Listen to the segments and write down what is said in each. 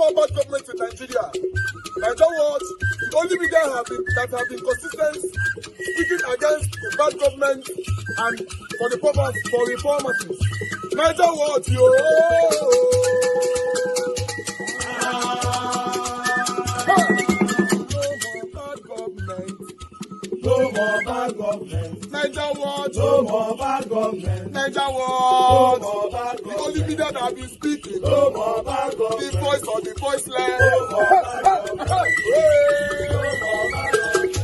more bad government in Nigeria. Nigeria what? The only media that have been consistent speaking against the bad government and for the purpose for reformers. Nigeria what? Yo! No more bad government. Niger what? No more bad government. Niger what? No more bad government. The only media that have been speaking. No more bad government. The voice of the voiceless. No more bad government. No more bad government.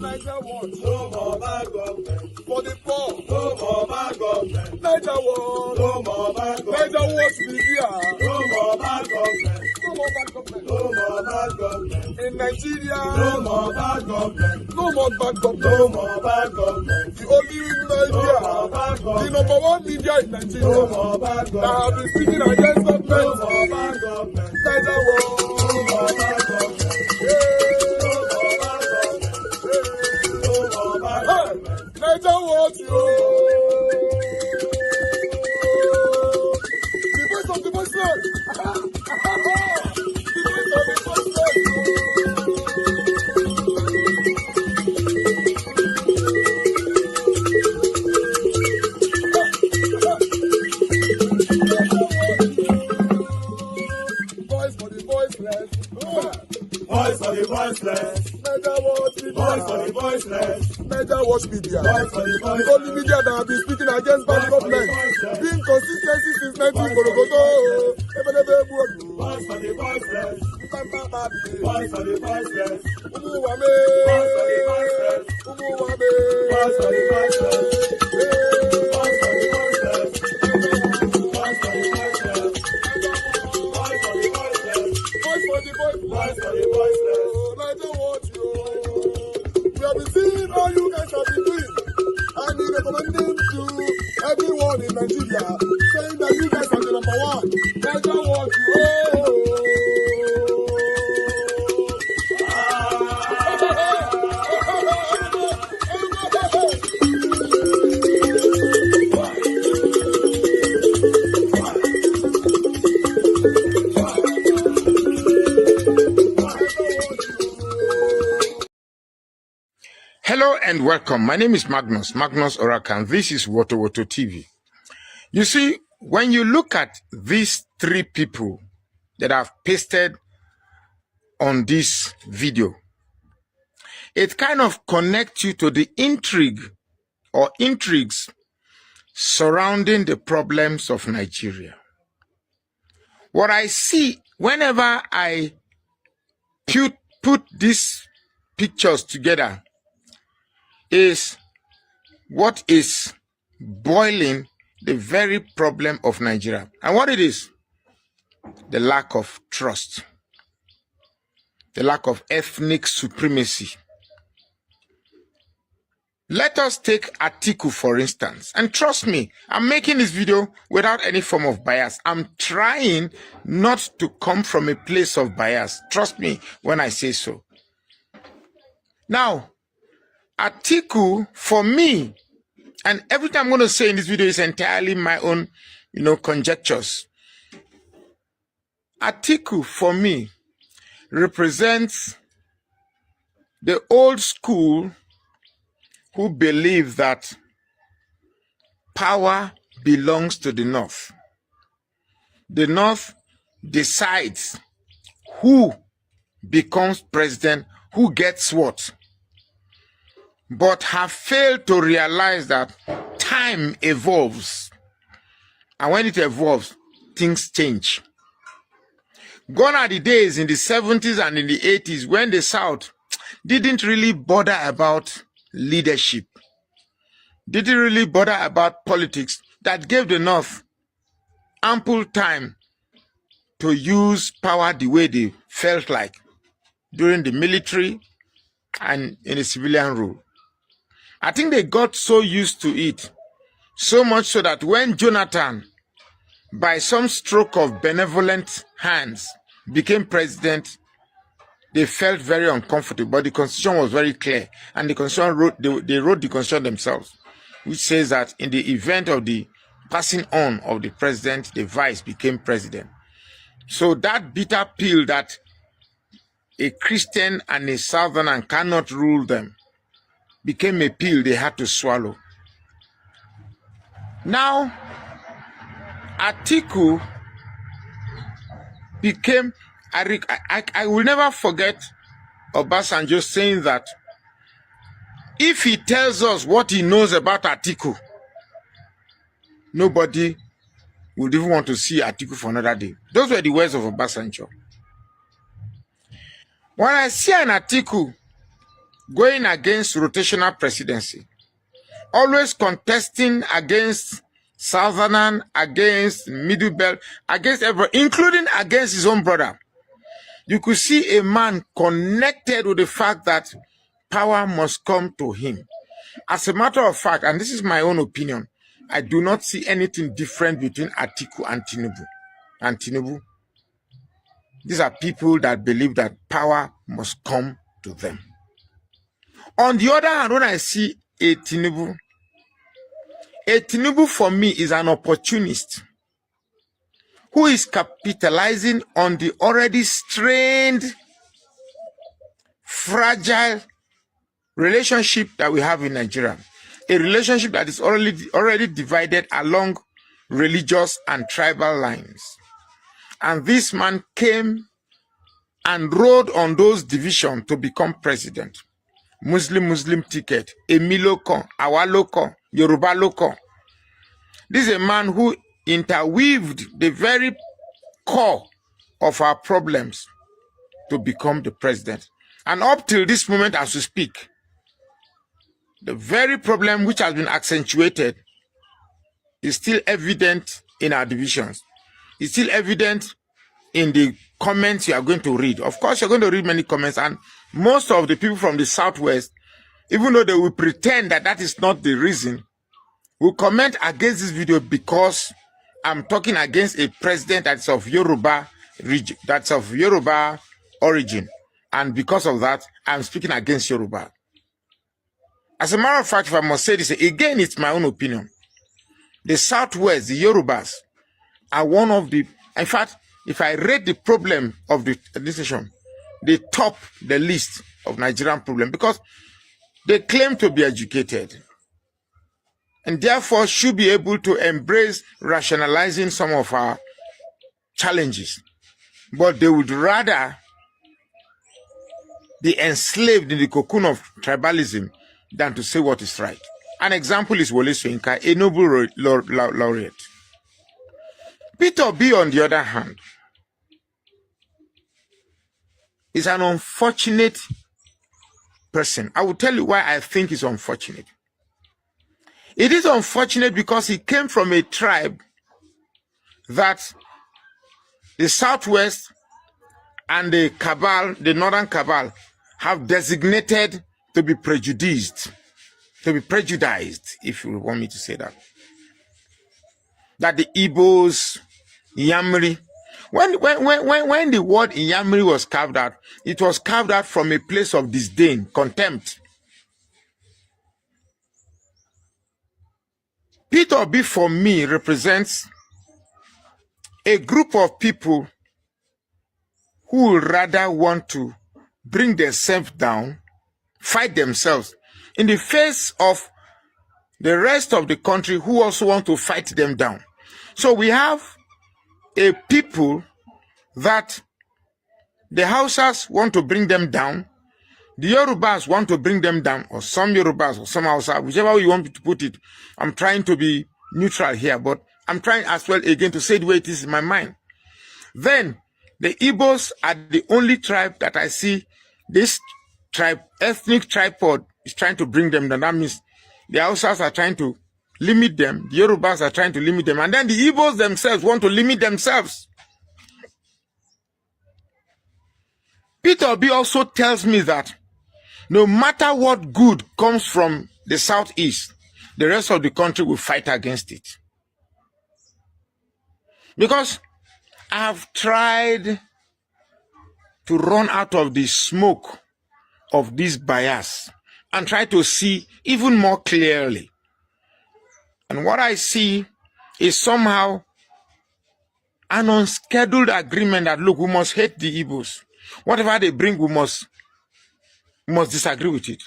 Niger what? No more bad government. For the poor. No more bad government. Niger what? No more bad government. Niger what media? No more bad government. No more bad government. No more bad government. In Nigeria. No more bad government. No more bad government. No more bad government. The only media. No more bad government. The number one media in Nigeria. No more bad government. That have been speaking against government. No more bad government. Niger what? No more bad government. Niger what you? The voice of the voiceless. The voice of the voiceless. Voice for the voiceless. Voice for the voiceless. Niger what media? Voice for the voiceless. Niger watch media. The only media that have been speaking against bad government. Being consistency since 1944. Voice for the voiceless. Voice for the voiceless. Umuwame. Voice for the voiceless. Umuwame. Voice for the voiceless. Voice for the voiceless. Voice for the voiceless. Voice for the voiceless. Voice for the voiceless. Voice for the voiceless. Niger watch you. We have been seeing all you guys have been doing. And he recommending to everyone in Nigeria, saying that you guys are the number one. Niger watch you. Hello and welcome. My name is Magnus Oraka, and this is Woto TV. You see, when you look at these three people that I've pasted on this video, it kind of connects you to the intrigue or intrigues surrounding the problems of Nigeria. What I see whenever I put these pictures together is what is boiling the very problem of Nigeria. And what it is? The lack of trust. The lack of ethnic supremacy. Let us take Atiku, for instance. And trust me, I'm making this video without any form of bias. I'm trying not to come from a place of bias. Trust me when I say so. Now, Atiku, for me, and everything I'm going to say in this video is entirely my own, conjectures. Atiku, for me, represents the old school who believe that power belongs to the North. The North decides who becomes president, who gets what, but have failed to realize that time evolves. And when it evolves, things change. Gone are the days in the 70s and in the 80s when the South didn't really bother about leadership, didn't really bother about politics, that gave the North ample time to use power the way they felt like during the military and in the civilian rule. I think they got so used to it, so much so that when Jonathan, by some stroke of benevolent hands, became president, they felt very uncomfortable, but the constitution was very clear, and the constitution they wrote the constitution themselves, which says that in the event of the passing on of the president, the vice became president. So that bitter pill that a Christian and a Southerner cannot rule them became a pill they had to swallow. Now, Atiku became, I will never forget Obasanjo saying that if he tells us what he knows about Atiku, nobody would even want to see Atiku for another day. Those were the words of Obasanjo. When I see an Atiku going against rotational presidency, always contesting against Southern, against Middle Belt, against everyone, including against his own brother, you could see a man connected with the fact that power must come to him. As a matter of fact, and this is my own opinion, I do not see anything different between Atiku and Tinubu. These are people that believe that power must come to them. On the other hand, when I see a Tinubu for me is an opportunist who is capitalizing on the already strained, fragile relationship that we have in Nigeria. A relationship that is already divided along religious and tribal lines. And this man came and rode on those divisions to become president. Muslim ticket, Emi Loko, Awa Loko, Yoruba Loko. This is a man who interweaved the very core of our problems to become the president. And up till this moment as we speak, the very problem which has been accentuated is still evident in our divisions. It's still evident in the comments you are going to read. Of course, you're going to read many comments, and most of the people from the Southwest, even though they will pretend that that is not the reason, will comment against this video because I'm talking against a president that's of Yoruba region, that's of Yoruba origin. And because of that, I'm speaking against Yoruba. As a matter of fact, if I must say this, again, it's my own opinion. The Southwest, the Yorubas, are one of the, in fact, if I rate the problem of the administration, they top the list of Nigerian problem because they claim to be educated and therefore should be able to embrace rationalizing some of our challenges. But they would rather be enslaved in the cocoon of tribalism than to say what is right. An example is Wole Soyinka, a Nobel laureate. Peter Obi, on the other hand, is an unfortunate person. I will tell you why I think he's unfortunate. It is unfortunate because he came from a tribe that the Southwest and the cabal, the Northern cabal, have designated to be prejudiced, if you want me to say that. That the Igbos, Yamri, when the word Yamri was carved out, it was carved out from a place of disdain, contempt. Peter Obi, for me, represents a group of people who would rather want to bring themselves down, fight themselves, in the face of the rest of the country who also want to fight them down. So we have a people that the Hausas want to bring them down, the Yorubas want to bring them down, or some Yorubas or some Hausa, whichever way you want me to put it. I'm trying to be neutral here, but I'm trying as well again to say the way it is in my mind. Then the Igbos are the only tribe that I see this tribe, ethnic tripod, is trying to bring them down. That means the Hausas are trying to limit them, the Yorubas are trying to limit them, and then the Igbos themselves want to limit themselves. Peter Obi also tells me that no matter what good comes from the Southeast, the rest of the country will fight against it. Because I have tried to run out of the smoke of this bias and try to see even more clearly. And what I see is somehow an unscheduled agreement that, look, we must hate the Igbos. Whatever they bring, we must disagree with it.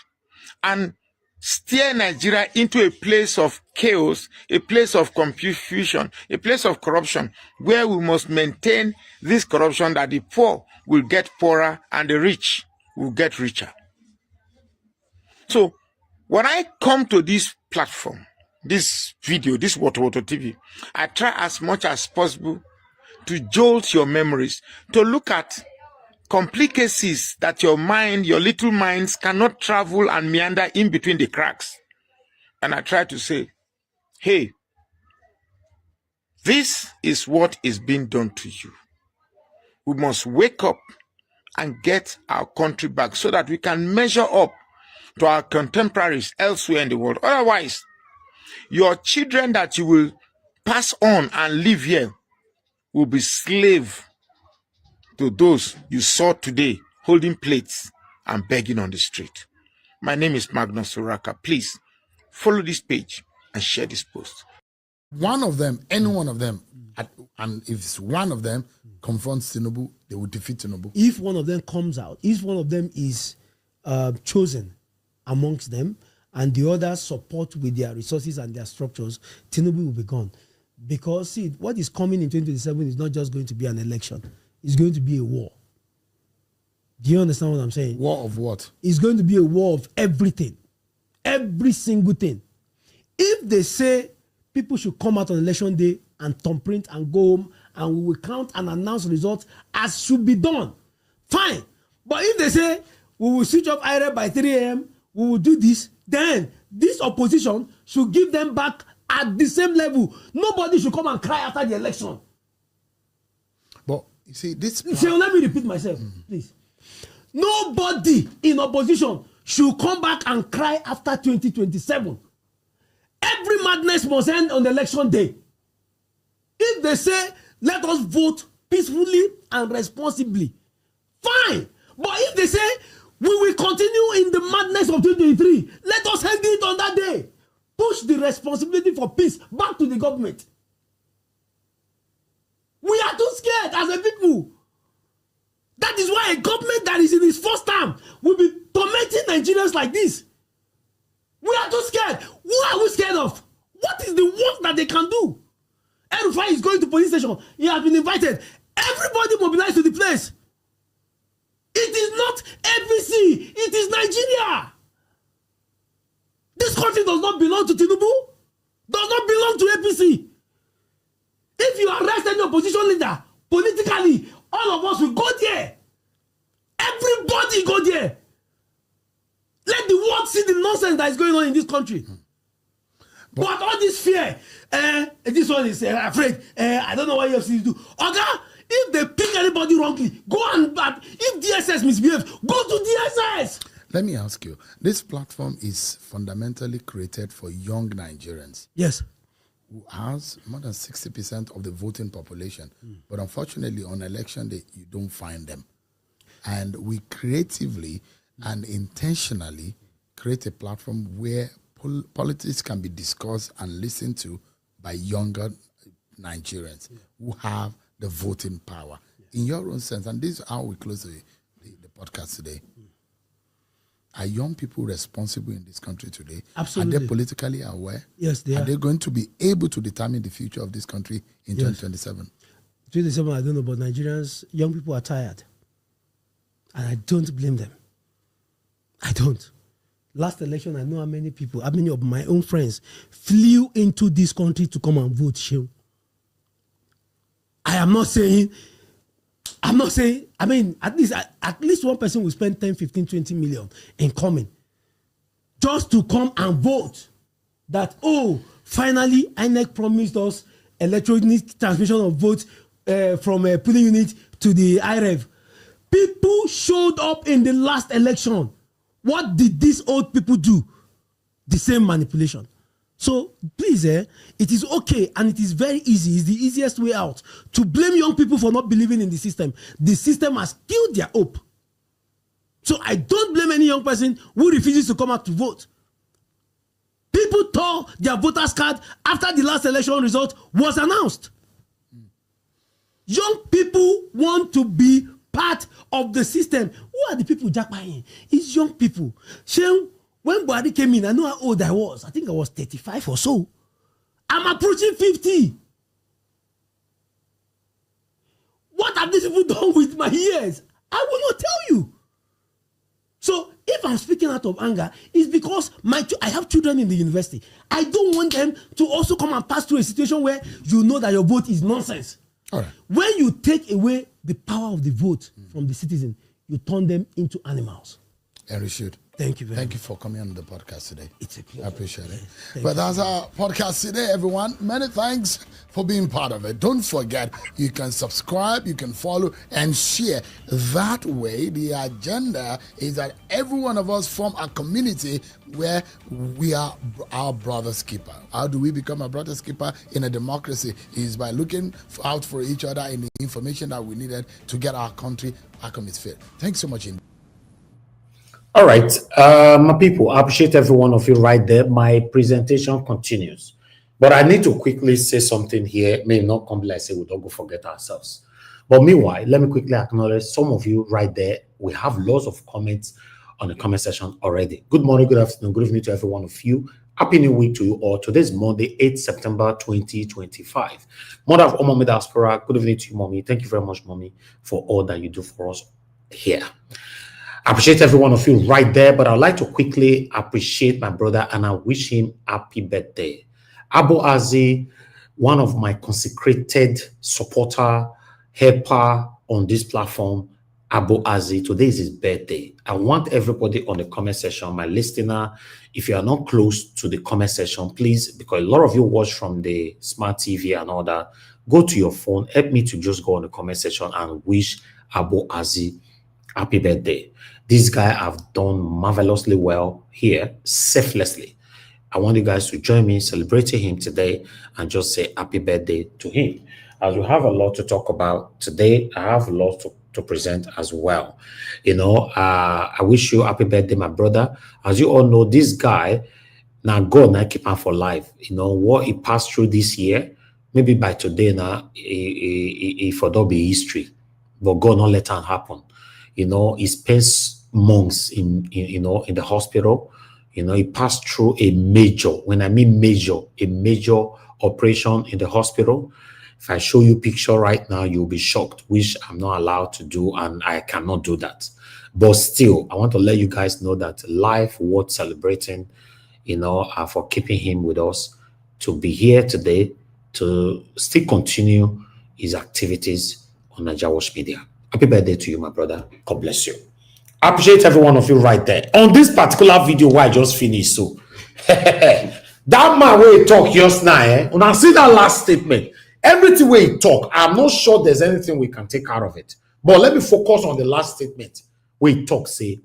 And steer Nigeria into a place of chaos, a place of confusion, a place of corruption, where we must maintain this corruption that the poor will get poorer and the rich will get richer. So when I come to this platform, this video, this Woto TV, I try as much as possible to jolt your memories, to look at complicacies that your mind, your little minds cannot travel and meander in between the cracks. And I try to say, hey, this is what is being done to you. We must wake up and get our country back so that we can measure up to our contemporaries elsewhere in the world. Otherwise, your children that you will pass on and live here will be slave to those you saw today holding plates and begging on the street. My name is Magnus Soraka. Please follow this page and share this post. One of them, any one of them, and if it's one of them confronts Tinubu, they will defeat Tinubu. If one of them comes out, if one of them is chosen amongst them, and the others support with their resources and their structures, Tinubu will be gone. Because, see, what is coming in 2027 is not just going to be an election. It's going to be a war. Do you understand what I'm saying? War of what? It's going to be a war of everything. Every single thing. If they say people should come out on election day and thumbprint and go home and we will count and announce results as should be done, fine. But if they say we will switch off IREB by 3 a.m., we will do this, then this opposition should give them back at the same level. Nobody should come and cry after the election. But you see, this. So let me repeat myself, please. Nobody in opposition should come back and cry after 2027. Every madness must end on election day. If they say, let us vote peacefully and responsibly, fine. But if they say, we will continue in the madness of 2023, let us end it on that day. Push the responsibility for peace back to the government. We are too scared as a people. That is why a government that is in its first term will be tormenting Nigerians like this. We are too scared. Who are we scared of? What is the worst that they can do? El-Rufai is going to police station. He has been invited. Everybody mobilized to the place. It is not ABC. It is Nigeria. This country does not belong to Tinubu. Does not belong to APC. If you arrest any opposition leader, politically, all of us will go there. Everybody go there. Let the world see the nonsense that is going on in this country. But all this fear, this one is afraid, I don't know what EFCC do. Okay, if they pick anybody wrongly, go and, if DSS misbehaves, go to DSS. Let me ask you, this platform is fundamentally created for young Nigerians. Yes. Who has more than 60% of the voting population. But unfortunately, on election day, you don't find them. And we creatively and intentionally create a platform where politics can be discussed and listened to by younger Nigerians who have the voting power. In your own sense, and this is how we close the podcast today. Are young people responsible in this country today? Absolutely. Are they politically aware? Yes, they are. Are they going to be able to determine the future of this country in 2027? 2027, I don't know, but Nigerians, young people are tired. And I don't blame them. I don't. Last election, I know how many people, how many of my own friends flew into this country to come and vote. I mean, at least one person will spend 10, 15, 20 million in coming just to come and vote that, oh, finally, INEC promised us electronic transmission of votes from a polling unit to the IREV. People showed up in the last election. What did these old people do? The same manipulation. So please, it is okay and it is very easy. It's the easiest way out to blame young people for not believing in the system. The system has killed their hope. So I don't blame any young person who refuses to come out to vote. People tore their voters card after the last election result was announced. Young people want to be part of the system. Who are the people jackpotting? It's young people. When Buhari came in, I know how old I was. I think I was 35 or so. I'm approaching 50. What have these people done with my years? I will not tell you. So if I'm speaking out of anger, it's because I have children in the university. I don't want them to also come and pass through a situation where you know that your vote is nonsense. All right. When you take away the power of the vote from the citizen, you turn them into animals. And we should. Thank you very much. Thank you for coming on the podcast today. It's a pleasure. I appreciate it. Thank That's our podcast today, everyone. Many thanks for being part of it. Don't forget, you can subscribe, you can follow, and share. That way, the agenda is that every one of us form a community where we are our brother's keeper. How do we become a brother's keeper in a democracy? Is by looking out for each other in the information that we needed to get our country back on its feet. Thanks so much indeed. All right, my people, I appreciate every one of you right there. My presentation continues, but I need to quickly say something here. May not come like say we don't go forget ourselves. But meanwhile, let me quickly acknowledge some of you right there. We have lots of comments on the comment section already. Good morning, good afternoon, good evening to every one of you. Happy New Week to you all. Today is Monday, 8th September 2025. Mother of all Mommy Diaspora, good evening to you, Mommy. Thank you very much, Mommy, for all that you do for us here. I appreciate every one of you right there, but I'd like to quickly appreciate my brother and I wish him happy birthday. Abu Azi, one of my consecrated supporter, helper on this platform, Abu Azi, today is his birthday. I want everybody on the comment section, my listener, if you are not close to the comment section, please, because a lot of you watch from the smart TV and all that, go to your phone, help me to just go on the comment section and wish Abu Azi happy birthday. This guy have done marvelously well here, selflessly. I want you guys to join me celebrating him today and just say happy birthday to him. As we have a lot to talk about today, I have a lot to present as well. You know, I wish you happy birthday, my brother. As you all know, this guy, now God now keep him for life. You know, what he passed through this year, maybe by today now, he for that be history. But God not let it happen. You know, he spends months in the hospital. You know, he passed through a major, when I mean major, a major operation in the hospital. If I show you picture right now, you'll be shocked, which I'm not allowed to do, and I cannot do that. But still, I want to let you guys know that life worth celebrating, you know, for keeping him with us, to be here today, to still continue his activities on Nigeria Watch Media. Happy birthday to you, my brother. God bless you. I appreciate every one of you right there. On this particular video where I just finished, so that man where he talk just now, when I see that last statement, everything where he talk, I'm not sure there's anything we can take out of it. But let me focus on the last statement where he talk, say,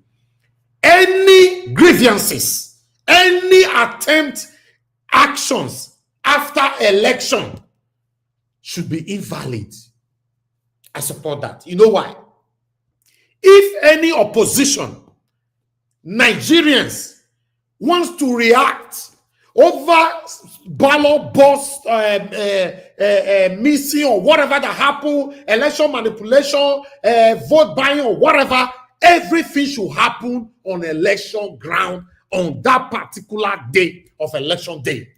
any grievances, any attempt, actions after election should be invalid. I support that. You know why? If any opposition, Nigerians, wants to react over ballot box missing or whatever that happened, election manipulation, vote buying or whatever, everything should happen on election ground on that particular day of election day.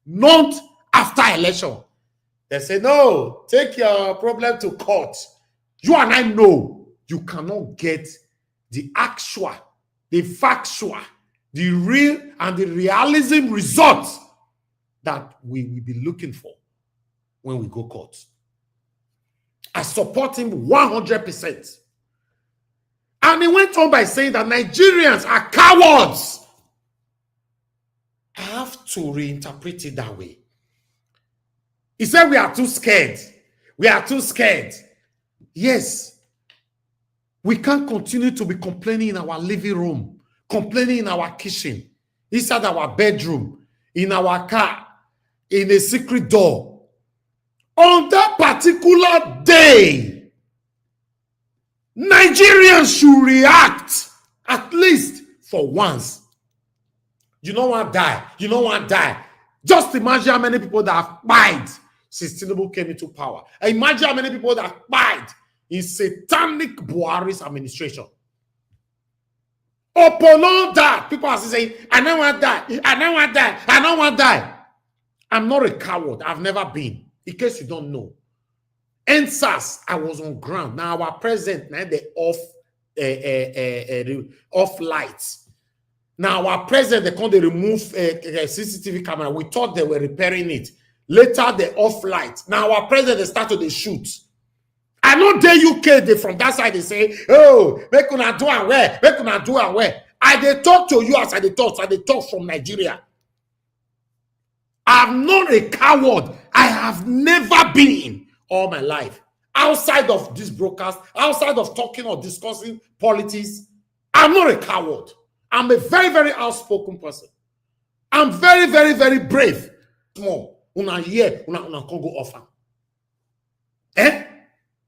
Not after election. They say, no, take your problem to court. You and I know you cannot get the actual, the factual, the real and the realism results that we will be looking for when we go court. I support him 100%. And he went on by saying that Nigerians are cowards. I have to reinterpret it that way. He said we are too scared. We are too scared. Yes. We can't continue to be complaining in our living room, complaining in our kitchen, inside our bedroom, in our car, in a secret door. On that particular day, Nigerians should react, at least for once. You know what die? You know what die? Just imagine how many people that have died since Tinubu came into power. Imagine how many people that have died in satanic Buhari's administration. Upon all that, people are saying, I don't want to die, I don't want to die, I don't want to die. I'm not a coward. I've never been. In case you don't know. NSAS, I was on ground. Now our president, now they off lights. Now our president, they can't remove a CCTV camera. We thought they were repairing it. Later, they off lights. Now our president, they started to shoot. I know the UK, they from that side, they say, oh, make una do and where, make una do and where. They talk to you as they talk from Nigeria. I'm not a coward. I have never been all my life. Outside of this broadcast, outside of talking or discussing politics, I'm not a coward. I'm a very, very outspoken person. I'm very, very, very brave. Small. Una here, una can go offer.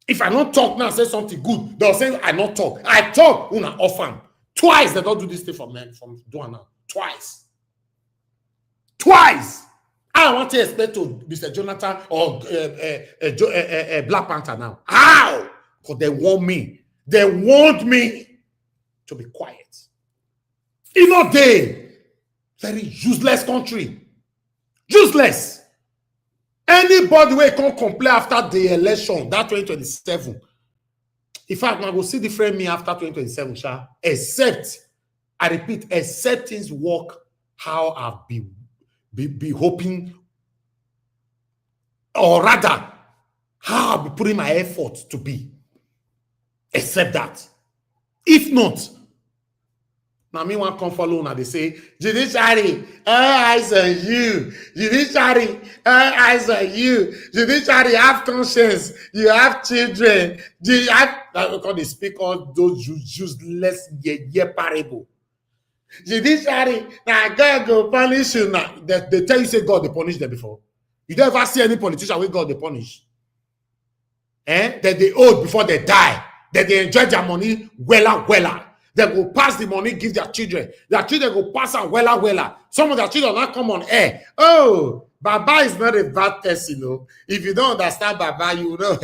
If I don't talk now, say something good, they'll say I not talk. I talk, una offer. Twice they don't do this thing for men from doing now. Twice. I want to explain to Mr. Jonathan or Black Panther now. How? Because they want me. They want me to be quiet. You know, very useless country. Useless. Anybody who can complain after the election, that 2027. In fact, I will see different me after 2027, sha. Except, I repeat, except things work how I've been be hoping, or rather, how I'll be putting my effort to be. Except that. If not, now me want to come follow now. They say, judiciary, all eyes on you. Judiciary, all eyes on you. Judiciary, have conscience. You have children. You have, because they speak all those useless parable. Judiciary, now God go punish you now. They tell you say God they punish them before. You don't ever see any politician where God they punish. That they owe before they die. That they enjoy their money wella. They go pass the money, give their children. Their children go pass and wella. Some of their children not come on air. Oh, Baba is not a bad person, you know. If you don't understand Baba, you know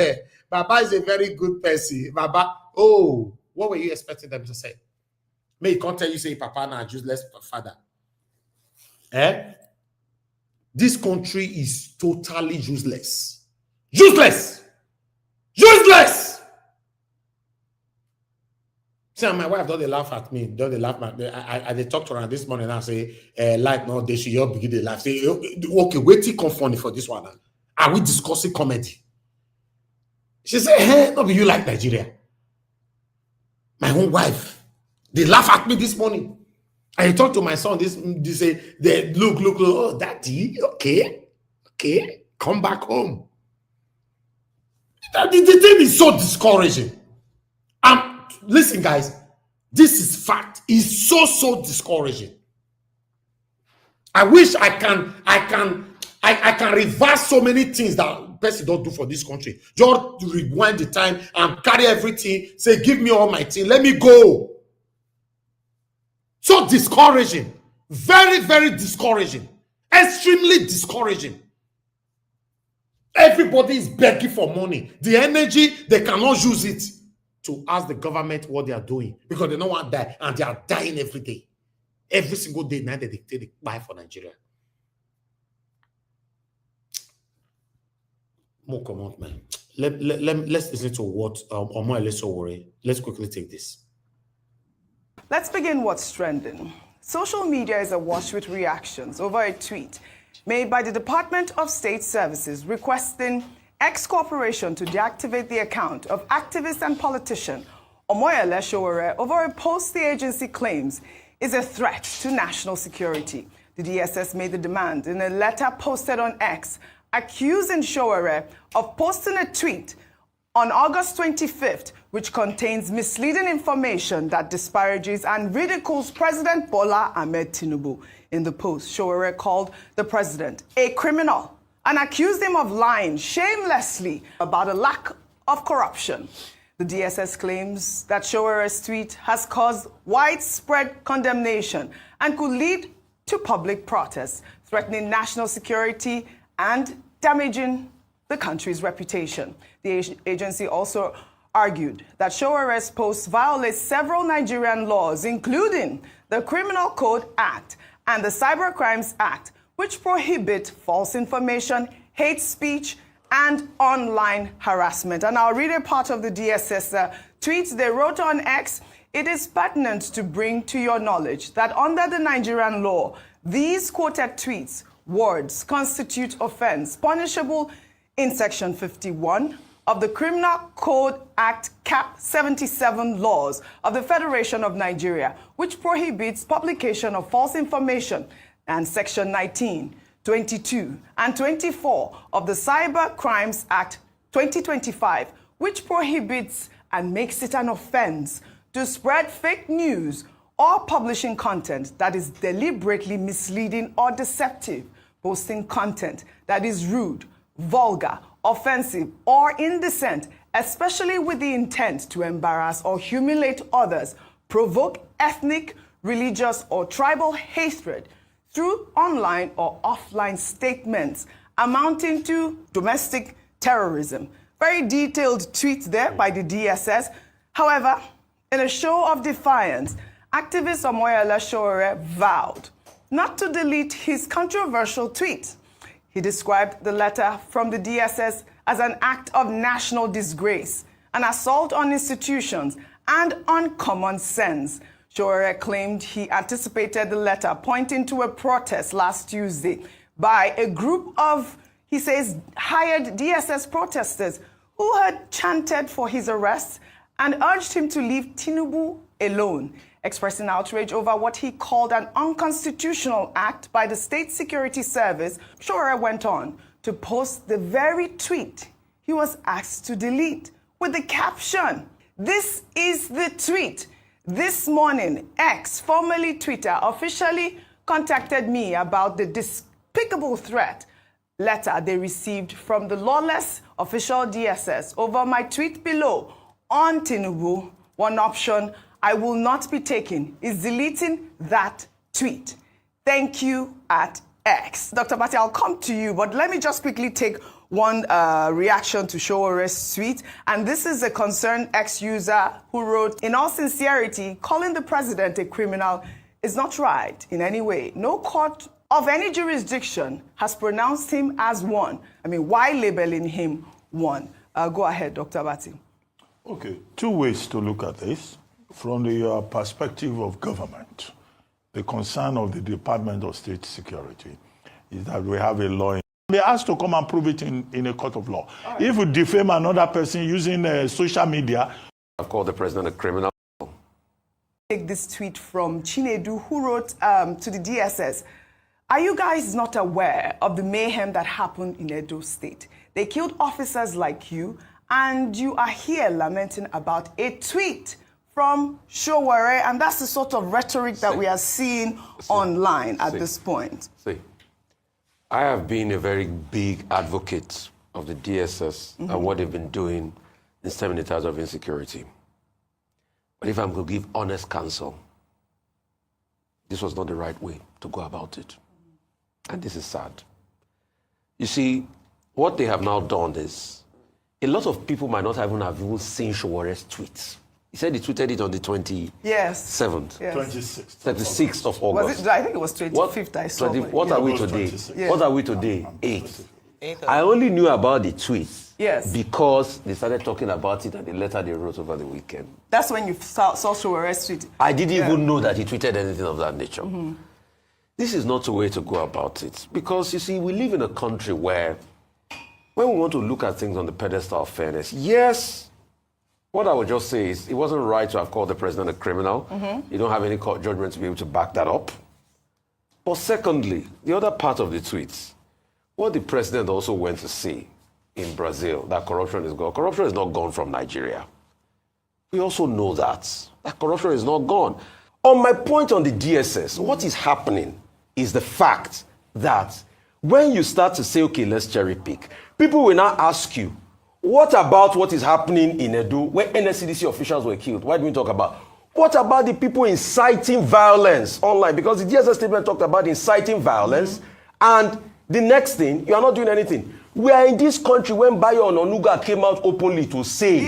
Baba is a very good person. Baba, oh, what were you expecting them to say? May you can't tell you say Papa now useless father. This country is totally useless. Useless! See, my wife don't they laugh at me. Don't they laugh at me? I talked to her this morning and I say, like no, they should all begin to laugh. Say, okay, wait till come funny for this one. Are we discussing comedy? She said, hey, not be you like Nigeria. My own wife. They laugh at me this morning. I talked to my son. They say, they look, oh, daddy, okay, come back home. The thing is so discouraging. Listen, guys, this is fact. It's so discouraging. I wish I can reverse so many things that person don't do for this country. Just rewind the time and carry everything. Say, give me all my thing. Let me go. So discouraging. Very, very discouraging. Extremely discouraging. Everybody is begging for money. The energy, they cannot use it to ask the government what they are doing because they don't want to die and they are dying every day. Every single day, now they buy for Nigeria. More comment, man. Let's listen to what Sowore. Let's quickly take this. Let's begin what's trending. Social media is awash with reactions over a tweet made by the Department of State Services requesting X Corporation to deactivate the account of activist and politician Omoyele Sowore over a post the agency claims is a threat to national security. The DSS made the demand in a letter posted on X, accusing Sowore of posting a tweet on August 25th which contains misleading information that disparages and ridicules President Bola Ahmed Tinubu. In the post, Sowore called the president a criminal and accused him of lying shamelessly about a lack of corruption. The DSS claims that Sowore's tweet has caused widespread condemnation and could lead to public protests, threatening national security and damaging the country's reputation. The agency also argued that Sowore's post violates several Nigerian laws, including the Criminal Code Act and the Cybercrimes Act, which prohibit false information, hate speech, and online harassment. And I'll read a part of the DSS tweets. They wrote on X, "It is pertinent to bring to your knowledge that under the Nigerian law, these quoted tweets, words, constitute offense punishable in Section 51 of the Criminal Code Act Cap 77 laws of the Federation of Nigeria, which prohibits publication of false information, and Section 19, 22, and 24 of the Cyber Crimes Act 2025, which prohibits and makes it an offense to spread fake news or publishing content that is deliberately misleading or deceptive, posting content that is rude, vulgar, offensive, or indecent, especially with the intent to embarrass or humiliate others, provoke ethnic, religious, or tribal hatred through online or offline statements amounting to domestic terrorism." Very detailed tweet there by the DSS. However, in a show of defiance, activist Omoyele Sowore vowed not to delete his controversial tweet. He described the letter from the DSS as an act of national disgrace, an assault on institutions, and on common sense. Sowore claimed he anticipated the letter, pointing to a protest last Tuesday by a group of, he says, hired DSS protesters who had chanted for his arrest and urged him to leave Tinubu alone. Expressing outrage over what he called an unconstitutional act by the State Security Service, Sowore went on to post the very tweet he was asked to delete with the caption, "This is the tweet. This morning, X, formerly Twitter, officially contacted me about the despicable threat letter they received from the lawless official DSS over my tweet below on Tinubu. One option I will not be taking is deleting that tweet. Thank you at X." Dr. Bati, I'll come to you, but let me just quickly take one reaction to Sowore's tweet. And this is a concerned X user who wrote, "In all sincerity, calling the president a criminal is not right in any way. No court of any jurisdiction has pronounced him as one. I mean, why labeling him one?" Go ahead, Dr. Bati. Okay, two ways to look at this. From the perspective of government, the concern of the Department of State Security is that we have a law. They asked to come and prove it in a court of law. Right. If we defame another person using social media, I've called the president a criminal. Take this tweet from Chinedu, who wrote to the DSS, "Are you guys not aware of the mayhem that happened in Edo State? They killed officers like you, and you are here lamenting about a tweet from Sowore," and that's the sort of rhetoric that we are seeing online at this point. See, I have been a very big advocate of the DSS and what they've been doing in stemming the tides of insecurity. But if I'm going to give honest counsel, this was not the right way to go about it. And this is sad. You see, what they have now done is, a lot of people might not even have seen Sowore's tweets. He said he tweeted it on the 27th. Yes. 26th of August. Was it? I think it was 25th. I saw it. What are we today? What are we today? 8th. I only knew about the tweets because they started talking about it and the letter they wrote over the weekend. That's when you saw Sowore's tweet. I didn't even know that he tweeted anything of that nature. This is not the way to go about it. Because, you see, we live in a country where, when we want to look at things on the pedestal of fairness, yes, what I would just say is it wasn't right to have called the president a criminal. You don't have any court judgment to be able to back that up. But secondly, the other part of the tweets, what the president also went to see in Brazil, that corruption is gone. Corruption is not gone from Nigeria. We also know that corruption is not gone. On my point on the DSS, what is happening is the fact that when you start to say, okay, let's cherry pick, people will now ask you, what about what is happening in Edo where NSCDC officials were killed? Why do we talk about? What about the people inciting violence online? Because the DSS statement talked about inciting violence, and the next thing, you are not doing anything. We are in this country when Bayo Ononuga came out openly to say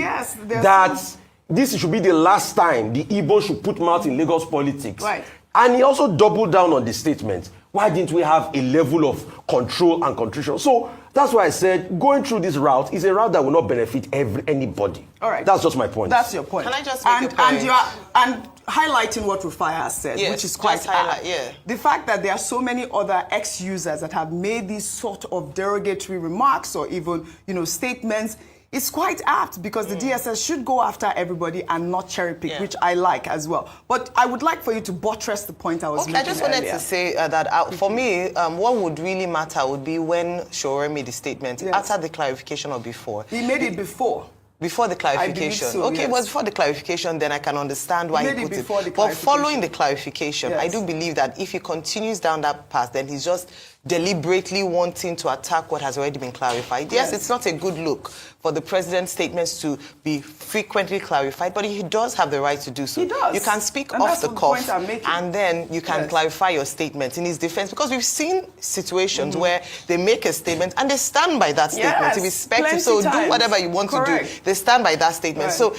that this should be the last time the Igbo should put mouth in Lagos politics. Right. And he also doubled down on the statement. Why didn't we have a level of control and contrition? So that's why I said going through this route is a route that will not benefit anybody. All right. That's just my point. That's your point. Can I just make a point? And highlighting what Rufai has said, yes, which is quite highlight. Yeah. The fact that there are so many other ex-users that have made these sort of derogatory remarks or even, statements, it's quite apt because the DSS should go after everybody and not cherry pick, which I like as well. But I would like for you to buttress the point I was making. I just wanted to say that for me, what would really matter would be when Sowore made the statement, after the clarification or before. He made it before. Before the clarification. So, okay, it was before the clarification, then I can understand why he put it. But following the clarification, I do believe that if he continues down that path, then he's just deliberately wanting to attack what has already been clarified. Yes, it's not a good look for the president's statements to be frequently clarified, but he does have the right to do so. He does. You can speak off the cuff, and then you can clarify your statement in his defense, because we've seen situations where they make a statement and they stand by that statement, irrespective. So do whatever you want to do. They stand by that statement. So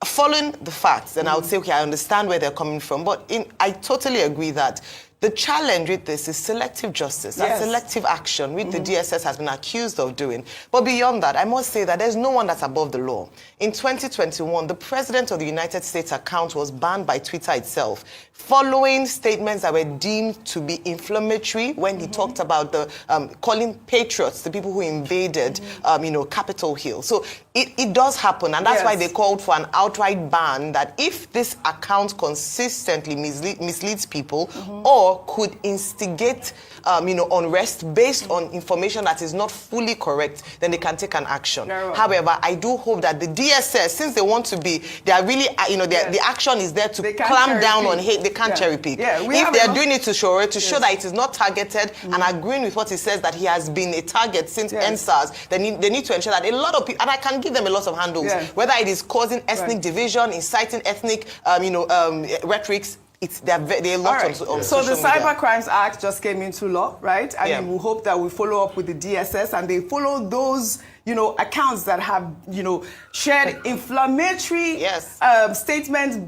following the facts, then I would say, okay, I understand where they're coming from, but I totally agree that the challenge with this is selective justice and selective action, which the DSS has been accused of doing. But beyond that, I must say that there's no one that's above the law. In 2021, the President of the United States account was banned by Twitter itself, following statements that were deemed to be inflammatory when he talked about the calling patriots, the people who invaded, Capitol Hill. So it does happen, and that's why they called for an outright ban, that if this account consistently misleads people or could instigate, unrest based on information that is not fully correct, then they can take an action. However, I do hope that the DSS, since they want to be, they are really, the action is there to clamp down on hate. They can't cherry pick. If they are doing it to Sowore to show that it is not targeted and agreeing with what he says that he has been a target since NSAS, they need to ensure that a lot of people, and I can give them a lot of handles, whether it is causing ethnic division, inciting ethnic, rhetorics. There are a lot on social media. So the Cyber Crimes Act just came into law, right? And we hope that we follow up with the DSS and they follow those, accounts that have, shared inflammatory statements,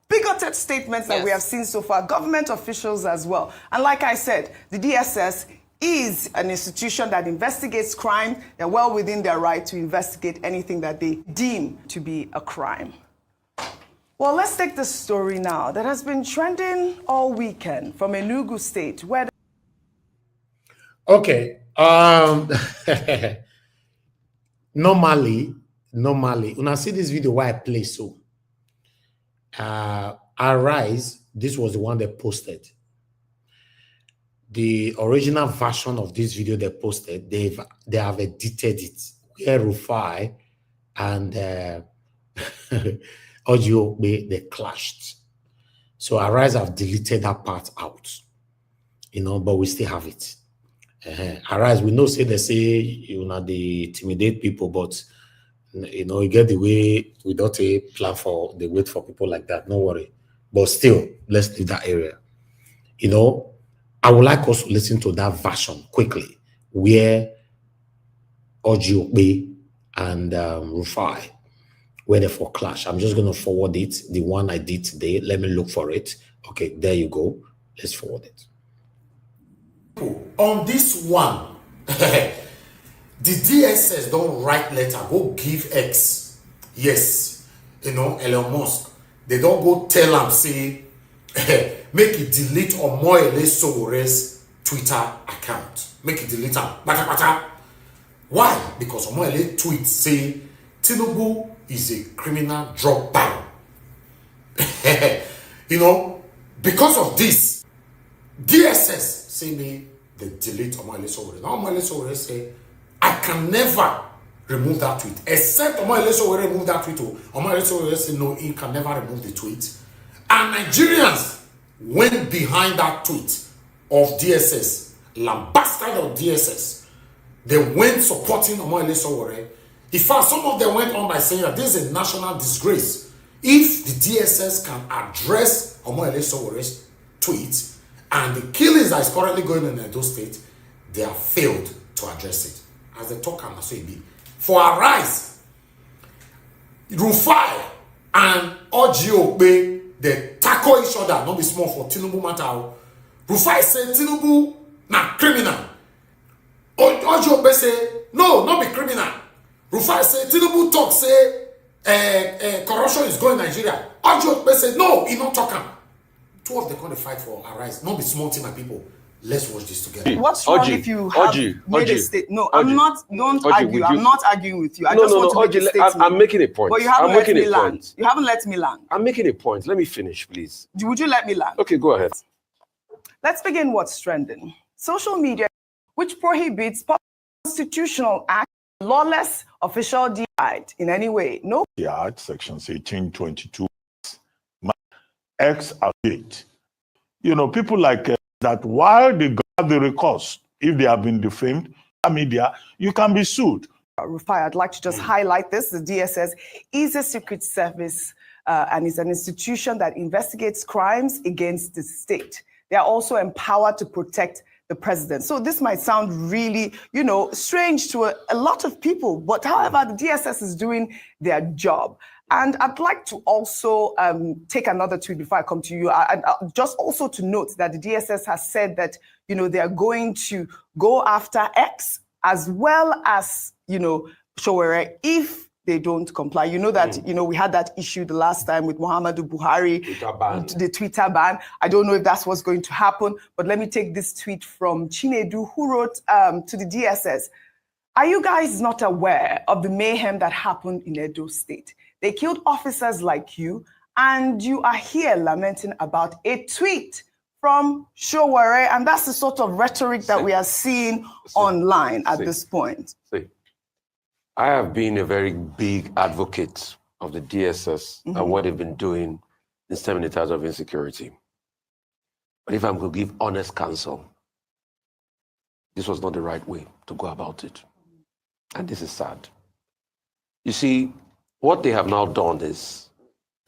bigoted statements that we have seen so far, government officials as well. And like I said, the DSS is an institution that investigates crime. They're well within their right to investigate anything that they deem to be a crime. Well, let's take this story now that has been trending all weekend from Enugu State, where... Okay. Normally, when I see this video, why I play so. Arise, this was the one they posted. The original version of this video they posted, they have edited it. Where Rufai and Audio, they clashed. So Arise have deleted that part out, but we still have it. Arise, we know say they say they intimidate people, but you get the way without a plan for the wait for people like that. No worry. But still, let's leave that area. I would like us to listen to that version quickly, where Audio and Rufai where they for clash. I'm just going to forward it, the one I did today. Let me look for it. Okay, there you go. Let's forward it. On this one, the DSS don't write letter, go give X. Yes, Elon Musk. They don't go tell him, say, make it delete Omoyele Sowore's Twitter account. Make it delete him. Why? Because Omoyele tweets say, Tinubu is a criminal drug baron. Because of this, DSS say me they delete Omoyele Sowore. Now Omoyele Sowore say, I can never remove that tweet. Except Omoyele Sowore remove that tweet. Omoyele Sowore said no, he can never remove the tweet. And Nigerians went behind that tweet of DSS, lambasted of DSS. They went supporting Omoyele Sowore. In fact, some of them went on by saying that this is a national disgrace. If the DSS can address Omoyele Sowore's tweet and the killings that is currently going on in Edo State, they have failed to address it. As they talk, and so it be. For Arise, Rufai and Ojiokbe, they tackle each other, not be small for Tinubu matter. Rufai said Tinubu na criminal. Ojiokbe say no, not be criminal. Rufai say Tinubu talk say corruption is going Nigeria. Ojiokbe say no, he not talking. Two of them going to fight for Arise. Not be small team, my people. Let's watch this together. What's wrong if you have made a statement? No, I'm not. Don't argue. I'm not arguing with you. I just want to make a statement. I'm making a point. But you haven't let me land. You haven't let me land. I'm making a point. Let me finish, please. Would you let me land? Okay, go ahead. Let's begin what's trending. Social media, which prohibits constitutional act, lawless official divide in any way. No. Yeah, sections 1822 X affiliate. You know, people like that while they got the recourse, if they have been defamed, media, you can be sued. Rufai, I'd like to just highlight this. The DSS is a secret service and is an institution that investigates crimes against the state. They are also empowered to protect the president. So this might sound really, strange to a lot of people, but however, the DSS is doing their job. And I'd like to also take another tweet before I come to you. Just also to note that the DSS has said that, they are going to go after X as well as, Sowore if they don't comply. You know that, we had that issue the last time with Muhammadu Buhari, the Twitter ban. I don't know if that's what's going to happen, but let me take this tweet from Chinedu, who wrote to the DSS. Are you guys not aware of the mayhem that happened in Edo State? They killed officers like you, and you are here lamenting about a tweet from Sowore, and that's the sort of rhetoric that we are seeing online at this point. I have been a very big advocate of the DSS and what they've been doing in stemming the tides of insecurity. But if I'm going to give honest counsel, this was not the right way to go about it. And this is sad. You see, what they have now done is,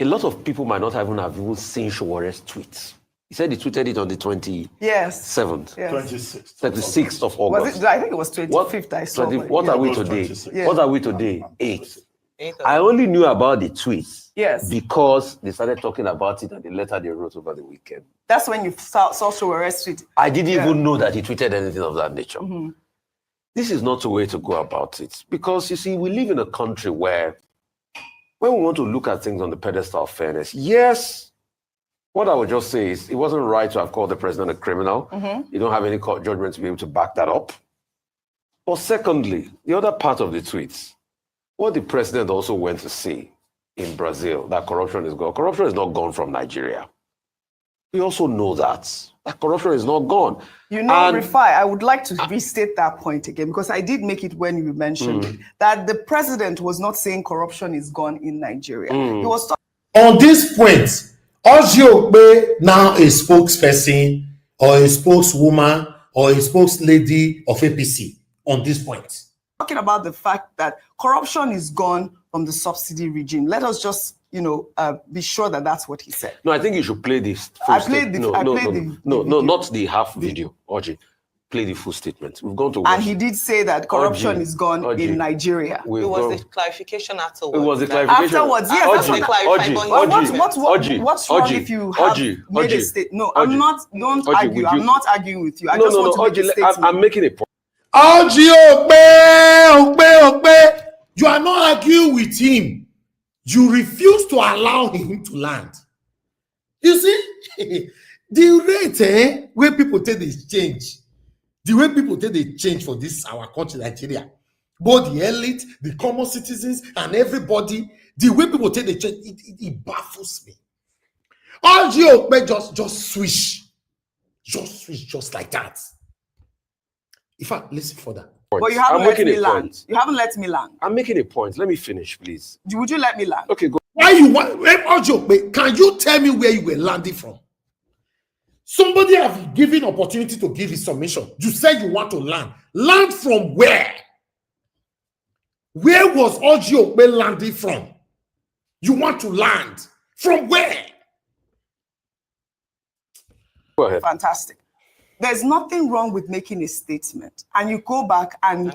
a lot of people might not even have seen Sowore's tweets. He said he tweeted it on the 27th. Yes. 26th of August. I think it was 25th. I saw. What are we today? Yeah. What are we today? 8th. I only knew about the tweets because they started talking about it and the letter they wrote over the weekend. That's when you saw Sowore's tweet. I didn't even know that he tweeted anything of that nature. This is not a way to go about it, because you see, we live in a country where when we want to look at things on the pedestal of fairness, yes, what I would just say is it wasn't right to have called the president a criminal. You don't have any court judgment to be able to back that up. But secondly, the other part of the tweets, what the president also went to say in Brazil, that corruption is gone. Corruption is not gone from Nigeria. We also know that corruption is not gone. Rufai, I would like to restate that point again, because I did make it when you mentioned it, that the president was not saying corruption is gone in Nigeria. He was on this point. Ojiokbe now a spokesperson or a spokeswoman or a spokeslady of APC on this point. Talking about the fact that corruption is gone from the subsidy regime. Let us just, be sure that that's what he said. No, I think you should play this. Not the half video, Oji. Play the full statement. We've gone to watch. And he did say that corruption is gone in Nigeria. It was the clarification afterwards. It was the clarification. Afterwards, yes. What's wrong if you have made a statement? No, I'm not. Don't argue. I'm not arguing with you. I just want to make a statement. I'm making a point. You are not arguing with him. You refuse to allow him to land. You see, the rate where people take this change. The way people take the change for this, our country, Nigeria, both the elite, the common citizens, and everybody, the way people take the change, it baffles me. All just switch. Just switch just like that. In fact, listen further. But you haven't let me land. You haven't let me land. I'm making a point. Let me finish, please. Would you let me land? Okay, go. Why you want? Can you tell me where you were landing from? Somebody have given opportunity to give his submission. You said you want to land. Land from where? Where was Oji Okpe landing from? You want to land from where? Go ahead. Fantastic. There's nothing wrong with making a statement and you go back and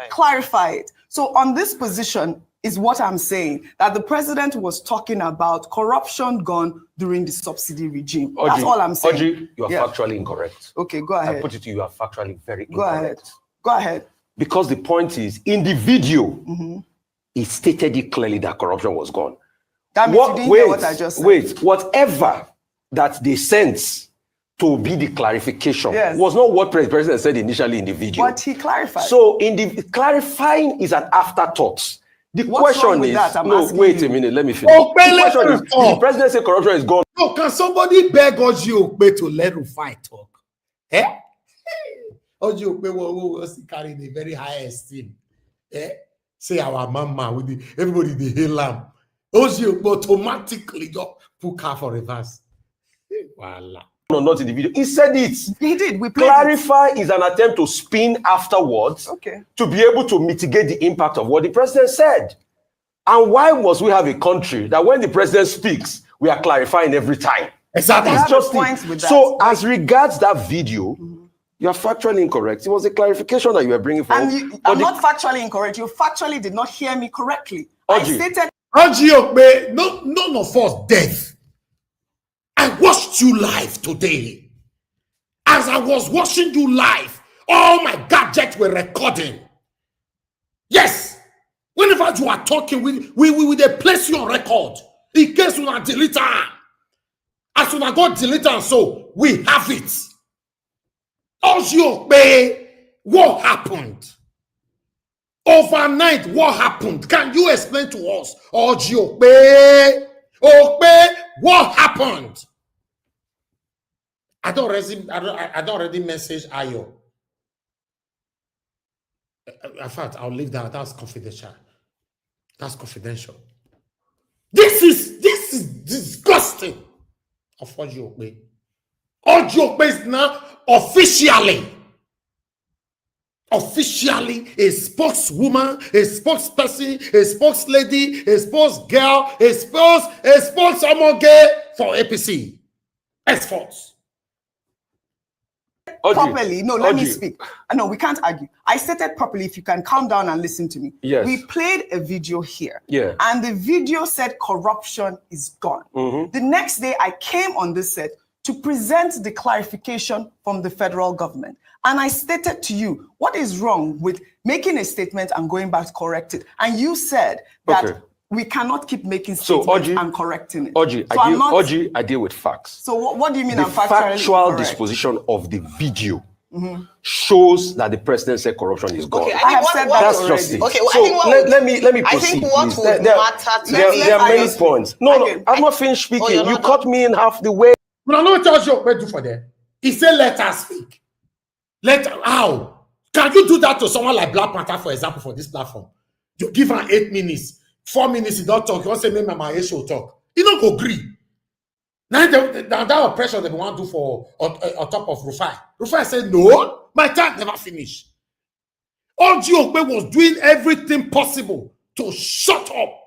clarify it. So on this position is what I'm saying, that the president was talking about corruption gone during the subsidy regime. Oji, that's all I'm saying. Oji, you are factually incorrect. Okay, go ahead. I put it to you, you are factually very Go incorrect. ahead. Go ahead. Because the point is, in the video, it stated it clearly that corruption was gone. That means you didn't hear what I just said. Wait, whatever that they sent to be the clarification was not what the president said initially in the video. But he clarified. So in the clarifying is an afterthought. The question is, no, wait a minute, let me finish. The question is, the president said corruption is gone. No, can somebody beg Oji Okpe to let Rufai talk? Eh? Oji Okpe was carrying a very high esteem. Eh? Say our mama with everybody the hail lamb. Oji Okpe automatically just put car for reverse. Voila. No, not in the video. He said it. He did. We clarify is an attempt to spin afterwards to be able to mitigate the impact of what the president said. And why must we have a country that when the president speaks, we are clarifying every time? Exactly. It's just with that. So as regards that video, you are factually incorrect. It was a clarification that you were bringing forward. And I'm not factually incorrect. You factually did not hear me correctly. Oji. I stated Oji Okpe, none of us deaf. I watched you live today. As I was watching you live, all my gadgets were recording. Yes. Whenever you are talking, we will place you on record. In case you are delete. As soon as I got delete, so we have it. Oji Okpe, what happened? Overnight, what happened? Can you explain to us? Oji Okpe, what happened? I don't already message Ayo. In fact, I'll leave that. That's confidential. That's confidential. This is disgusting of Oji Okpe. Oji Okpe is now officially a spokeswoman, a spokesperson, a spokeslady, a spokesgirl, a spokeswoman for APC. Exports. Properly. No, let me speak. No, we can't argue. I stated properly. If you can calm down and listen to me. Yes. We played a video here. Yeah. And the video said corruption is gone. The next day, I came on this set to present the clarification from the federal government. And I stated to you, what is wrong with making a statement and going back to correct it? And you said that we cannot keep making statements and correcting it. Oji, I deal with facts. So what do you mean? The factual disposition of the video shows that the president said corruption is gone. Okay, I have said that That's already. just it. Okay, well, so let me proceed. I think what would matter to there are many points. No, I'm not finished speaking. You cut me in half the way. No, no, Oji Okpe do for them. He said, let us speak. How? Can you do that to someone like Black Panther, for example, for this platform? You give her 8 minutes, 4 minutes, he don't talk. You want to say, maybe my show talk. He don't go agree. Now that oppression they want to do for on top of Rufai. Rufai said, no, my time never finished. Oji Okpe was doing everything possible to shut up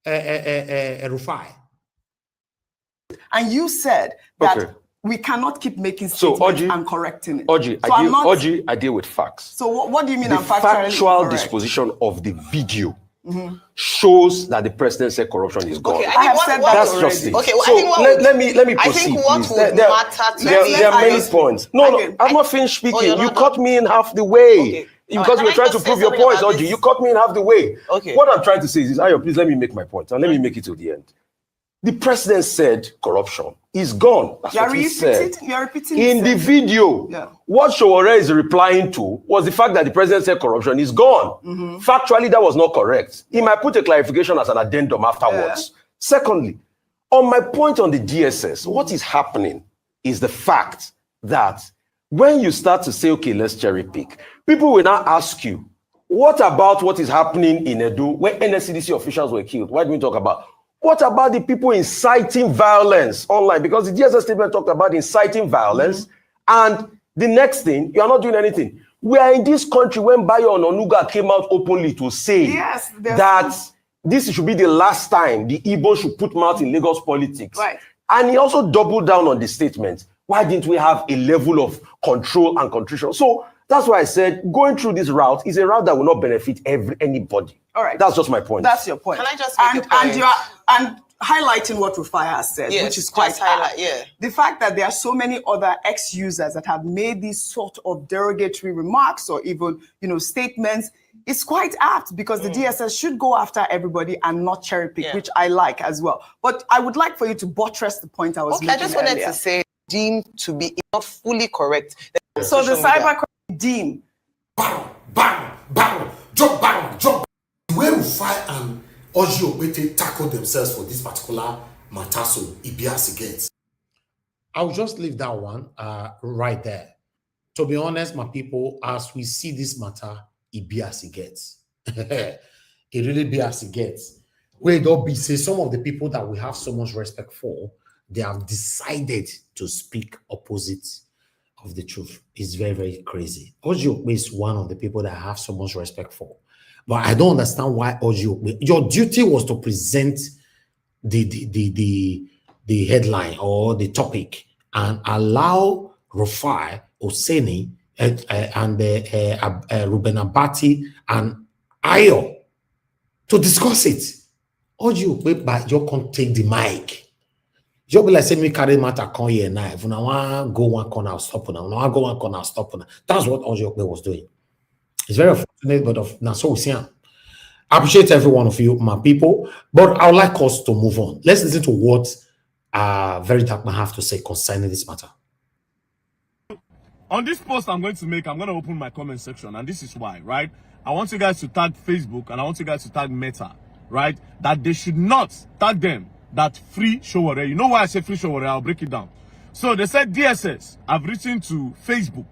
Rufai. And you said that we cannot keep making statements and correcting it. Oji, I deal with facts. So what do you mean? The factual disposition of the video shows that the president said corruption is gone. Okay, I have said that That's already. just it. Okay, well, so let me proceed. I think what would matter to there are many points. No, I'm not finished speaking. You cut me in half the way. Because you were trying to prove your point, Oji. You cut me in half the way. Okay. What I'm trying to say is, Ayo, please let me make my point. And let me make it to the end. The president said corruption is gone. That's what he said. You're repeating in the video. What Sowore is replying to was the fact that the president said corruption is gone. Factually, that was not correct. He might put a clarification as an addendum afterwards. Secondly, on my point on the DSS, what is happening is the fact that when you start to say, okay, let's cherry pick, people will now ask you, what about what is happening in Edo where NSCDC officials were killed? Why do we talk about? What about the people inciting violence online? Because the DSS statement talked about inciting violence. And the next thing, you are not doing anything. We are in this country when Bayo and Onuga came out openly to say that this should be the last time the Igbo should put mouth in Lagos politics. Right. And he also doubled down on the statement. Why didn't we have a level of control and contrition? So that's why I said going through this route is a route that will not benefit anybody. All right. That's just my point. That's your point. Can I just make a point? And highlighting what Rufai has said, which is quite highlight. The fact that there are so many other ex-users that have made these sort of derogatory remarks or even, statements, it's quite apt because the DSS should go after everybody and not cherry pick, which I like as well. But I would like for you to buttress the point I was making. I just wanted to say, deemed to be not fully correct. So the cyber deem. Bang, jump. Where Rufai and Oji Ogbete tackle themselves for this particular matter, so Ibiasi gets. I'll just leave that one right there. To be honest, my people, as we see this matter, Ibiasi gets. It really Ibiasi gets. Where don't be say some of the people that we have so much respect for, they have decided to speak opposite of the truth. It's very, very crazy. Oji Ogbete is one of the people that I have so much respect for. But I don't understand why Oji Ogbete. Your duty was to present the headline or the topic and allow Rufai, Oseni, and Ruben Abati and Ayo to discuss it. Oji Ogbete, but you can't take the mic. You be like say me carry matter come here now. If I want go one corner, I'll stop now. If I go one corner, I'll stop now. That's what Oji Ogbete was doing. It's very unfortunate, but now so we see. I appreciate every one of you, my people. But I would like us to move on. Let's listen to what Very Dark Man have to say concerning this matter. On this post I'm going to open my comment section, and this is why, right? I want you guys to tag Facebook and I want you guys to tag Meta, right? That they should not tag them that free Sowore. You know why I say free Sowore? I'll break it down. So they said DSS have written to Facebook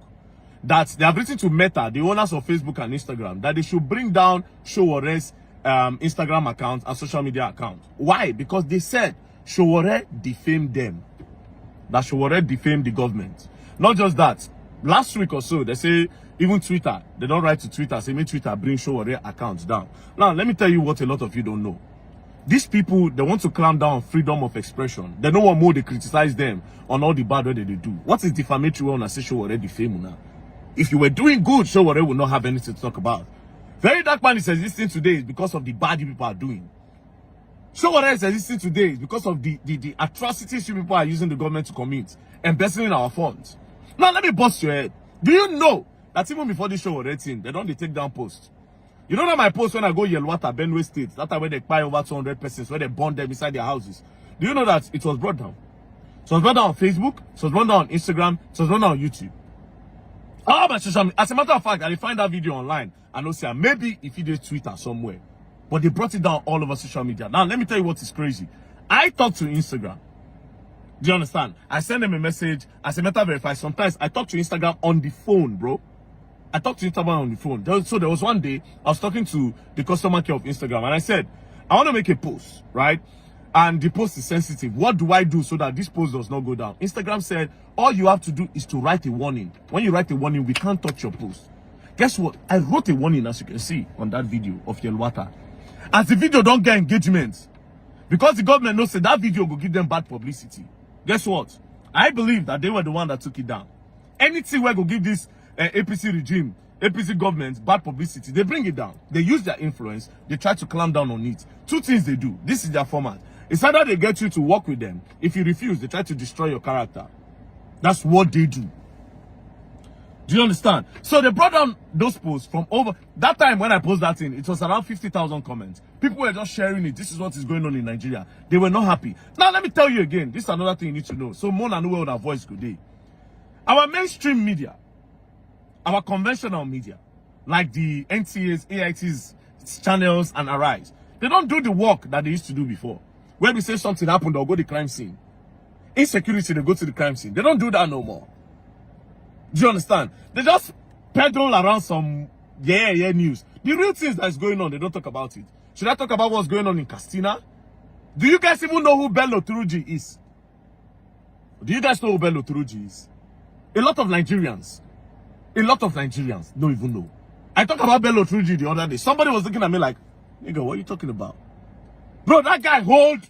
that they have written to Meta, the owners of Facebook and Instagram, that they should bring down Sowore's Instagram account and social media account. Why? Because they said Sowore defamed them. That Sowore defamed the government. Not just that. Last week or so, they say even Twitter, they don't write to Twitter, say, Twitter bring Sowore accounts down. Now, let me tell you what a lot of you don't know. These people, they want to clamp down on freedom of expression. They don't want more, they criticize them on all the bad way they do. What is defamatory when I say Sowore defamed now? If you were doing good, Sowore would not have anything to talk about. Very Dark Man is existing today is because of the bad you people are doing. Sowore is existing today is because of the atrocities you people are using the government to commit, embezzling our funds. Now, let me bust your head. Do you know that even before this Sowore thing, they don't take down posts? You know that my post when I go Yelwata, Benue State, that's where they buy over 200 persons, where they burn them inside their houses. Do you know that it was brought down? So it was brought down on Facebook, so it was brought down on Instagram, so it was brought down on YouTube. All my social media. As a matter of fact, I find that video online and I'll say maybe if you did Twitter somewhere. But they brought it down all over social media. Now, let me tell you what is crazy. I talk to Instagram. Do you understand? I send them a message. As a matter of verify, sometimes I talk to Instagram on the phone, bro. I talk to Instagram on the phone. So there was one day, I was talking to the customer care of Instagram and I said, I want to make a post, right? And the post is sensitive. What do I do so that this post does not go down? Instagram said, all you have to do is to write a warning. When you write a warning, we can't touch your post. Guess what? I wrote a warning, as you can see on that video of Yelwata. As the video don't get engagement, because the government knows that video will give them bad publicity. Guess what? I believe that they were the one that took it down. Anything where go give this APC regime, APC government bad publicity, they bring it down. They use their influence. They try to clamp down on it. Two things they do. This is their format. It's either they get you to work with them. If you refuse, they try to destroy your character. That's what they do. Do you understand? So they brought down those posts from over... That time when I posted that thing, it was around 50,000 comments. People were just sharing it. This is what is going on in Nigeria. They were not happy. Now, let me tell you again. This is another thing you need to know. So, more than where our voice could be. Our mainstream media, our conventional media, like the NTAs, AITs, channels, and Arise, they don't do the work that they used to do before. When we say something happened, they'll go to the crime scene. Insecurity, they go to the crime scene. They don't do that no more. Do you understand? They just peddle around some news. The real things that's going on, they don't talk about it. Should I talk about what's going on in Castina? Do you guys even know who Bello Turuji is? Do you guys know who Bello Turuji is? A lot of Nigerians don't even know. I talked about Bello Turuji the other day. Somebody was looking at me like, nigga, what are you talking about? Bro, that guy hold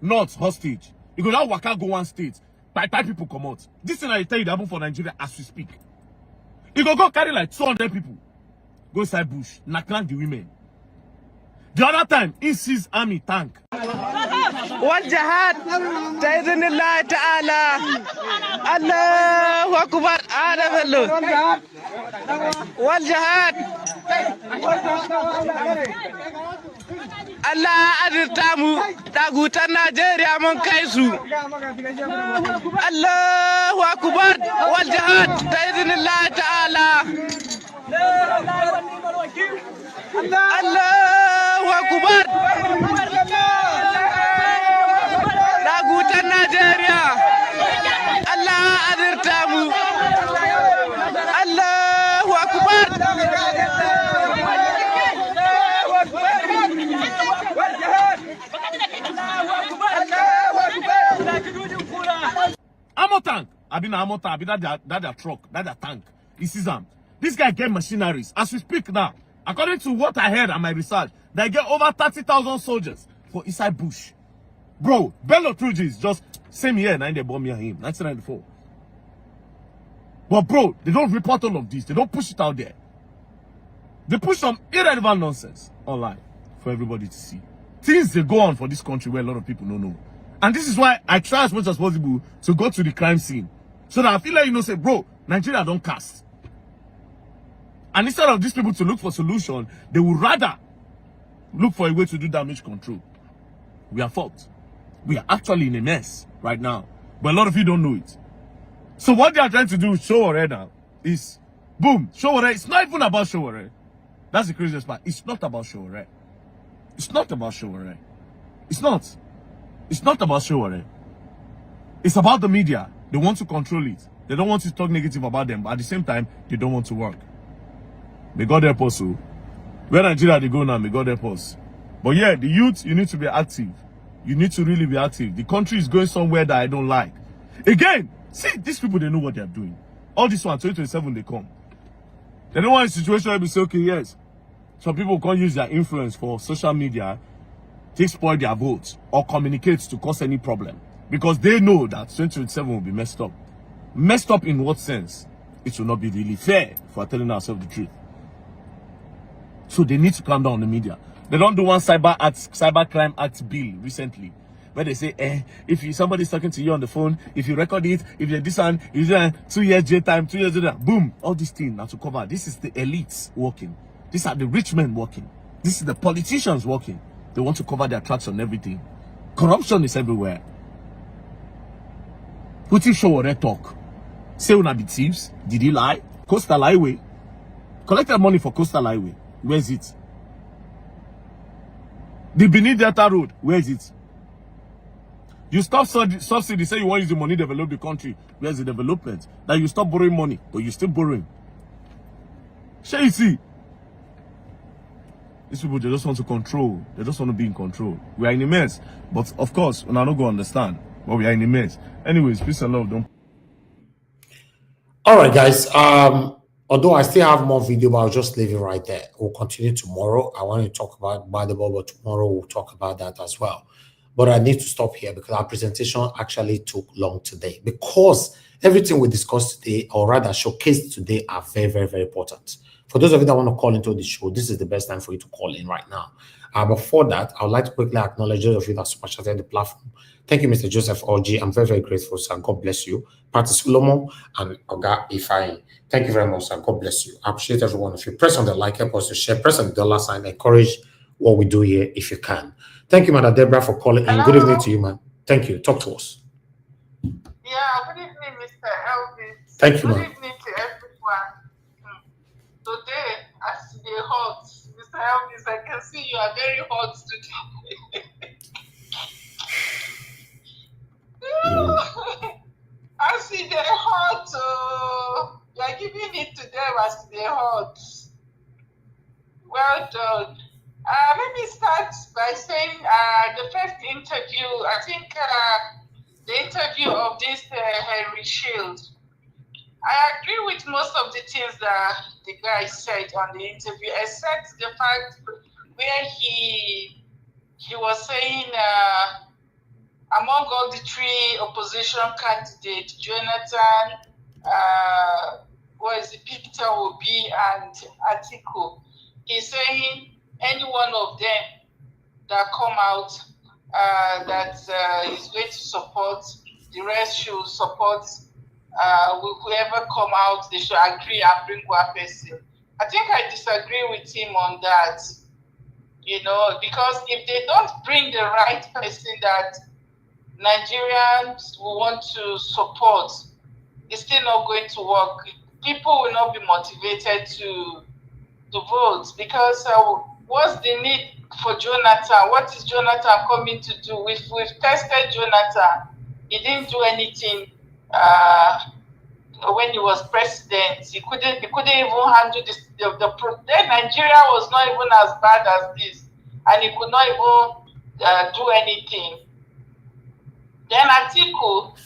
North hostage. He go now waka go one state. By people come out. This thing I tell you that happen for Nigeria as we speak. He go carry like 200 people. Go inside bush. Naklang the women. The other time, he sees army tank. والجهاد بإذن الله تعالى الله أكبر هذا فلو والجهاد الله أدرتامو تاغوتا نيجيريا من كايسو الله أكبر والجهاد بإذن الله تعالى الله أكبر تاغوتا نيجيريا الله أدرتامو الله أكبر Ammo tank. I been ammo tank. I been that truck. That tank. He sees them. This guy get machineries. As we speak now, according to what I heard and my research, they get over 30,000 soldiers for inside bush. Bro, Bello Turuji is just same year, 9 they bomb me and him, 1994. But bro, they don't report all of this. They don't push it out there. They push some irrelevant nonsense online for everybody to see. Things they go on for this country where a lot of people don't know. And this is why I try as much as possible to go to the crime scene. So that I feel like, say, bro, Nigeria don't cast. And instead of these people to look for solution, they would rather look for a way to do damage control. We are fucked. We are actually in a mess right now. But a lot of you don't know it. So what they are trying to do with Sowore now is, boom, Sowore. It's not even about Sowore. That's the craziest part. It's not about Sowore. It's not about Sowore. It's not. It's not about Sowore. It's about the media. They want to control it. They don't want to talk negative about them. But at the same time, they don't want to work. May God help us. Where Nigeria they go now, may God help us. But yeah, the youth, you need to be active. You need to really be active. The country is going somewhere that I don't like. Again, see, these people, they know what they're doing. All this one, 2027, they come. They don't want a situation where we say, okay, yes, some people can't use their influence for social media to exploit their votes or communicate to cause any problem. Because they know that 2027 will be messed up. Messed up in what sense? It will not be really fair for telling ourselves the truth. So they need to calm down on the media. They don't do one cyber crime act bill recently, where they say, if somebody's talking to you on the phone, if you record it, if you're this one, if you're 2 years jail time, 2 years jail time, boom, all these things now to cover. This is the elites working. These are the rich men working. This is the politicians working. They want to cover their tracks on everything. Corruption is everywhere. Put in Sowore talk. Say una be thieves. Did he lie? Coastal Highway. Collected money for Coastal Highway. Where's it? The Benin Delta Road. Where is it? You stop subsidy, say you want to use the money to develop the country. Where's the development? That you stop borrowing money, but you still borrowing. Shall you see? These people, they just want to control. They just want to be in control. We are in a mess. But of course, we're not going to understand. But we are in a mess. Anyways, peace and love. Don't. All right, guys. Although I still have more video, but I'll just leave it right there. We'll continue tomorrow. I want to talk about Bible, but tomorrow we'll talk about that as well. But I need to stop here because our presentation actually took long today. Because everything we discussed today, or rather showcased today, are very, very, very important. For those of you that want to call into the show, this is the best time for you to call in right now. Before that, I would like to quickly acknowledge those of you that super chatted the platform. Thank you, Mr. Joseph Orji. I'm very, very grateful, sir. God bless you. Party Solomon and Oga Ifai. Thank you very much, sir. God bless you. I appreciate every one of you. Press on the like, help us to share. Press on the dollar sign. Encourage what we do here if you can. Thank you, Madam Deborah, for calling. And good evening to you, man. Thank you. Talk to us. Yeah, good evening, Mr. Elvis. Thank you, good ma'am. evening to everyone. Today, as they hot, Mr. Elvis, I can see you are very hot today. I see the hot. hot. Well done. Let me start by saying the first interview, I think the interview of this Henry Shields, I agree with most of the things that the guy said on the interview, except the fact where he was saying among all the three opposition candidates, Jonathan, Peter Obi and Atiku, he's saying any one of them that come out that is going to support, the rest should support. Whoever come out, they should agree and bring one person. I think I disagree with him on that, because if they don't bring the right person that Nigerians will want to support, it's still not going to work. People will not be motivated to vote because what's the need for Jonathan? What is Jonathan coming to do? We've tested Jonathan. He didn't do anything when he was president. He couldn't even handle this. Then Nigeria was not even as bad as this, and he could not even do anything. Then Atiku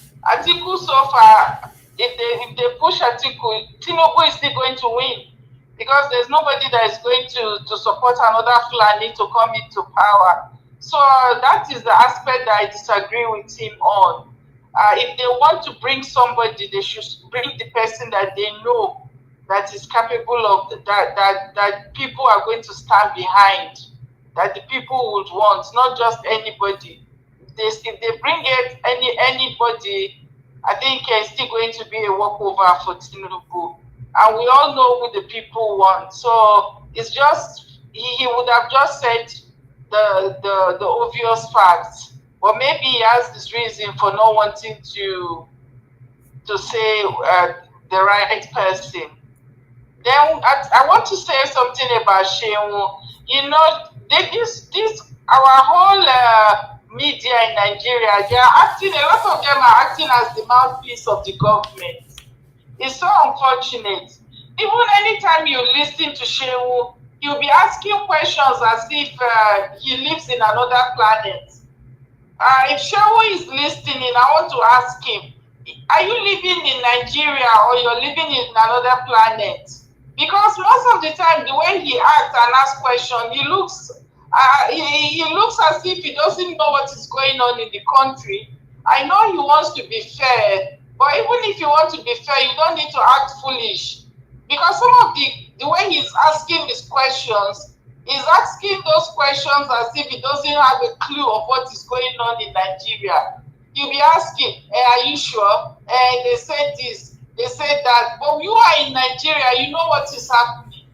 so far, if they push Atiku, Tinubu is still going to win because there's nobody that is going to support another Fulani to come into power. So that is the aspect that I disagree with him on. If they want to bring somebody, they should bring the person that they know that is capable of that people are going to stand behind, that the people would want, not just anybody. If they bring it anybody, I think it's still going to be a walkover for Tinubu. And we all know who the people want. So it's just, he would have just said the obvious facts. But maybe he has this reason for not wanting to say the right person. Then I want to say something about Shehu. Our whole media in Nigeria, a lot of them are acting as the mouthpiece of the government. It's so unfortunate. Even anytime you listen to Shehu, he'll be asking questions as if he lives in another planet. If Shehu is listening, I want to ask him, are you living in Nigeria or you're living in another planet? Because most of the time, the way he acts and asks questions, he looks as if he doesn't know what is going on in the country. I know he wants to be fair, but even if you want to be fair, you don't need to act foolish. Because some of the way he's asking his questions, he's asking those questions as if he doesn't have a clue of what is going on in Nigeria. You'll be asking, are you sure? They said this, they said that. But you are in Nigeria, you know what is happening.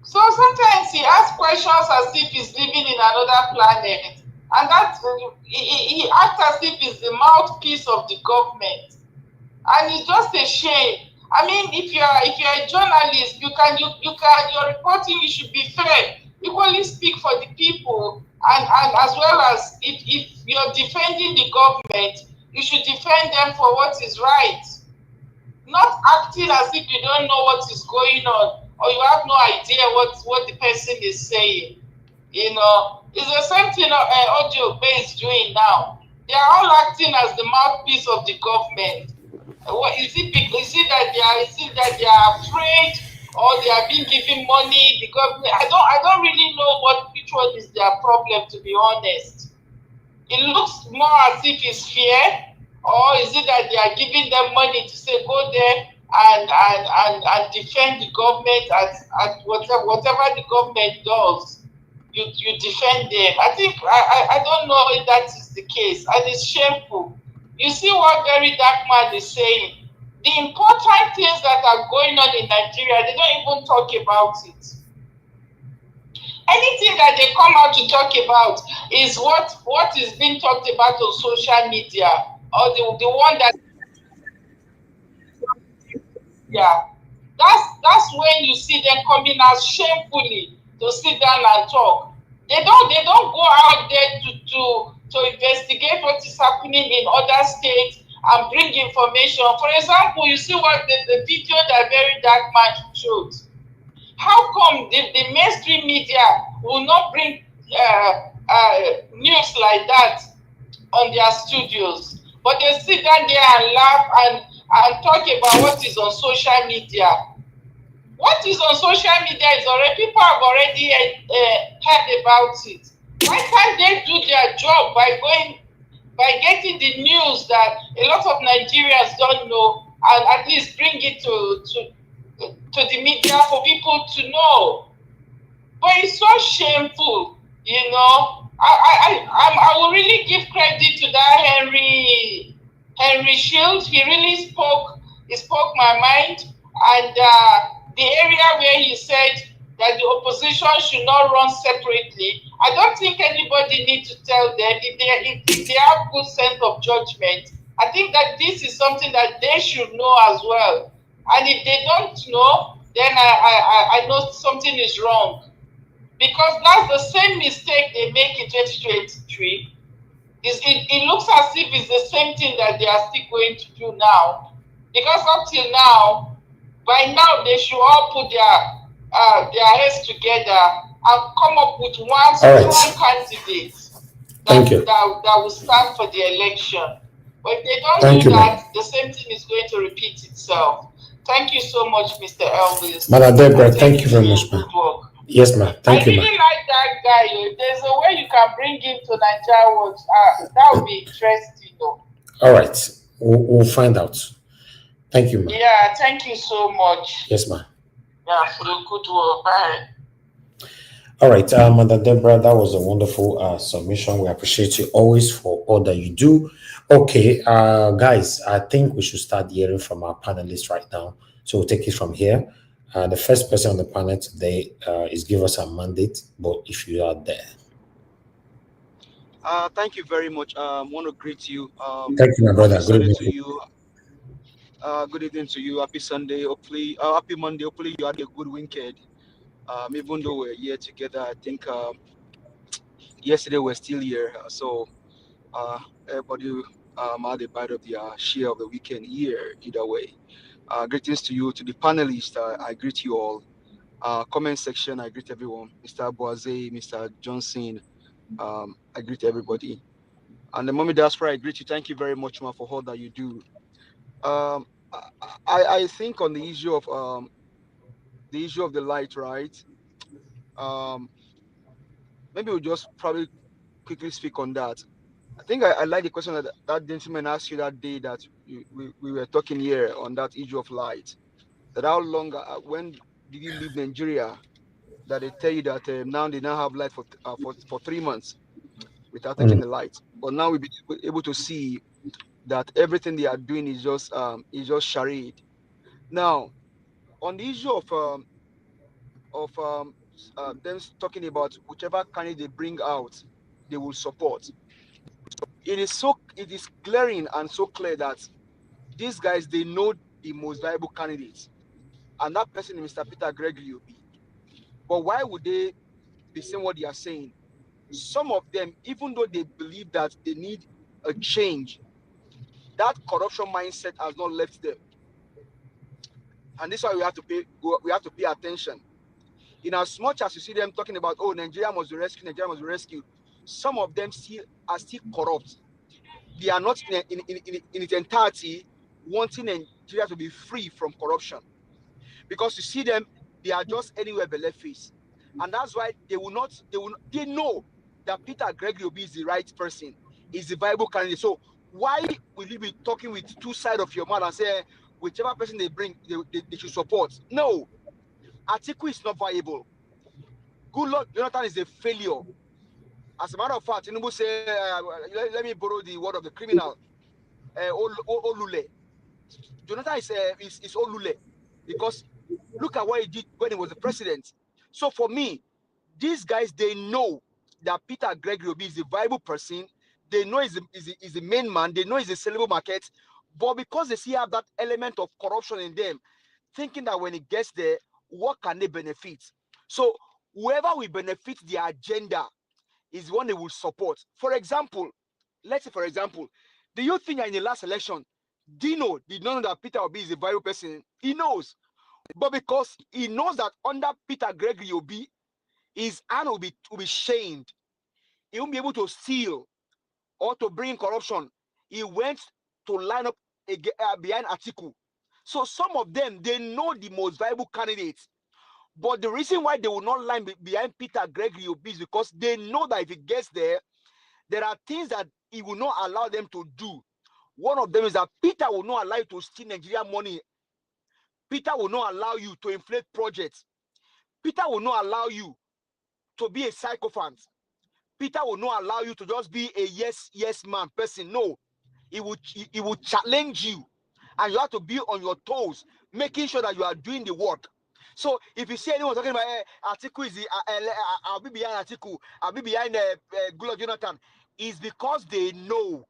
So sometimes he asks questions as if he's living in another planet. And that he acts as if he's the mouthpiece of the government. And it's just a shame. I mean, if you're a journalist, your reporting, you should be fair. Equally speak for the people, and as well as if you're defending the government, you should defend them for what is right. Not acting as if you don't know what is going on, or you have no idea what the person is saying. It's the same thing Audio Bay is doing now. They are all acting as the mouthpiece of the government. Is it that they are afraid, or they are being given money? The government, I don't really know which one is their problem, to be honest. It looks more as if it's fear, or is it that they are giving them money to say go there and defend the government at whatever the government does, you defend them. I think I don't know if that is the case, and it's shameful. You see what Very Dark Man is saying? The important things that are going on in Nigeria, they don't even talk about it. Anything that they come out to talk about is what is being talked about on social media, or the one that, that's when you see them coming out shamefully to sit down and talk. They don't go out there to investigate what is happening in other states and bring information. For example, you see what the video that Very Dark Man showed. How come the mainstream media will not bring news like that on their studios? But they sit down there and laugh and talk about what is on social media. What is on social media is already, people have already heard about it. Why can't they do their job by getting the news that a lot of Nigerians don't know and at least bring it to the media for people to know? But it's so shameful, you know. I will really give credit to that Henry Shields. He really spoke my mind, and the area where he said that the opposition should not run separately, I don't think anybody needs to tell them. If they have good sense of judgment, I think that this is something that they should know as well. And if they don't know, then I know something is wrong. Because that's the same mistake they make in 2023. It looks as if it's the same thing that they are still going to do now. Because up till now, by now they should all put their heads together and come up with one strong candidate that will stand for the election. But if they don't do that, the same thing is going to repeat itself. Thank you so much, Mr. Elvis. Madam Deborah, thank you very much, ma'am. Yes, ma'am. Thank you, ma'am. I really like that guy. If there's a way you can bring him to Nigeria Watch, that would be interesting, though. All right. We'll find out. Thank you, ma'am. Yeah, thank you so much. Yes, ma'am. Yeah, for the good work. Bye. All right, Madam Deborah, that was a wonderful submission. We appreciate you always for all that you do. Okay, guys, I think we should start hearing from our panelists right now. So we'll take it from here. The first person on the panel today is give us a mandate, but if you are there. Thank you very much. I want to greet you. Thank you, my brother. Good evening to you. Good evening to you. Happy Sunday. Hopefully, happy Monday. Hopefully, you had a good weekend. Even though we're here together, I think yesterday we're still here. So everybody had a bite of the share of the weekend here. Either way, greetings to you, to the panelists. I greet you all. Comment section, I greet everyone. Mr. Boise, Mr. Johnson, I greet everybody. And the Mommy Diaspora, I greet you. Thank you very much, ma, for all that you do. I think on the issue of the light, right? Maybe we'll just probably quickly speak on that. I think I like the question that gentleman asked you that day that we were talking here on that issue of light. That how long, when did you leave Nigeria? That they tell you that now they now have light for 3 months without taking the light. But now we'll be able to see that everything they are doing is just charade. Now, on the issue of them talking about whichever candidate they bring out, they will support. It is glaring and so clear that these guys, they know the most viable candidates, and that person is Mr. Peter Gregory Obi. But why would they be saying what they are saying? Some of them, even though they believe that they need a change, that corruption mindset has not left them, and this is why we have to pay attention. In as much as you see them talking about, oh, Nigeria must be rescued, Nigeria must be rescued, some of them are still corrupt. They are not in its entirety wanting Nigeria to be free from corruption, because you see them, they are just anywhere but left face, and that's why they know that Peter Gregory Obi is the right person, is the viable candidate. So why will you be talking with two sides of your mouth and say whichever person they bring, they should support? No, Atiku is not viable. Good Lord, Jonathan is a failure. As a matter of fact, Tinubu say, let me borrow the word of the criminal, Olule. Jonathan is Olule, because look at what he did when he was the president. So for me, these guys, they know that Peter Gregory Obi is a viable person. They know he's the main man. They know he's a sellable market. But because they still have that element of corruption in them, thinking that when it gets there, what can they benefit? So whoever will benefit their agenda is one they will support. For example, let's say, do you think that in the last election, Dino did not know that Peter Obi is a viral person. He knows. But because he knows that under Peter Gregory Obi, his hand will be shamed. He won't be able to steal or to bring corruption. He went to line up behind Atiku. So some of them, they know the most viable candidates. But the reason why they will not line behind Peter Gregory Obi is because they know that if he gets there, there are things that he will not allow them to do. One of them is that Peter will not allow you to steal Nigerian money. Peter will not allow you to inflate projects. Peter will not allow you to be a sycophant. Peter will not allow you to just be a yes man person. No, he will challenge you, and you have to be on your toes, making sure that you are doing the work. So if you see anyone talking about Atiku is I'll be behind Atiku, I'll be behind Goodluck Jonathan, is because they know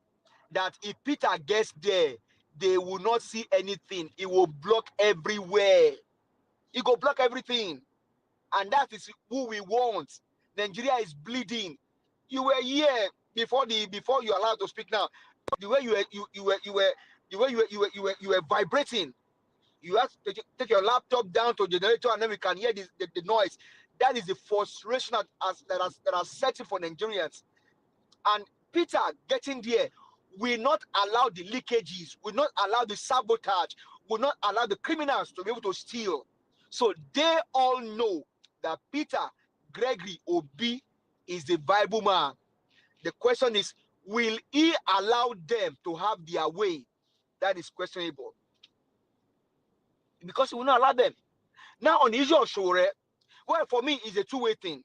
that if Peter gets there, they will not see anything. He will block everywhere. He will block everything. And that is who we want. Nigeria is bleeding. You were here before you're allowed to speak now. The way you were vibrating. You have to take your laptop down to the generator and then we can hear the noise. That is the frustration that has set in for Nigerians. And Peter getting there will not allow the leakages, will not allow the sabotage, will not allow the criminals to be able to steal. So they all know that Peter Gregory Obi is the Bible man. The question is, will he allow them to have their way? That is questionable. Because he will not allow them. Now on the issue of Sowore, well, for me, it's a two-way thing.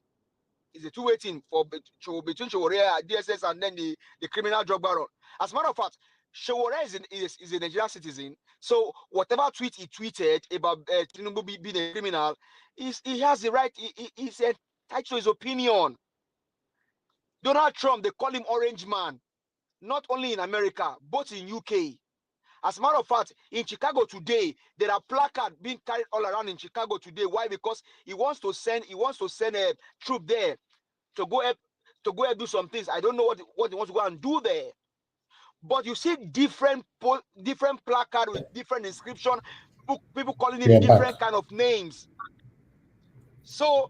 It's a two-way thing between Sowore, DSS, and then the criminal drug baron. As a matter of fact, Sowore is a Nigerian citizen. So whatever tweet he tweeted about Tinubu being a criminal, he has the right. He's entitled to his opinion. Donald Trump, they call him Orange Man, not only in America, but in UK. As a matter of fact, in Chicago today, there are placards being carried all around in Chicago today. Why? Because he wants to send a troop there to go and do some things. I don't know what he wants to go and do there. But you see different placards with different inscription, people calling it different kind of names. So,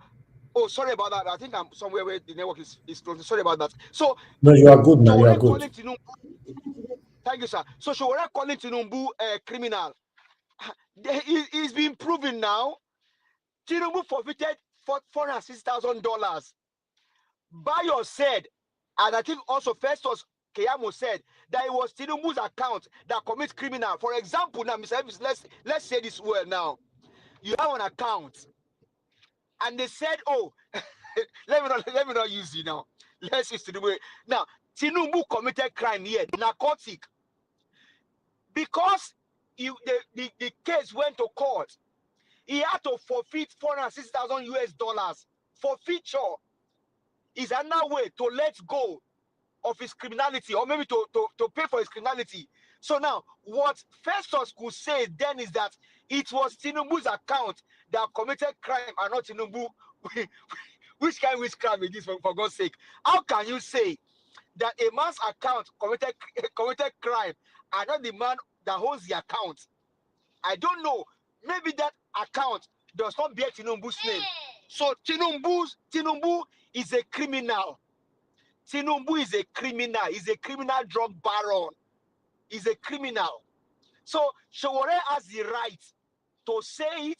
oh, sorry about that. I think I'm somewhere where the network is close. Sorry about that. So, no, you are good now. You are good. Thank you, sir. So Sowore calling Tinubu a criminal. He's been proven now. Tinubu forfeited $460,000. Bayo said, and I think also Festus Keyamo said, that it was Tinubu's account that commits criminal. For example, now, Mr. Evans, let's say this word now. You have an account, and they said, oh, let me not use you now. Let's use Tinubu. Now, Tinubu committed crime here, narcotic. Because the case went to court, he had to forfeit $460,000. Forfeiture is another way to let go of his criminality, or maybe to pay for his criminality. So now, what Festus could say then is that it was Tinubu's account that committed crime and not Tinubu. Which kind of crime is this, for God's sake? How can you say that a man's account committed crime and not the man that holds the account? I don't know. Maybe that account does not bear Tinubu's name. So Tinubu is a criminal. Tinubu is a criminal. He's a criminal drug baron. He's a criminal. So Sowore has the right to say it.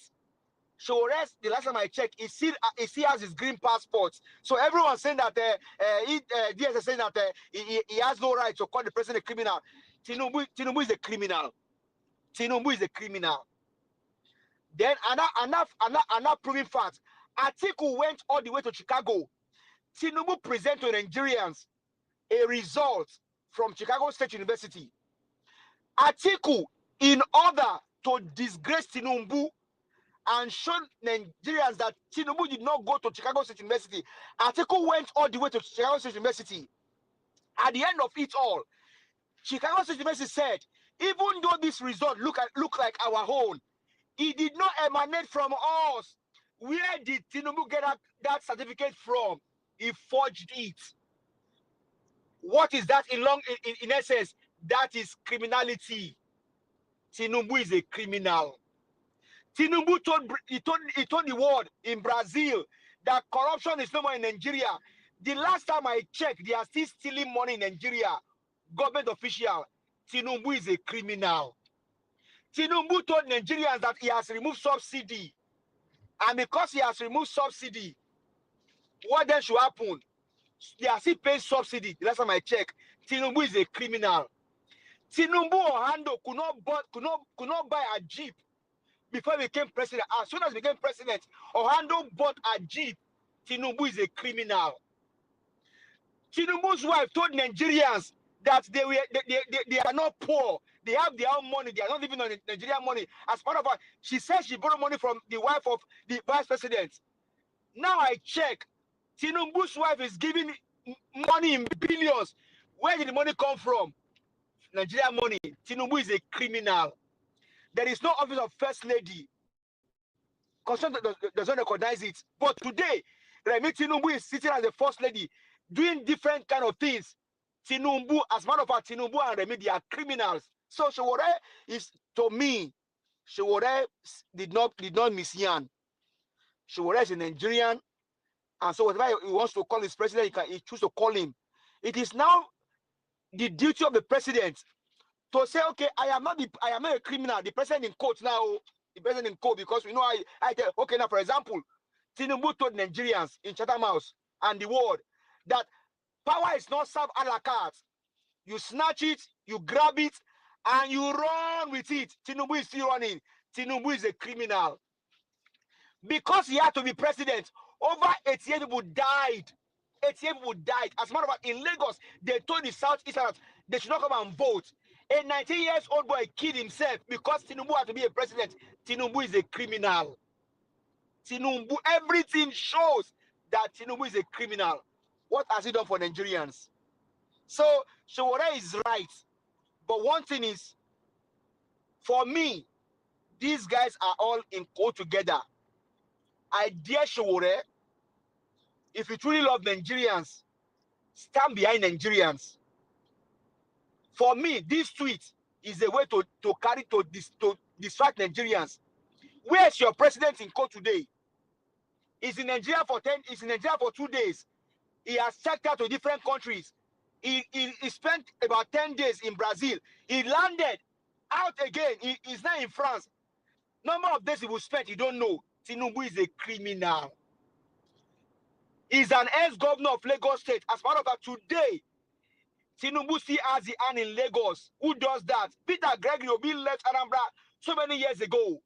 Sowore, the last time I checked, he still has his green passport. So everyone's saying that DSS saying that he has no right to call the president a criminal. Tinubu is a criminal. Tinubu is a criminal. Then another proving fact. Atiku went all the way to Chicago. Tinubu presented to Nigerians a result from Chicago State University. Atiku, in order to disgrace Tinubu and show Nigerians that Tinubu did not go to Chicago State University, Atiku went all the way to Chicago State University. At the end of it all, Chicago State University said, even though this result look like our own, it did not emanate from us. Where did Tinubu get that certificate from? He forged it. What is that in essence? That is criminality. Tinubu is a criminal. Tinubu told the world in Brazil that corruption is no more in Nigeria. The last time I checked, they are still stealing money in Nigeria. Government official, Tinubu is a criminal. Tinubu told Nigerians that he has removed subsidy. And because he has removed subsidy, what then should happen? They are still paying subsidy. The last time I checked, Tinubu is a criminal. Tinubu or Hando could not buy a Jeep before he became president. As soon as he became president, Ohando bought a Jeep. Tinubu is a criminal. Tinubu's wife told Nigerians that they are not poor. They have their own money. They are not living on Nigerian money. As part of her, she said she borrowed money from the wife of the vice president. Now I check. Tinubu's wife is giving money in billions. Where did the money come from? Nigerian money. Tinubu is a criminal. There is no office of first lady. Constitution does not recognize it. But today, Remi Tinubu is sitting as the first lady, doing different kind of things. Tinubu, as a matter of fact, Tinubu and Remi, they are criminals. So Sowore is, to me, Sowore did not miss Yan. Sowore is a Nigerian, and so whatever he wants to call his president, he chooses to call him. It is now the duty of the president to say, okay, I am not a criminal. The president in court now, the president in court, because we know I tell, okay, now for example, Tinubu told Nigerians in Chatham House and the world that power is not served a la carte. You snatch it, you grab it, and you run with it. Tinubu is still running. Tinubu is a criminal. Because he had to be president, over 88 people died. 88 people died. As a matter of fact, in Lagos, they told the Southeasterners they should not come and vote. A 19-year-old boy killed himself because Tinubu had to be a president. Tinubu is a criminal. Tinubu, everything shows that Tinubu is a criminal. What has he done for Nigerians? So, Sowore is right. But one thing is, for me, these guys are all in code together. I dare Sowore, if you truly love Nigerians, stand behind Nigerians. For me, this tweet is a way to distract Nigerians. Where's your president in court today? He's in Nigeria for 2 days. He has checked out to different countries. He spent about 10 days in Brazil. He landed out again. He's now in France. Number of days he will spend, you don't know. Tinubu is a criminal. He's an ex-governor of Lagos State. As part of that, today, Tinubu still has the hand in Lagos. Who does that? Peter Gregory Obi left Anambra so many years ago.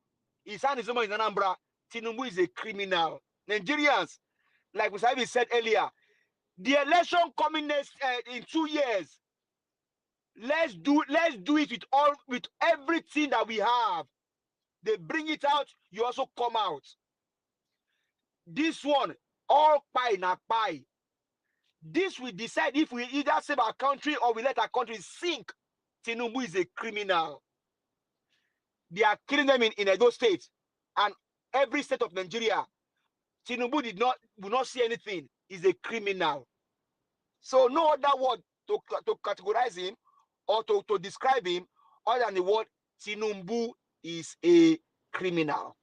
His hand is in Anambra. Tinubu is a criminal. Nigerians, like Musabi said earlier, the election coming next in 2 years. Let's do it with everything that we have. They bring it out, you also come out. This one, all pie na pie. This will decide if we either save our country or we let our country sink. Tinubu is a criminal. They are killing them in Edo State and every state of Nigeria. Tinubu will not see anything. He's a criminal. So no other word to categorize him or to describe him other than the word Tinubu is a criminal.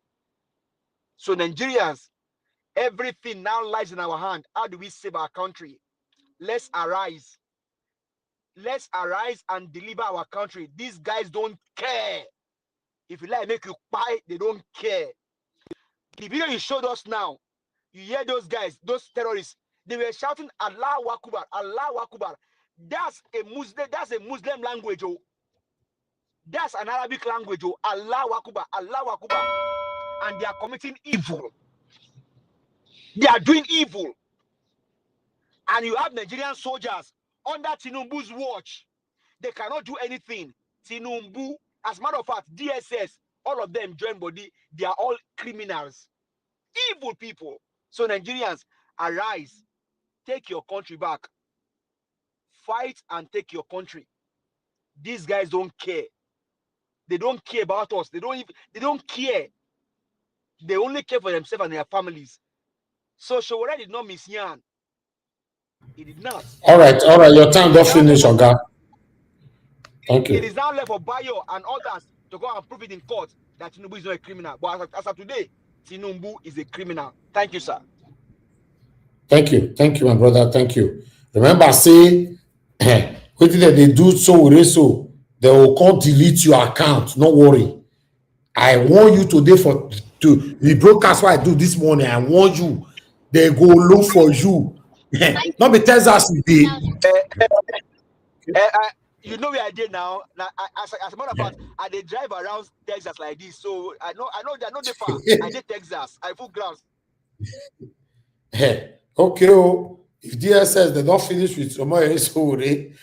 So Nigerians, everything now lies in our hand. How do we save our country? Let's arise. Let's arise and deliver our country. These guys don't care. If you like make you buy, they don't care. The video you showed us now, you hear those guys, those terrorists, they were shouting Allahu Akbar, Allahu Akbar. That's a Muslim language, oh. That's an Arabic language, oh. Allahu Akbar, Allahu Akbar. And they are committing evil. They are doing evil. And you have Nigerian soldiers under Tinubu's watch. They cannot do anything. Tinubu, as a matter of fact, DSS, all of them join body. They are all criminals. Evil people. So Nigerians, arise. Take your country back. Fight and take your country. These guys don't care. They don't care about us. They don't care. They only care for themselves and their families. So Sowore did not miss Yan. He did not. All right. Your time don't finish, Oga. Thank you. It is now left for Bayo and others to go and prove it in court that Tinubu is not a criminal. But as of today, Tinubu is a criminal. Thank you, sir. Thank you. Thank you, my brother. Thank you. Remember, say, what did they do so? They will come delete your account. No worry. I want you today to the broadcast what I do this morning. I want you. They go look for you. Not be Texas today. You know where I did now. Now, as a matter of fact, I did drive around Texas like this, so I know they're not that far. I did Texas. I full grounds. Okay, oh, if DSS they don't finish with Sowore.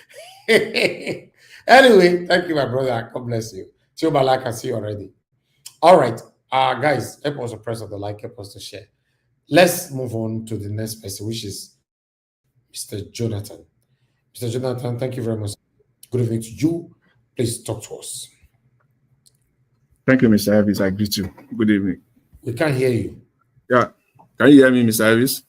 Anyway, thank you, my brother. God bless you. Like I see already. All right, guys, help us to press on the like, help us to share. Let's move on to the next person, which is Mr. Jonathan. Mr. Jonathan, thank you very much. Good evening to you. Please talk to us. Thank you, Mr. Elvis. I greet you. Good evening. We can't hear you. Yeah. Can you hear me, Mr. Elvis?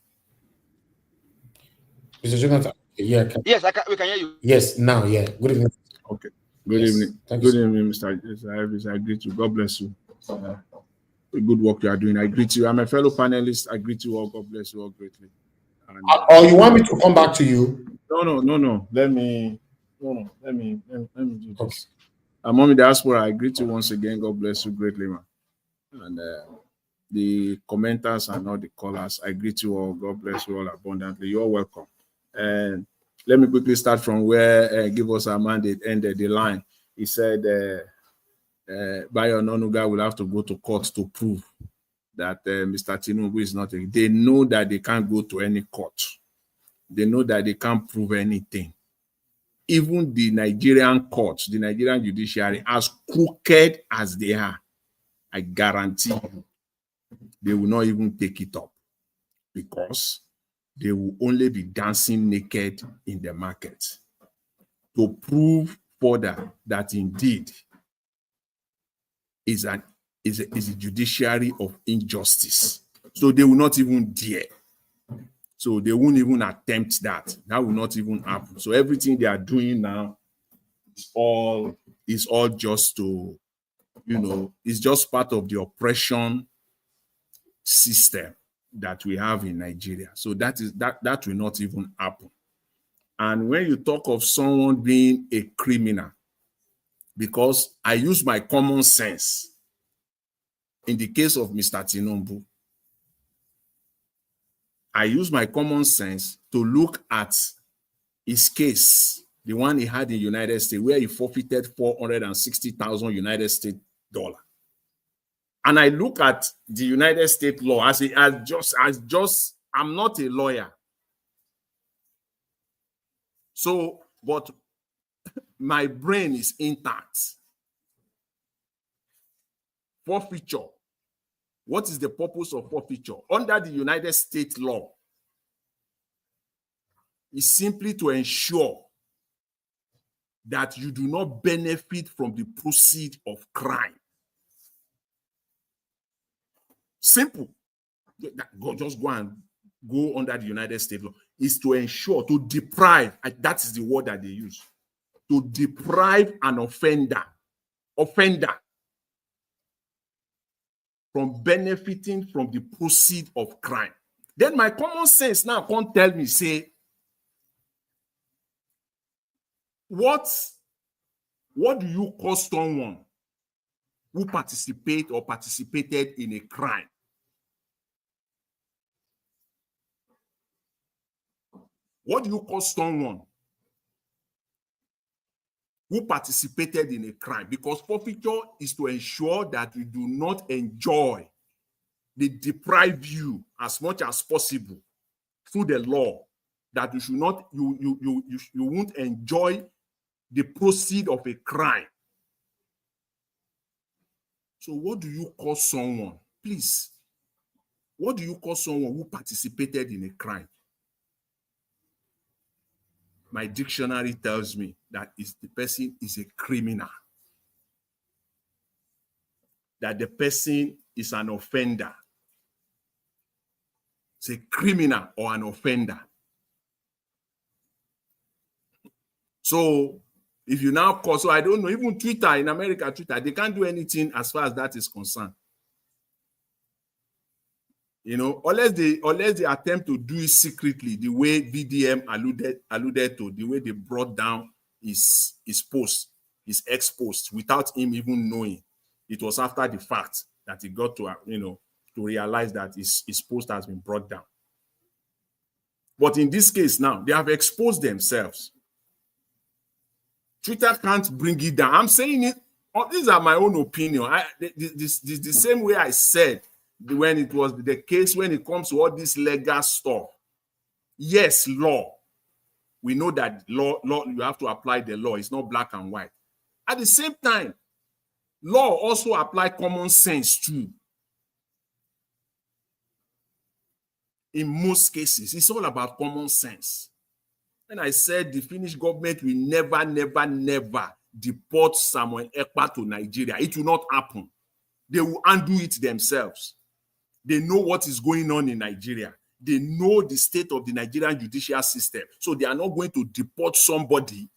Mr. Jonathan, yeah. Yes, we can hear you. Yes, now, yeah. Good evening. Okay. Good evening. Good evening, Mr. Elvis. I greet you. God bless you. Good work you are doing. I greet you. I'm a fellow panelist. I greet you all. God bless you all greatly. And, or you want me to come back to you? No. Let me do this. Mommy Diaspora, I greet you once again. God bless you greatly, man. And the commenters and all the callers, I greet you all. God bless you all abundantly. You're welcome. And let me quickly start from where Give Us Our Mandate ended the line. He said, Bayo Onanuga will have to go to court to prove that Mr. Tinubu is not. They know that they can't go to any court. They know that they can't prove anything. Even the Nigerian courts, the Nigerian judiciary, as crooked as they are, I guarantee you, they will not even take it up because they will only be dancing naked in the market to prove further that indeed is a judiciary of injustice. So they will not even dare. So they won't even attempt that. That will not even happen. So everything they are doing now is all just to, it's just part of the oppression system that we have in Nigeria. So that will not even happen. And when you talk of someone being a criminal, because I use my common sense in the case of Mr. Tinubu, I use my common sense to look at his case, the one he had in the United States, where he forfeited 460,000 United States dollars. And I look at the United States law as I'm not a lawyer. So, but my brain is intact. Forfeiture. What is the purpose of forfeiture? Under the United States law, is simply to ensure that you do not benefit from the proceeds of crime. Simple. Just go and go under the United States law. Is to ensure, to deprive, that is the word that they use, to deprive an offender from benefiting from the proceeds of crime. Then my common sense now can't tell me, say, what do you call someone who participated in a crime? What do you call someone who participated in a crime? Because forfeiture is to ensure that you do not enjoy, they deprive you as much as possible through the law, that you should not, you won't enjoy the proceeds of a crime. So what do you call someone? Please, what do you call someone who participated in a crime? My dictionary tells me that the person is a criminal, that the person is an offender. It's a criminal or an offender. So If you now call, so I don't know, even Twitter in America, Twitter, they can't do anything as far as that is concerned. You know, unless they attempt to do it secretly, the way VDM alluded to, the way they brought down his post, his ex post, without him even knowing. It was after the fact that he got to, you know, to realize that his post has been brought down. But in this case now, they have exposed themselves. Twitter can't bring it down. I'm saying it. These are my own opinion. This the same way I said when it was the case when it comes to all this legal stuff. Yes, law. We know that law, you have to apply the law. It's not black and white. At the same time, law also apply common sense too. In most cases, it's all about common sense. And I said the Finnish government will never, never, never deport Samuel Ekpa to Nigeria. It will not happen. They will undo it themselves. They know what is going on in Nigeria. They know the state of the Nigerian judicial system. So they are not going to deport somebody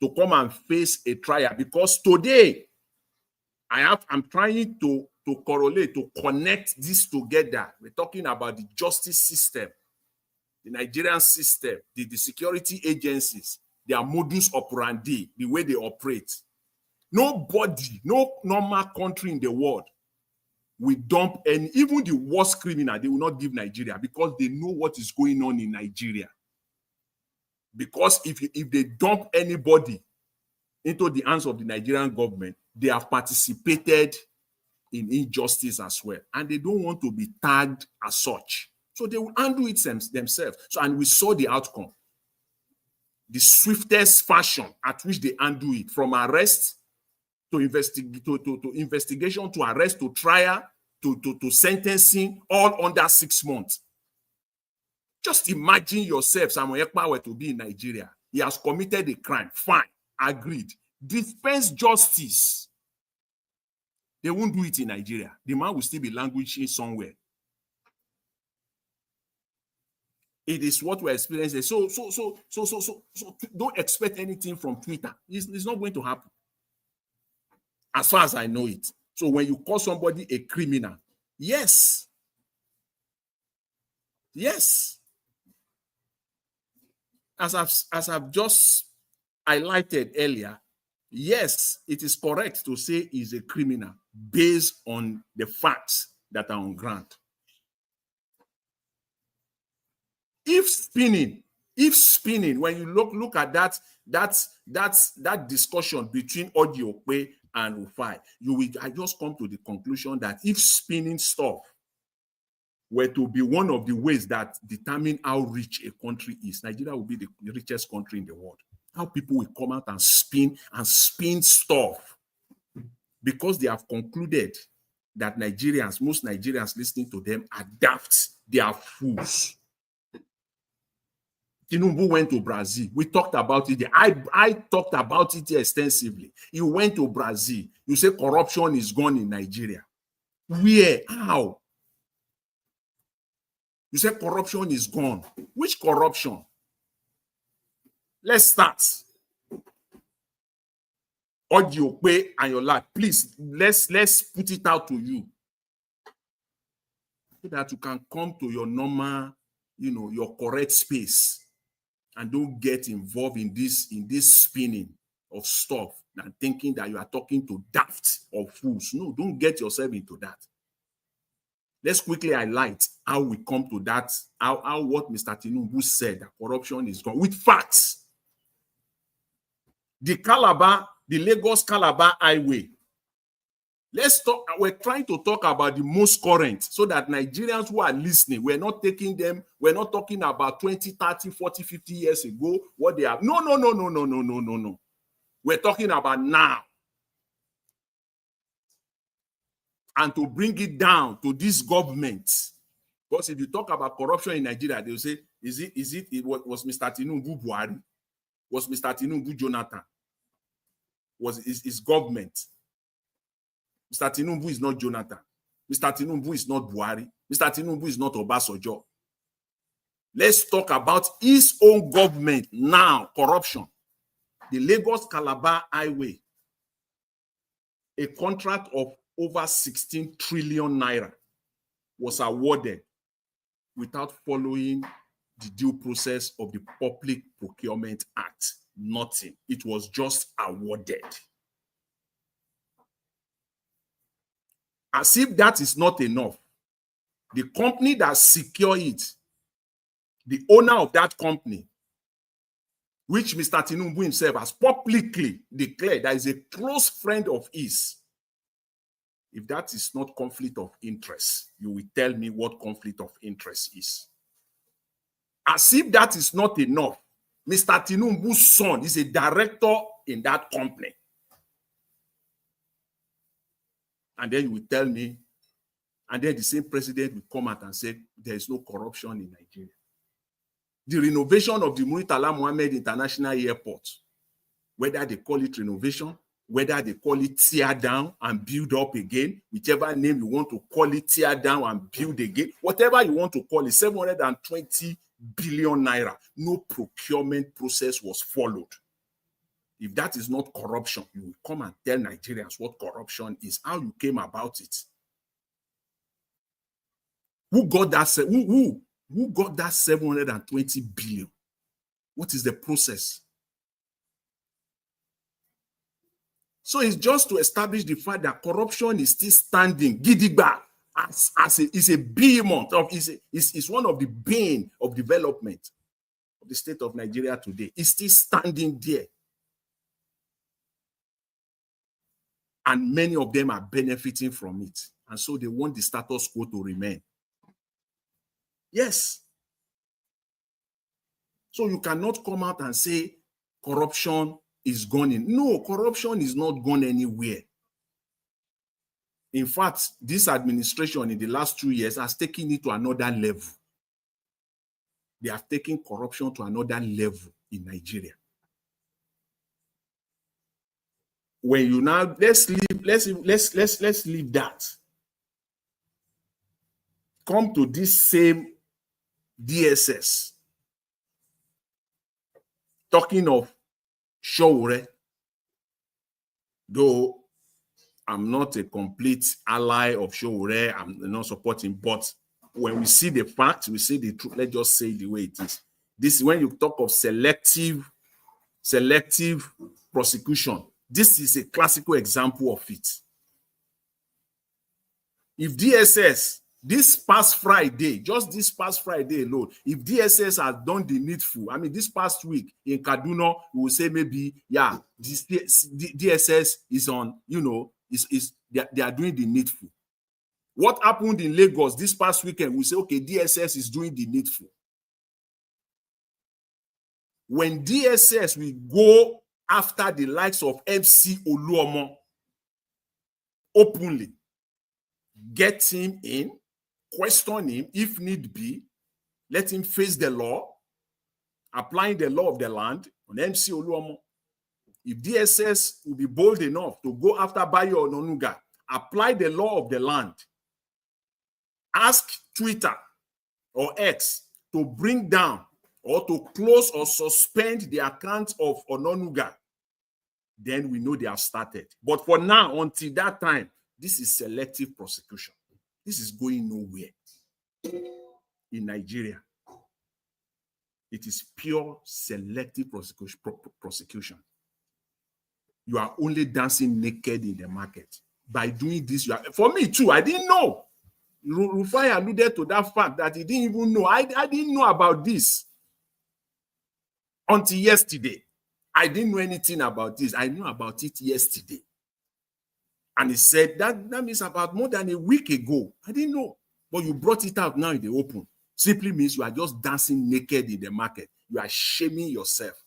to come and face a trial. Because today, I'm trying to correlate, to connect this together. We're talking about the justice system, the Nigerian system, the security agencies, their modus operandi, the way they operate. Nobody, no normal country in the world will dump any, even the worst criminal, they will not give Nigeria because they know what is going on in Nigeria. Because if they dump anybody into the hands of the Nigerian government, they have participated in injustice as well. And they don't want to be tagged as such. So they will undo it themselves. So, and we saw the outcome. The swiftest fashion at which they undo it, from arrest to investigation, to arrest, to trial, to sentencing, all under 6 months. Just imagine yourself, Samuel Ekpa were to be in Nigeria. He has committed a crime. Fine, agreed. Dispense justice. They won't do it in Nigeria. The man will still be languishing somewhere. It is what we're experiencing. So don't expect anything from Twitter. It's not going to happen. As far as I know it. So when you call somebody a criminal, yes. Yes. As I've just highlighted earlier, yes, it is correct to say he's a criminal based on the facts that are on ground. If spinning, when you look at that discussion between Odiope and Rufai, I just come to the conclusion that if spinning stuff were to be one of the ways that determine how rich a country is, Nigeria will be the richest country in the world. How people will come out and spin stuff because they have concluded that most Nigerians listening to them are daft. They are fools. Tinubu went to Brazil. We talked about it. I talked about it extensively. He went to Brazil. You say corruption is gone in Nigeria. Where? How? You say corruption is gone. Which corruption? Let's start. Odiope and your life. Please, let's put it out to you. So that you can come to your normal, your correct space. And don't get involved in this spinning of stuff and thinking that you are talking to daft or fools. No, don't get yourself into that. Let's quickly highlight how we come to that, how what Mr. Tinubu said, that corruption is gone, with facts. The Lagos-Calabar highway. Let's talk, we're trying to talk about the most current so that Nigerians who are listening, we're not talking about 20, 30, 40, 50 years ago, what they have. No. We're talking about now. And to bring it down to this government. Because if you talk about corruption in Nigeria, they'll say, was Mr. Tinubu Buhari? Was Mr. Tinubu Jonathan? Was his government? Mr. Tinubu is not Jonathan. Mr. Tinubu is not Buhari. Mr. Tinubu is not Obasanjo. Let's talk about his own government now, corruption. the Lagos-Calabar Highway, a contract of over 16 trillion naira was awarded without following the due process of the Public Procurement Act. Nothing. It was just awarded. As if that is not enough, the company that secured it, the owner of that company, which Mr. Tinubu himself has publicly declared that is a close friend of his, if that is not conflict of interest, you will tell me what conflict of interest is. As if that is not enough, Mr. Tinubu's son is a director in that company. And then you will tell me, and then the same president will come out and say, there is no corruption in Nigeria. The renovation of the Muritala Mohammed International Airport, whether they call it renovation, whether they call it tear down and build up again, whichever name you want to call it, tear down and build again, whatever you want to call it, 720 billion naira, no procurement process was followed. If that is not corruption, you will come and tell Nigerians what corruption is, how you came about it. Who got that? Who got that 720 billion? What is the process? So it's just to establish the fact that corruption is still standing, gidigba, is a behemoth of is one of the bane of development of the state of Nigeria today. It's still standing there. And many of them are benefiting from it. And so they want the status quo to remain. Yes. So you cannot come out and say corruption is gone in. No, corruption is not gone anywhere. In fact, this administration in the last 2 years has taken it to another level. They have taken corruption to another level in Nigeria. When you now let's leave that. Come to this same DSS. Talking of Sowore, though I'm not a complete ally of Sowore, I'm not supporting, but when we see the facts, we see the truth. Let's just say the way it is. This is when you talk of selective prosecution. This is a classical example of it. If DSS, this past Friday, just this past Friday alone, if DSS has done the needful, I mean, this past week in Kaduna, we will say maybe, yeah, this DSS is on, you know, they are doing the needful. What happened in Lagos this past weekend, we say, okay, DSS is doing the needful. When DSS will go after the likes of MC Oluomo openly, get him in, question him if need be, let him face the law, applying the law of the land on MC Oluomo. If DSS will be bold enough to go after Bayo Ononuga, apply the law of the land, ask Twitter or X to bring down or to close or suspend the account of Ononuga, then we know they have started. But for now, until that time, this is selective prosecution. This is going nowhere in Nigeria. It is pure selective prosecution. You are only dancing naked in the market. By doing this, for me too, I didn't know. Rufai alluded to that fact that he didn't even know. I didn't know about this until yesterday. I didn't know anything about this. I knew about it yesterday. And he said that means about more than a week ago. I didn't know. But you brought it out now in the open. Simply means you are just dancing naked in the market. You are shaming yourself.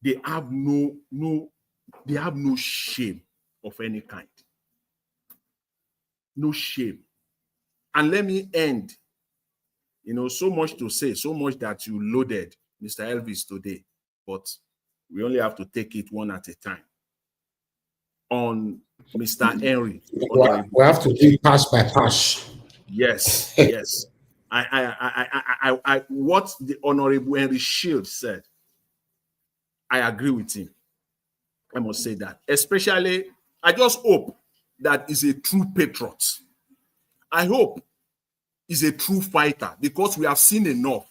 They have no shame of any kind. No shame. And let me end. You know, so much to say, so much that you loaded, Mr. Elvis, today. But we only have to take it one at a time. On Mr. Henry. We have to do pass by pass. Yes, yes. what the Honorable Henry Shields said, I agree with him. I must say that. Especially, I just hope that he's a true patriot. I hope he's a true fighter, because we have seen enough.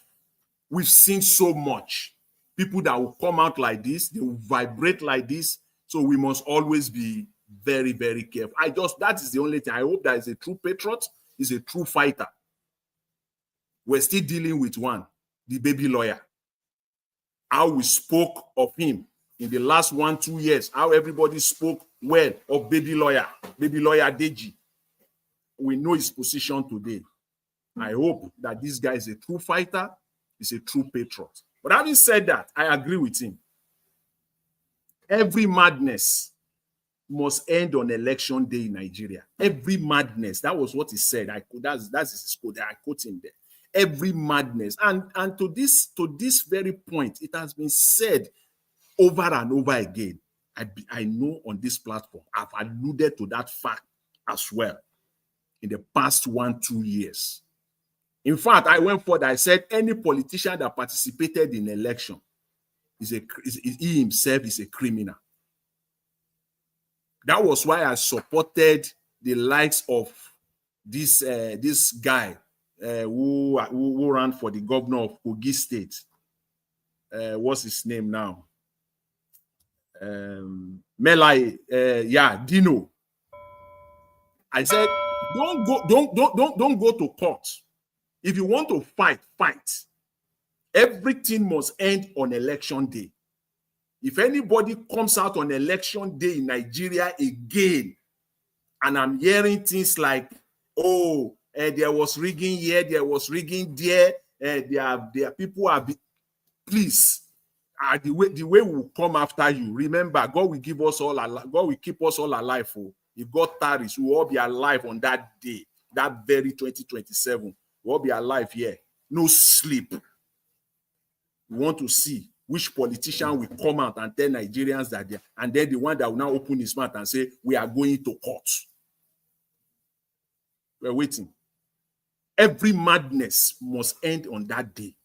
We've seen so much. People that will come out like this, they will vibrate like this. So we must always be very, very careful. That is the only thing. I hope that he's a true patriot, he's a true fighter. We're still dealing with one, the baby lawyer. How we spoke of him in the last 1-2 years, how everybody spoke well of baby lawyer Deji. We know his position today. I hope that this guy is a true fighter, he's a true patriot. But having said that, I agree with him. Every madness must end on election day in Nigeria. Every madness. That was what he said. That's his quote. I quote him there. Every madness. And to this very point, it has been said over and over again. I know on this platform, I've alluded to that fact as well in the past 1-2 years. In fact, I went further. I said any politician that participated in election he himself is a criminal. That was why I supported the likes of this guy who ran for the governor of Kogi State. What's his name now? Melai, Dino. I said, don't go to court. If you want to fight. Everything must end on election day. If anybody comes out on election day in Nigeria again, and I'm hearing things like, there was rigging here, there was rigging there, there people are, please, the way we'll come after you. Remember, God will give us all, God will keep us all alive. If God tarries, we'll all be alive on that day, that very 2027. We'll all be alive here. No sleep. We want to see which politician will come out and tell Nigerians that they, and then the one that will now open his mouth and say, we are going to court. We're waiting. Every madness must end on that day.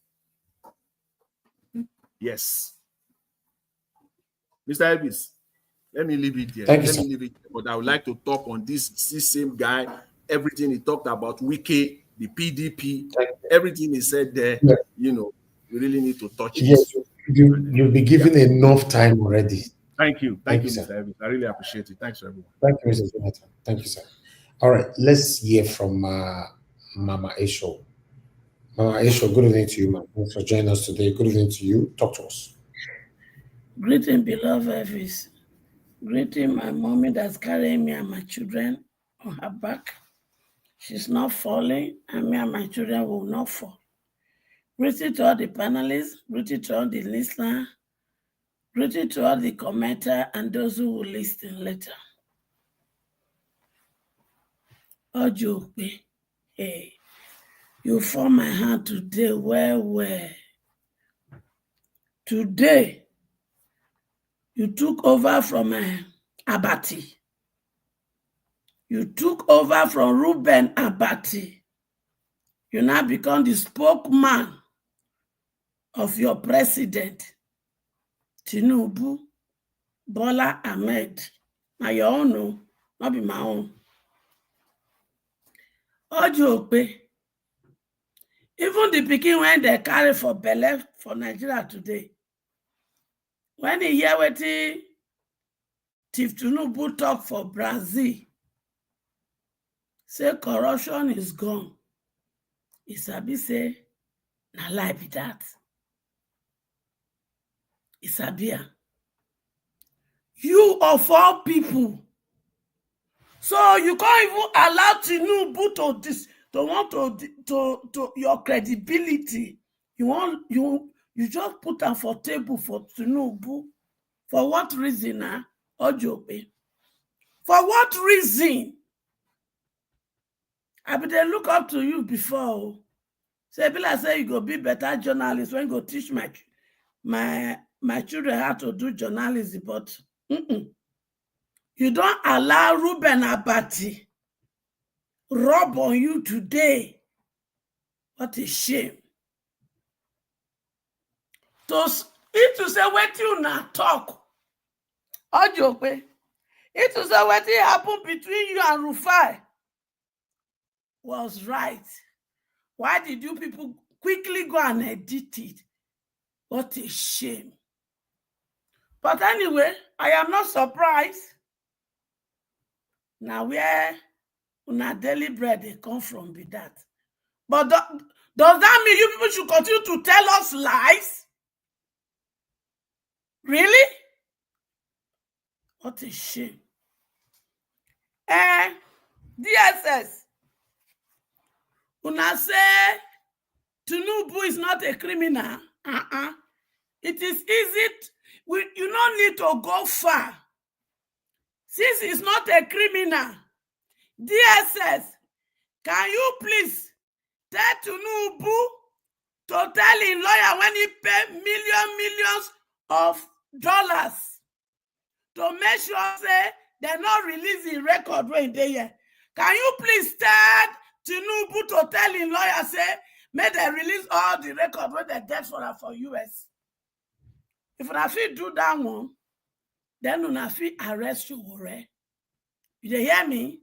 Yes. Mr. Elvis, let me leave it there. But I would like to talk on this same guy, everything he talked about, Wike, the PDP, everything he said there, we really need to touch it. Yes, you'll be given enough time already. Thank you, Mr. Evans. I really appreciate it. Thanks, everyone. Thank you, Mr. Jonathan. Thank you, sir. All right, let's hear from Mama Esho. Mama Esho, good evening to you, ma'am. Thanks for joining us today. Good evening to you. Talk to us. Greeting, beloved Elvis. Greeting my mommy that's carrying me and my children on her back. She's not falling, and me and my children will not fall. Greeting to all the panelists, greeting to all the listeners, greeting to all the commenters and those who will listen later. Ojope, hey, you form my hand today well. Today, you took over from Abati. You took over from Reuben Abati. You now become the spokesman of your president, Tinubu, Bola Ahmed. Now your own, no, not be my own. Ojope, even the pikin when they carry for belle for Nigeria today, when he hear what Tiff Tinubu talk for Brazil, say corruption is gone. He sabi say, na lie be that. He sabi. You of all people. So you can't even allow Tinubu to want to your credibility. You just put her for table for Tinubu. For what reason, Ojope? For what reason? I be they look up to you before. Say, Bila say you go be better journalist when you go teach my children how to do journalism, but you don't allow Reuben Abati rub on you today. What a shame. It to say what you not talk. Ojope. It to say what happened between you and Rufai was right. Why did you people quickly go and edit it? What a shame. But anyway, I am not surprised. Now where una daily bread they come from be that. But does that mean you people should continue to tell us lies? Really? What a shame. DSS. Una say Tinubu is not a criminal. It is easy. You don't need to go far. Since he's not a criminal, DSS, can you please tell Tinubu to tell his lawyer when he pay millions of dollars to make sure say they not release the record when they here? Can you please tell Tinubu to tell his lawyer say may they release all the record when they get for US? If una fit do that one, then una fit arrest Sowore. You hear me?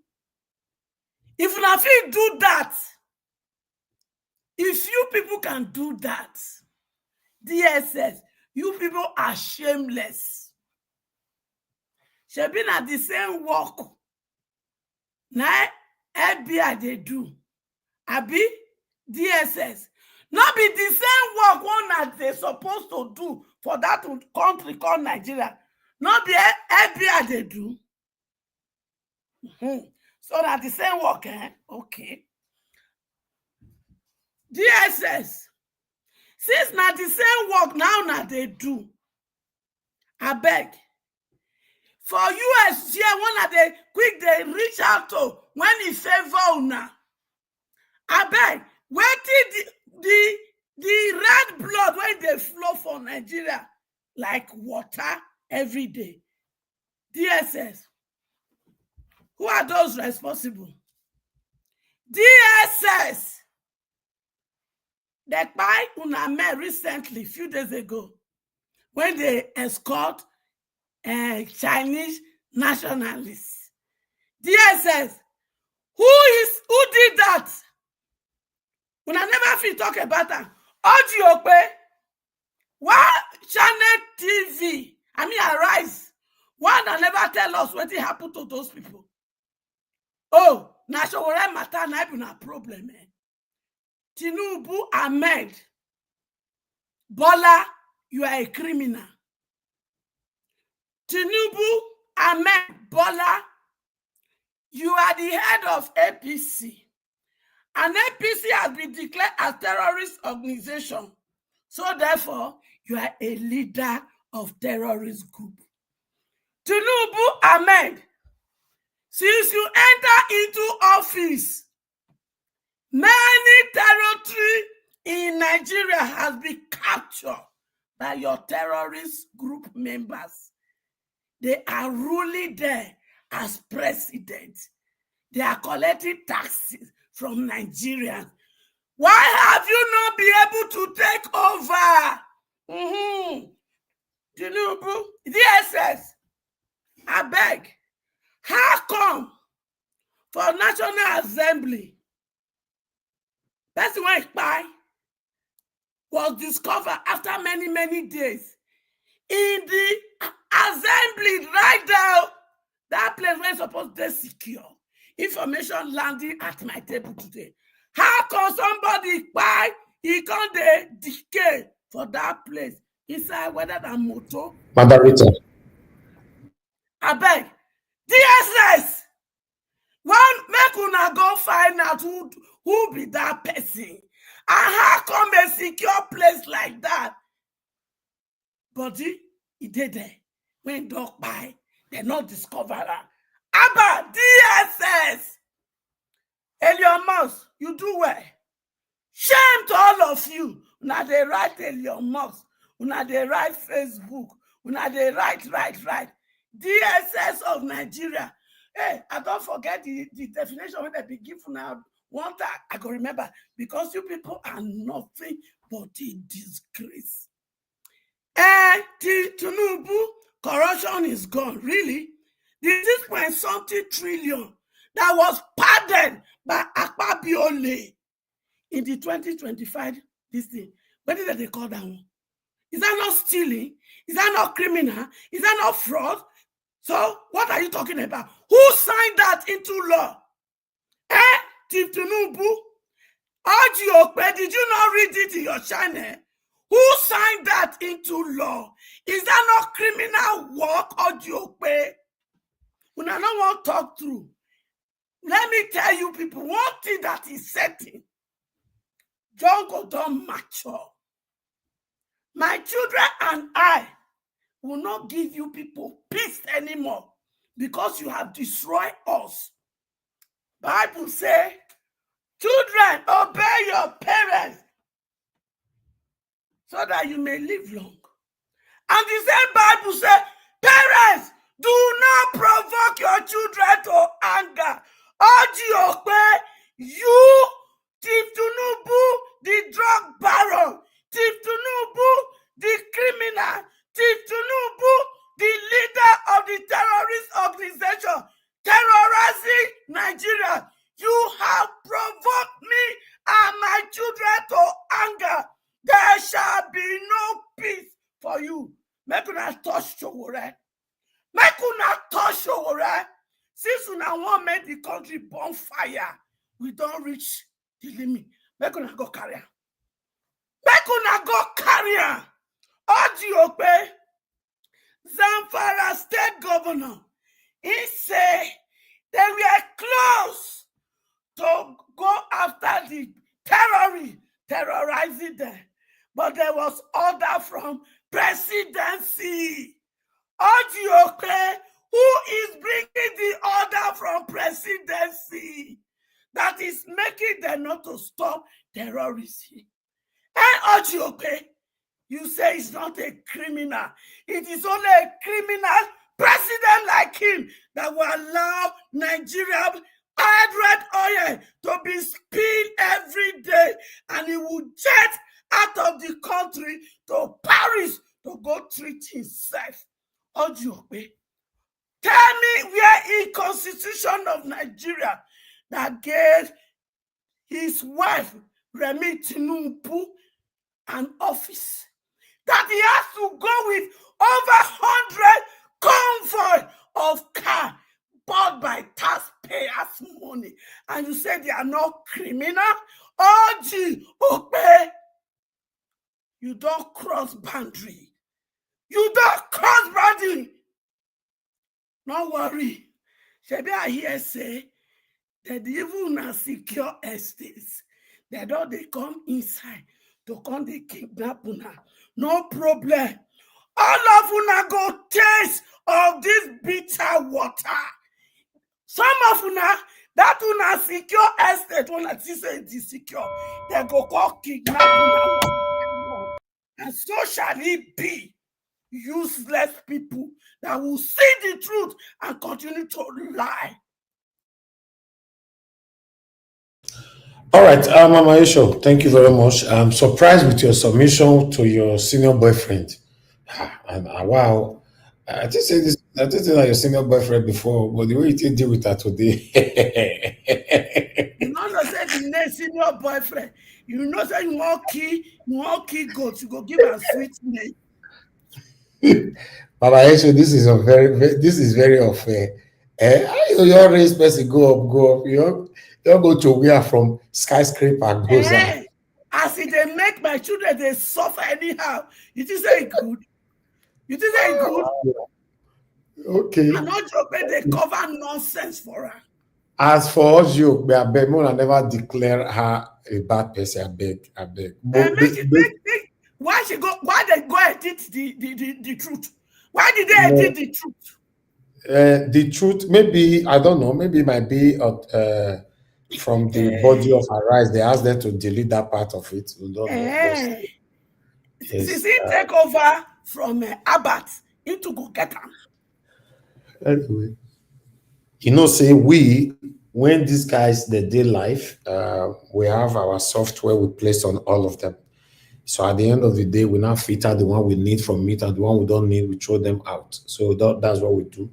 If una fit do that, if you people can do that, DSS, you people are shameless. Shebi na the same work. Now, FBI they do. Abi, DSS. Not be the same work one that they're supposed to do for that country called Nigeria. Not be FBI they do. So that the same work, Okay. DSS. Since not the same work now they do. I beg. For US, here one that they quick they reach out to when he favor una. I beg. Wait till the red blood when they flow for Nigeria like water every day. DSS. Who are those responsible? DSS. They buy una men recently, few days ago, when they escort Chinese nationalists. DSS. Who did that? Una never feel talk about that. Ojope. Why Channel TV? Arise. Why they never tell us what happened to those people? Oh, Sowore matter na be na problem. Tinubu Ahmed Bola, you are a criminal. Tinubu Ahmed Bola, you are the head of APC. And APC has been declared as terrorist organization. So therefore, you are a leader of terrorist group. Tinubu Ahmed, since you enter into office, many territory in Nigeria has been captured by your terrorist group members. They are ruling there as president. They are collecting taxes from Nigerians. Why have you not been able to take over? Tinubu, DSS, I beg. How come for National Assembly, person when spy was discovered after many days in the assembly right now? That place where it's supposed to be secure. Information landing at my table today. How can somebody buy? He can't decay for that place inside whether that motor. Margarita. I beg. DSS. One make una go find out who be that person. And how come a secure place like that? But he did there. When dog buy, they not discover her. Abba, DSS. Elion Musk, you do well. Shame to all of you. Una they write Elion Musk. Una they write Facebook. Una they write. DSS of Nigeria. Hey, I don't forget the definition when they be given out One time I can remember, because you people are nothing but a disgrace. And Tinubu, corruption is gone. Really? The 6-point-something trillion that was pardoned by Akpabiole in the 2025 this thing. What did they call that one? Is that not stealing? Is that not criminal? Is that not fraud? So what are you talking about? Who signed that into law? Tinubu? Oji, did you not read it in your channel? Who signed that into law? Is that not criminal work, Oji? When I don't want to talk through, let me tell you people, one thing that is certain, Jungle don't mature. My children and I will not give you people peace anymore because you have destroyed us. Bible says, children, obey your parents so that you may live long. And the same Bible says, parents, do not provoke your children to anger. Oji, you, Chief Tinubu, the drug baron, Chief Tinubu, the criminal, Chief Tinubu, the leader of the terrorist organization terrorizing Nigeria. You have provoked me and my children to anger. There shall be no peace for you. Make una touch Sowore. Make una touch Sowore. Since una want make the country burn fire, we don't reach the limit. Make una go carry am. Make una go carry am. Oji, Zamfara state governor, he say they were close to go after the terrorizing them. But there was order from presidency. Oji, who is bringing the order from presidency that is making them not to stop terrorism? And Oji, you say it's not a criminal. It is only a criminal president like him that will allow Nigeria red oil to be spilled every day, and he will jet out of the country to Paris to go treat himself. Oji, tell me where in Constitution of Nigeria that gave his wife Remi Tinubu an office, that he has to go with over 100 convoy of car bought by taxpayers' money, and you say they are not criminal? Oji, you don't cross boundary. You don't cross boundary. No worry. Shebi I hear say that even na secure estates, they don't they come inside to come they kidnap una. No problem. All of una go taste of this bitter water. Some of una, that una secure estate, una see say it is secure, they go call kidnap una. And so shall it be. Useless people that will see the truth and continue to lie. All right, Mama Isho, thank you very much. I'm surprised with your submission to your senior boyfriend. Wow, I didn't say this. I didn't say that your senior boyfriend before, but the way you did deal with her today. You know, say the name senior boyfriend. You know, say you want key goats. You go give a sweet name. Mama Isho, this is very unfair. You all raise person go up. You don't go to where from skyscraper goes up. As if they make my children, they suffer anyhow. You think say it good? You think say it good? Okay. I'm not joking, they cover nonsense for her. As for us, you, I beg, I never declare her a bad person. I beg. Why they go edit the truth? Why did they edit the truth? The truth, maybe, I don't know, maybe it might be from the body of her rights. They asked them to delete that part of it. We don't know. Since he take over from Abbott into go get them. Anyway, you know, say we when these guys they did live, we have our software we place on all of them. So at the end of the day, we now filter the one we need from it, and the one we don't need, we throw them out. So that's what we do.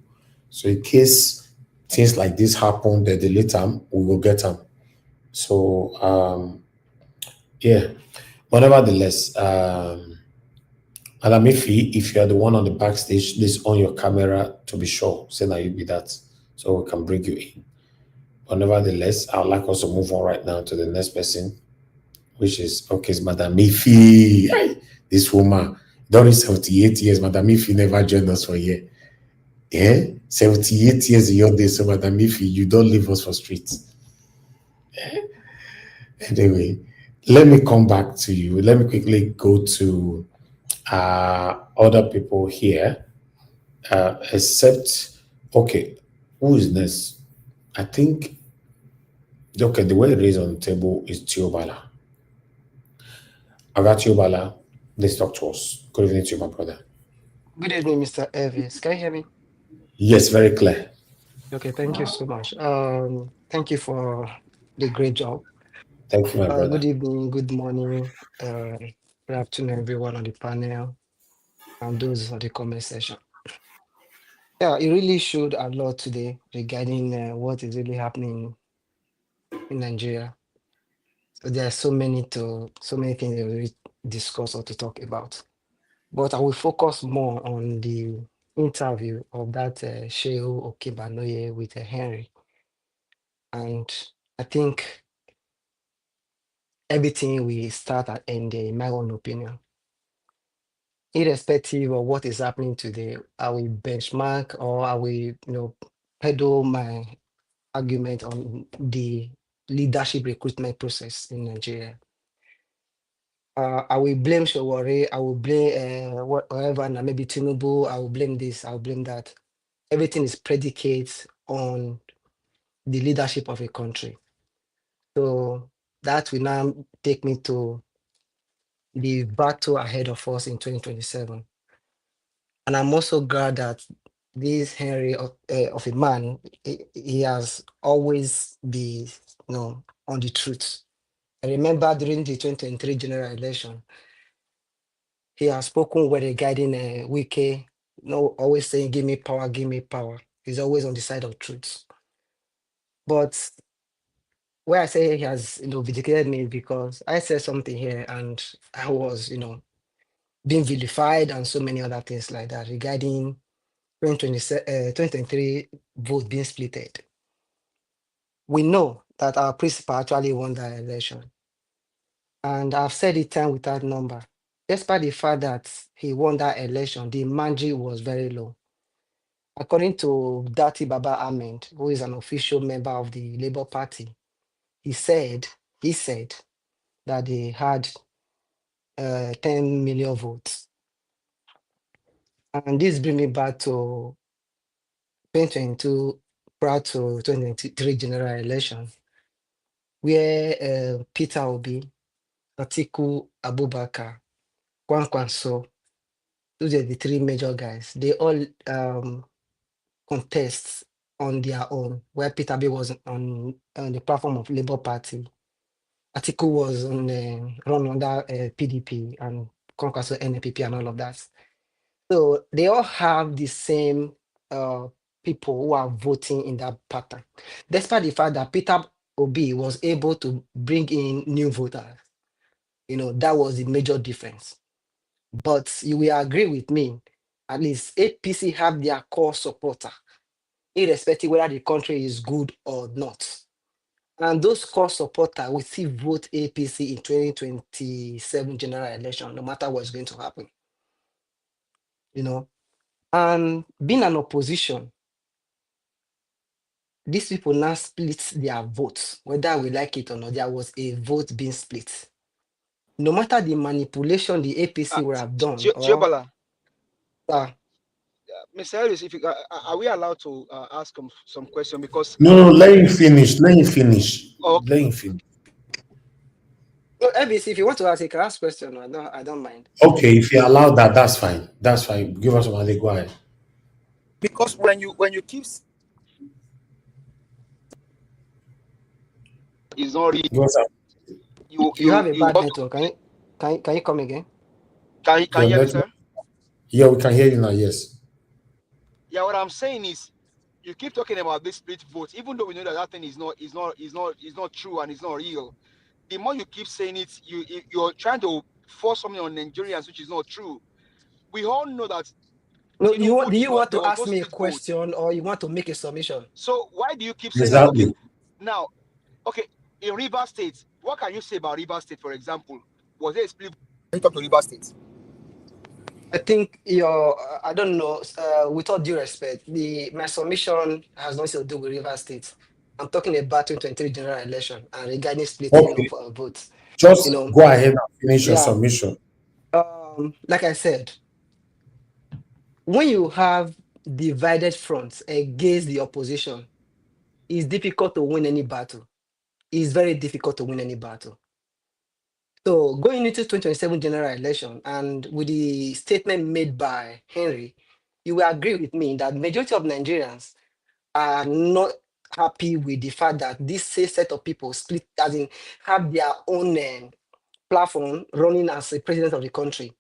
So in case things like this happen, they delete them, we will get them. So yeah. But nevertheless, Madam Ifi, if you are the one on the backstage, please on your camera to be sure. Say that you be that, so we can bring you in. But nevertheless, I would like us to move on right now to the next person, which is okay, it's Madam Ifi. Hey, this woman, during 78 years, Madam Ifi never joined us for a year. Yeah, 78 years in your day, so Madam Ifi, you don't leave us for streets. Anyway, let me come back to you. Let me quickly go to other people here, except, okay, who is next? I think, okay, the way it is on the table is Tiobala. I got Tiobala. Please talk to us. Good evening to you, my brother. Good evening, Mr. Elvis. Can you hear me? Yes, very clear. Okay, thank you so much. Thank you for the great job. Thank you, my brother. Good evening, good morning, good afternoon, everyone on the panel and those on the comment section. Yeah, it really showed a lot today regarding what is really happening in Nigeria. So there are so many things that we discuss or to talk about. But I will focus more on the interview of that Shehu Okibanoye with Henry. And I think everything will start and end there, in my own opinion. Irrespective of what is happening today, I will benchmark or I will, peddle my argument on the leadership recruitment process in Nigeria. I will blame Sowore, I will blame whatever, and maybe Tinubu, I will blame this, I will blame that. Everything is predicated on the leadership of a country. So that will now take me to the battle ahead of us in 2027. And I'm also glad that this Henry of a man, he has always been on the truth. I remember during the 2023 general election, he has spoken well regarding Wike, always saying, give me power, give me power. He's always on the side of truth. But where I say he has vindicated me because I said something here and I was, being vilified and so many other things like that regarding 2023 vote being splitted. We know that our principal actually won that election. And I've said it time without number. Despite the fact that he won that election, the margin was very low. According to Dati Baba Ahmed, who is an official member of the Labour Party, he said that they had 10 million votes. And this brings me back to 2022, prior to 2023 general election, where Peter Obi, Atiku Abubakar, Kwankwanso, those are the three major guys. They all contest on their own, where Peter Obi was on the platform of Labour Party. Atiku was on run under PDP and Kwankwanso NPP and all of that. So they all have the same people who are voting in that pattern, despite the fact that Peter Obi was able to bring in new voters. That was the major difference. But you will agree with me, at least APC have their core supporter, irrespective whether the country is good or not. And those core supporters will still vote APC in 2027 general election, no matter what's going to happen. And being an opposition, these people now split their votes, whether we like it or not. There was a vote being split. No matter the manipulation the APC would have done. Tiobala. Mr. Harris, are we allowed to ask him some questions? Because no, let him finish. Let him finish. Okay. Let him finish. No, Elvis, if you want to ask, you can ask question. I don't mind. Okay, if you allow that, that's fine. That's fine. Give us some money. Go ahead. Because when you keep is not real. You have a bad network. Can you come again? Can you hear me, sir? Yeah, we can hear you now. Yes. Yeah, what I'm saying is, you keep talking about this split vote, even though we know that thing is not true and it's not real. The more you keep saying it, you're trying to force something on Nigerians, which is not true. We all know that. No, do you want there to was ask no me a split vote. question or you want to make a submission? So why do you keep saying that? Okay, now, okay, in Rivers State, what can you say about Rivers State, for example? Was there a split vote? Can you talk to Rivers State? I think I don't know, with all due respect, my submission has nothing to do with River State. I'm talking about 2023 general election and regarding splitting of votes. Just go ahead and finish your submission. Like I said, when you have divided fronts against the opposition, it's difficult to win any battle. It's very difficult to win any battle. So going into 2027 general election and with the statement made by Henry, you will agree with me that majority of Nigerians are not happy with the fact that this set of people split, as in have their own platform running as the president of the country.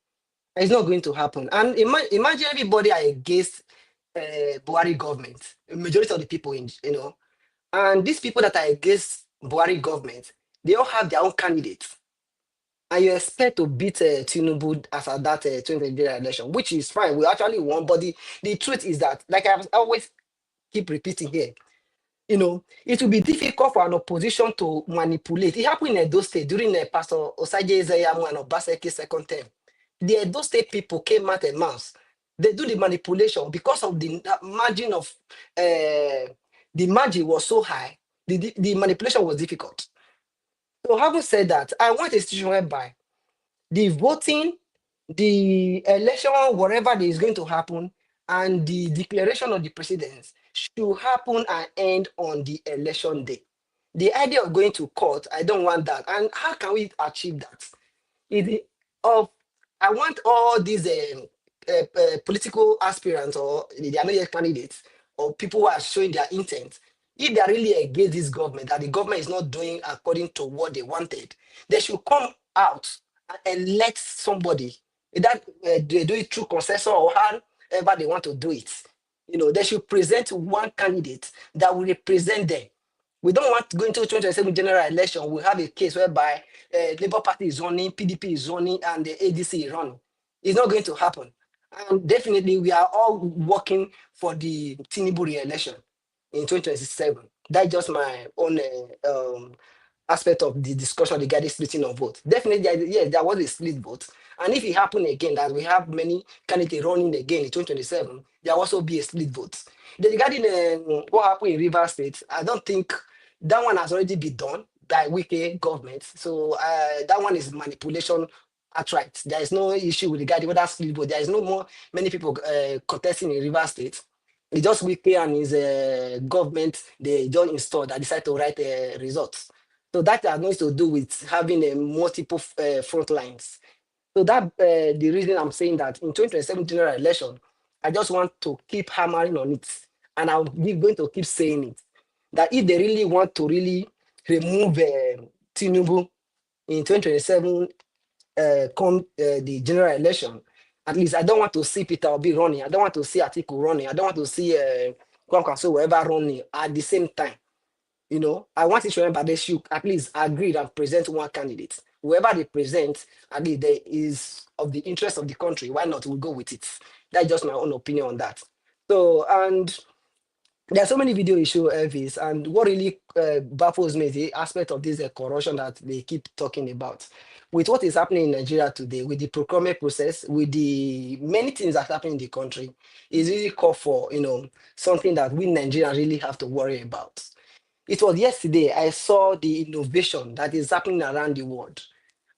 It's not going to happen. And imagine everybody are against Buhari government, majority of the people, and these people that are against Buhari government, they all have their own candidates. And you expect to beat Tinubu as at that 2020 election, which is fine. We actually won, but the truth is that, like I always keep repeating here, it will be difficult for an opposition to manipulate. It happened in Edo State during Pastor Osaje Ezeyamu and Obaseki's second term. The Edo State people came out en masse. They do the manipulation because of the margin of the margin was so high. The manipulation was difficult. So having said that, I want a situation whereby the voting, the election, whatever that is going to happen, and the declaration of the presidents should happen and end on the election day. The idea of going to court, I don't want that. And how can we achieve that? I want all these political aspirants or they are not yet candidates or people who are showing their intent. If they are really against this government, that the government is not doing according to what they wanted, they should come out and elect somebody that they do it through consensus or however they want to do it. They should present one candidate that will represent them. We don't want to go into 2027 general election. We have a case whereby Labour Party is running, PDP is running, and the ADC is running. It's not going to happen. And definitely, we are all working for the Tinubu re-election in 2027. That's just my own aspect of the discussion regarding splitting of vote. Definitely, yes, there was a split vote. And if it happened again, that we have many candidates running again in 2027, there will also be a split vote. Regarding what happened in Rivers State, I don't think that one has already been done by Wike government. So that one is manipulation outright. There is no issue with regarding whether split vote. There is no more many people contesting in Rivers State. It's just Wike and his government, they don't install that decide to write results. So that has nothing to do with having a multiple front lines. So that the reason I'm saying that in 2027 general election, I just want to keep hammering on it. And I'm going to keep saying it. That if they really want to really remove Tinubu in 2027 come the general election, at least I don't want to see Peter Obi running. I don't want to see Atiku running. I don't want to see Kwankwaso whoever running at the same time. I want it to remember they should at least agree and present one candidate. Whoever they present, at least there is of the interest of the country. Why not? We'll go with it. That's just my own opinion on that. So, and there are so many video issues, Elvis, and what really baffles me is the aspect of this corruption that they keep talking about. With what is happening in Nigeria today, with the procurement process, with the many things that happen in the country, is really called for, something that we Nigerians really have to worry about. It was yesterday I saw the innovation that is happening around the world.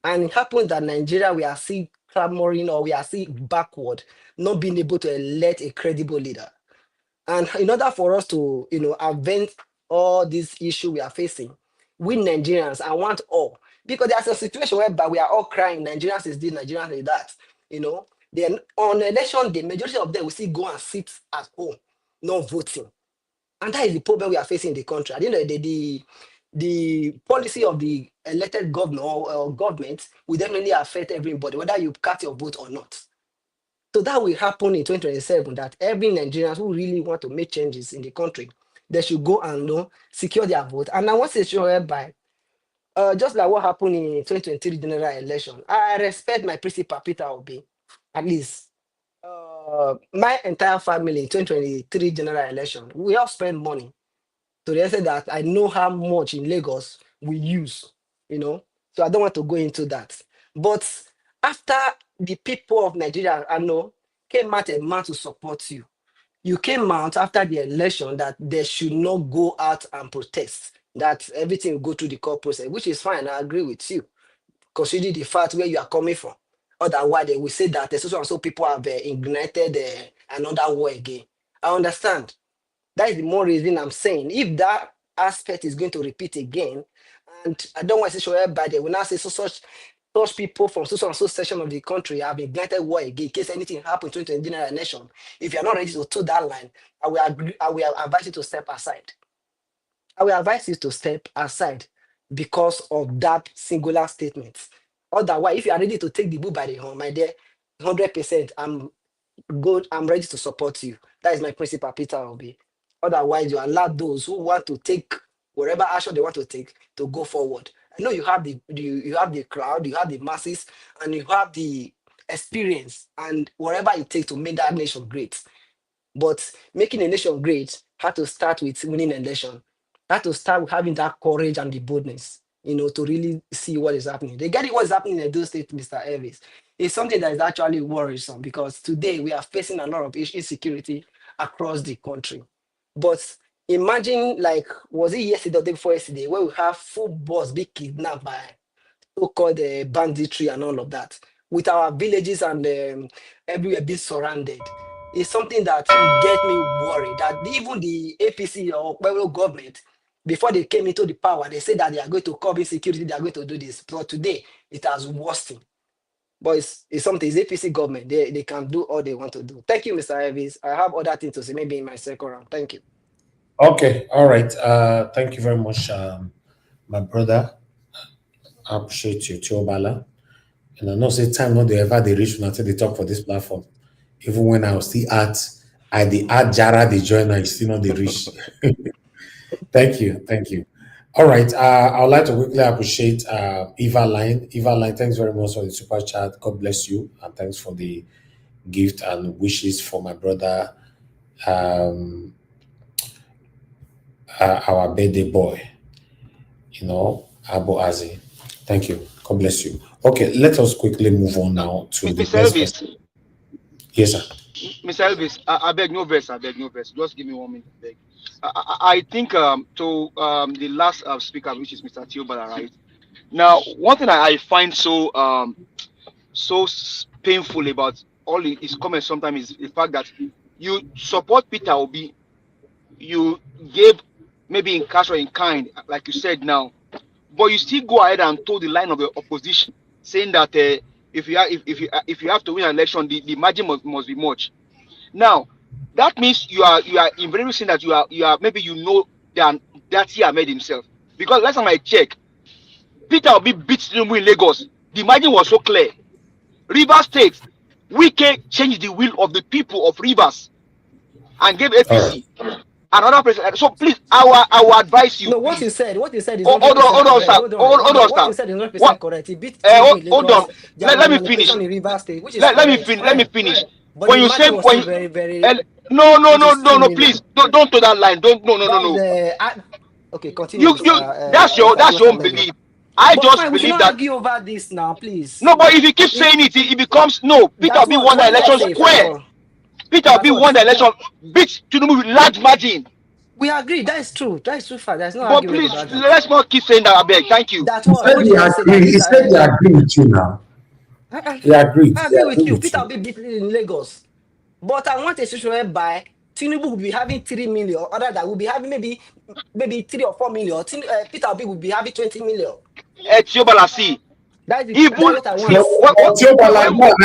And it happens that Nigeria, we are still clamoring or we are still backward, not being able to elect a credible leader. And in order for us to, avent all this issue we are facing, we Nigerians, I want all. Because there's a situation whereby we are all crying, Nigerians is this, Nigerians is that. Then on election day, majority of them will still go and sit at home, not voting. And that is the problem we are facing in the country. At the end of the day, the policy of the elected governor or government will definitely affect everybody, whether you cast your vote or not. So that will happen in 2027, that every Nigerian who really want to make changes in the country, they should go and secure their vote. And I want to show hereby, just like what happened in 2023 general election, I respect my principal Peter Obi, at least. My entire family in 2023 general election, we all spend money. So they said that I know how much in Lagos we use, So I don't want to go into that. But after the people of Nigeria, I know, came out a man to support you. You came out after the election that they should not go out and protest, that everything will go through the court process, which is fine. I agree with you, considering the fact where you are coming from. Otherwise, they will say that the so and so people have ignited another war again. I understand. That is the more reason I'm saying, if that aspect is going to repeat again, and I don't want to say sure everybody will not say such people from so and so section of the country have ignited war again in case anything happens to the general nation. If you're not ready to toe that line, I will advise you to step aside. I will advise you to step aside because of that singular statement. Otherwise, if you are ready to take the bull by the horn, my dear, 100%, I'm ready to support you. That is my principal, Peter Obi. Otherwise, you allow those who want to take whatever action they want to take to go forward. I know you have you have the crowd, you have the masses, and you have the experience and whatever it takes to make that nation great. But making a nation great had to start with winning an election. Had to start with having that courage and the boldness, to really see what is happening. They get it, what is happening in those states, Mr. Elvis. It's something that is actually worrisome because today we are facing a lot of insecurity across the country. But imagine, like, was it yesterday or the day before yesterday, where we have full bus being kidnapped by so-called banditry and all of that, with our villages and everywhere being surrounded. It's something that it get me worried that even the APC or federal government, before they came into the power, they said that they are going to curb insecurity, they are going to do this. But today, it has worsened. But it's something, it's APC government. They can do all they want to do. Thank you, Mr. Elvis. I have other things to say, maybe in my second round. Thank you. Okay, all right. Thank you very much, my brother. I appreciate you, Tiobala. And I know say time not they ever they reach until they talk for this platform. Even when I was still at the art Jara the joiner, still not the reach. Thank you. All right. I would like to quickly appreciate Eva Line. Eva Line, thanks very much for the super chat. God bless you, and thanks for the gift and wishes for my brother, our birthday boy, Abu Azi. Thank you. God bless you. Okay, let us quickly move on now to the Mr. Elvis. Yes, sir. Mr. Elvis, I beg no verse. Just give me 1 minute, I beg. I think to the last speaker, which is Mr. Tiobala, right? Now, one thing I find so painful about all his comments sometimes is the fact that you support Peter Obi, you gave maybe in cash or in kind, like you said now, but you still go ahead and toe the line of the opposition, saying that if you have to win an election, the margin must be much. Now, that means you are invariably saying that you are maybe that he made himself, because last time I check, Peter Obi beat Tinubu in Lagos. The margin was so clear. Rivers State, Wike changed the will of the people of Rivers and gave APC another president. So please, I will advise you. No, what you said is hold not on, what you said is not correct. He beat Tinubu in Lagos. Let me finish. In Rivers State, which is let me finish. But when you say very no, please don't to that line. No. Okay, continue. That's your own belief. We should not argue over this now, please. No, but if you keep saying it becomes no. Peter Obi won the election square. Peter Obi won the election, beat Tinubu with large margin. We agree. That is true. That is true. There's no but argument please, about that. Let's not keep saying that. I beg. Thank you. That's what he said. He agree with you now. He agreed. I agree with you. Peter Obi beat in Lagos, but I want a situation whereby Tinubu will be having 3 million, other that will be having maybe 3 or 4 million. Peter Obi will be having 20 million. Tiobala, see. That's what I want.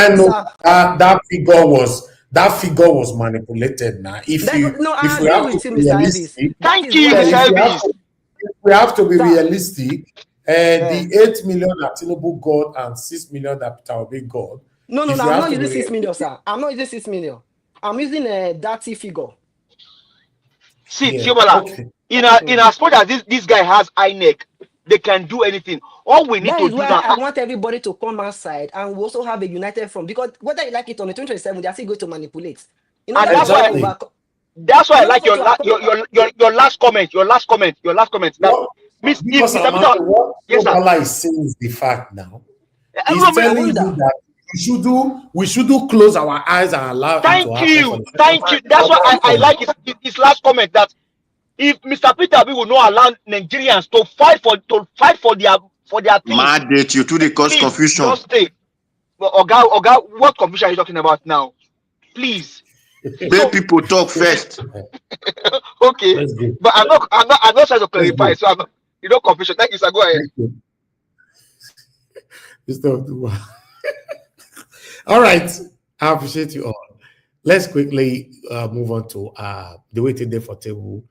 That figure was manipulated now. If I agree with you, Mr. Elvis. Thank you, Mr. Elvis. we have to be realistic. The 8 million that Tinubu got and 6 million that Peter Obi got. No, I'm not using 6 million, sir. I'm not using 6 million. I'm using a dirty figure. See, okay. in as much as this guy has INEC, they can do anything. All we need to do now. I want everybody to come outside, and we also have a united front, because whether you like it on the 2027, they are still going to manipulate. You know, and that's why I like your last comment. Your last comment. That because what Allah is saying is the fact now. He's telling you that we should do close our eyes and allow. Thank you. That's why I like his last comment, that if Mr. Peter Obi will not allow Nigerians to fight for their things. Mandate you to the cause confusion. Just stay. Oga, what confusion are you talking about now? Please. Let people talk first. Okay, but I'm not trying to clarify. So you know, confusion. Thank you, sir. Go ahead. All right, I appreciate you all. Let's quickly move on to the waiting day for table.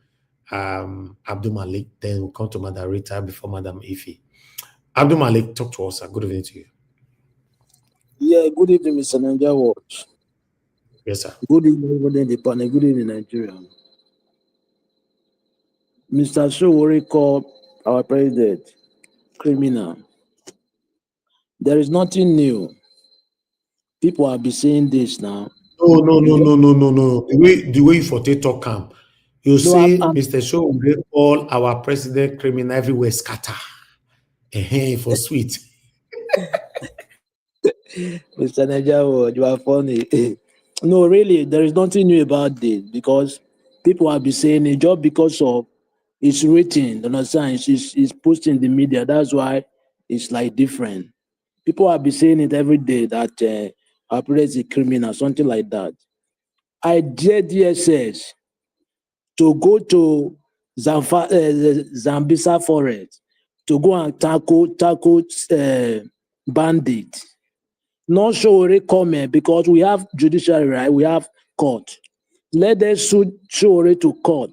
Abdul Malik, then we'll come to Madam Rita before Madam Ife. Abdul Malik, talk to us. Good evening to you. Yeah, good evening, Mr. Nigeria Watch. Yes, sir. Good evening, everybody in the panel. Good evening, Nigeria. Mr. Sowore called our president criminal. There is nothing new. People have been saying this now. No. The way you for talk camp, you say Mr. Sowore call our president criminal everywhere scatter. For sweet. Mr. Nigeria, you are funny. No, really, there is nothing new about this, because people have been saying it just because of it's written, understand? It's posted in the media. That's why it's like different. People have been saying it every day that our president is a criminal, something like that. I dare DSS to go to Zambisa forest to go and tackle bandits. Not Sowore comment, because we have judiciary, right? We have court. Let them sue Sowore to court.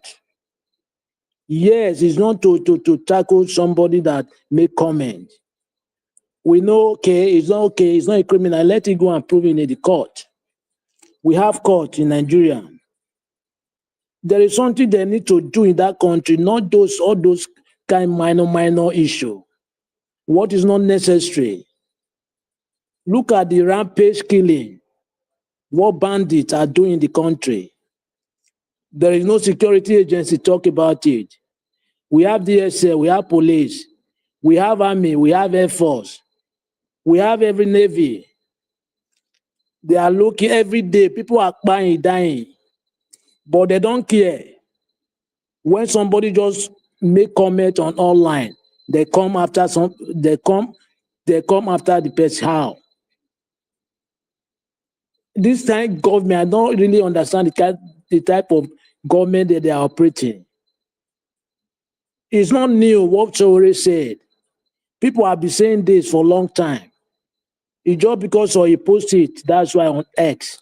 Yes, it's not to tackle somebody that make comment. We know, it's not a criminal. Let it go and prove it in the court. We have court in Nigeria. There is something they need to do in that country, not all those kind minor issue. What is not necessary? Look at the rampage killing. What bandits are doing in the country. There is no security agency talk about it. We have DSS, we have police, we have army, we have air force, we have every navy. They are looking every day. People are dying, but they don't care. When somebody just make comment on online, they come after the person. How? This time government, I don't really understand the type of government that they are operating. It's not new what Sowore said. People have been saying this for a long time. It's just because he posted it, that's why on X.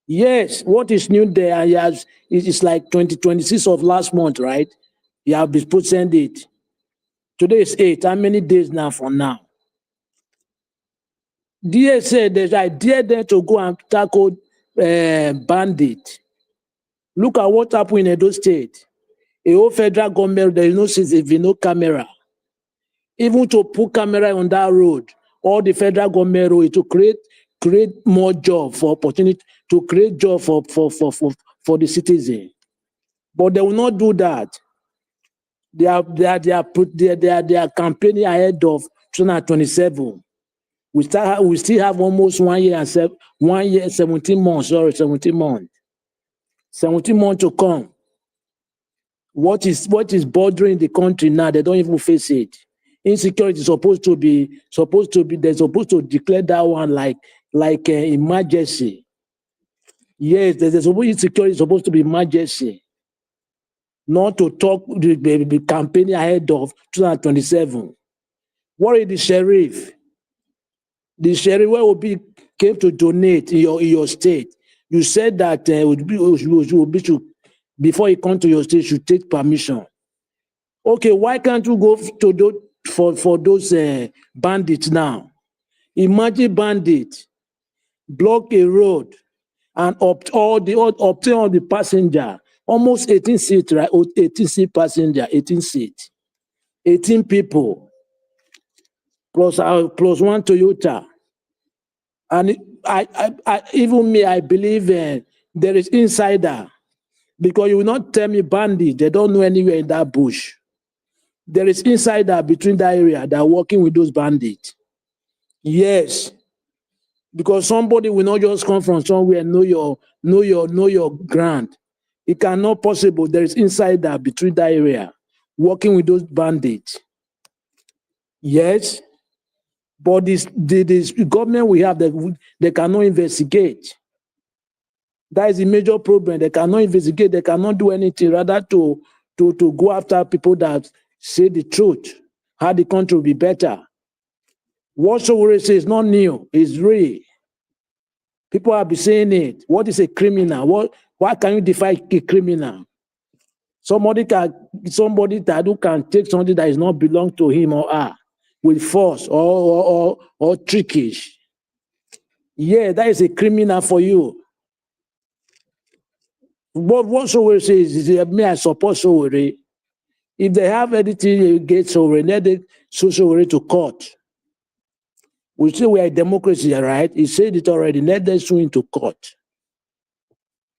Yes, what is new there? It's like 2026 of last month, right? You have been posting it. Today is 8. How many days now from now? DSS, I dare them to go and tackle bandit. Look at what happened in Edo State. A whole federal government, there is no CCTV, no camera. Even to put camera on that road, all the federal government road to create more job for opportunity, to create job for the citizen. But they will not do that. They are campaigning ahead of 2027. We still have almost 1 year and 17 months. 17 months. 17 months to come. What is bothering the country now? They don't even face it. Insecurity is supposed to be. They're supposed to declare that one like emergency. Yes, insecurity is supposed to be emergency. Not to talk the campaign ahead of 2027. What is the sheriff? The sheriff where Obi came to donate in your state. You said that before he come to your state, you should take permission. Okay, why can't you go to those bandits now? Imagine bandits block a road and obtain all the passenger, almost 18 seats, right? 18 seat passenger, 18 seats, 18 people, plus one Toyota. And even me, I believe there is insider, because you will not tell me bandit, they don't know anywhere in that bush. There is insider between that area that are working with those bandits. Yes, because somebody will not just come from somewhere, know your ground. It cannot possible. There is insider between that area working with those bandits. Yes, but this government we have, they cannot investigate. That is the major problem. They cannot investigate. They cannot do anything. Rather to go after people that say the truth, how the country will be better. What Sowore says is not new. It's real. People have been saying it. What is a criminal? Why can you define a criminal? Somebody that who can take something that is not belong to him or her with force or trickish. Yeah, that is a criminal for you. What Sowore says is, me, I support Sowore. If they have anything against Sowore, let them sue Sowore to court. We say we are a democracy, right? He said it already. Let them sue him to court.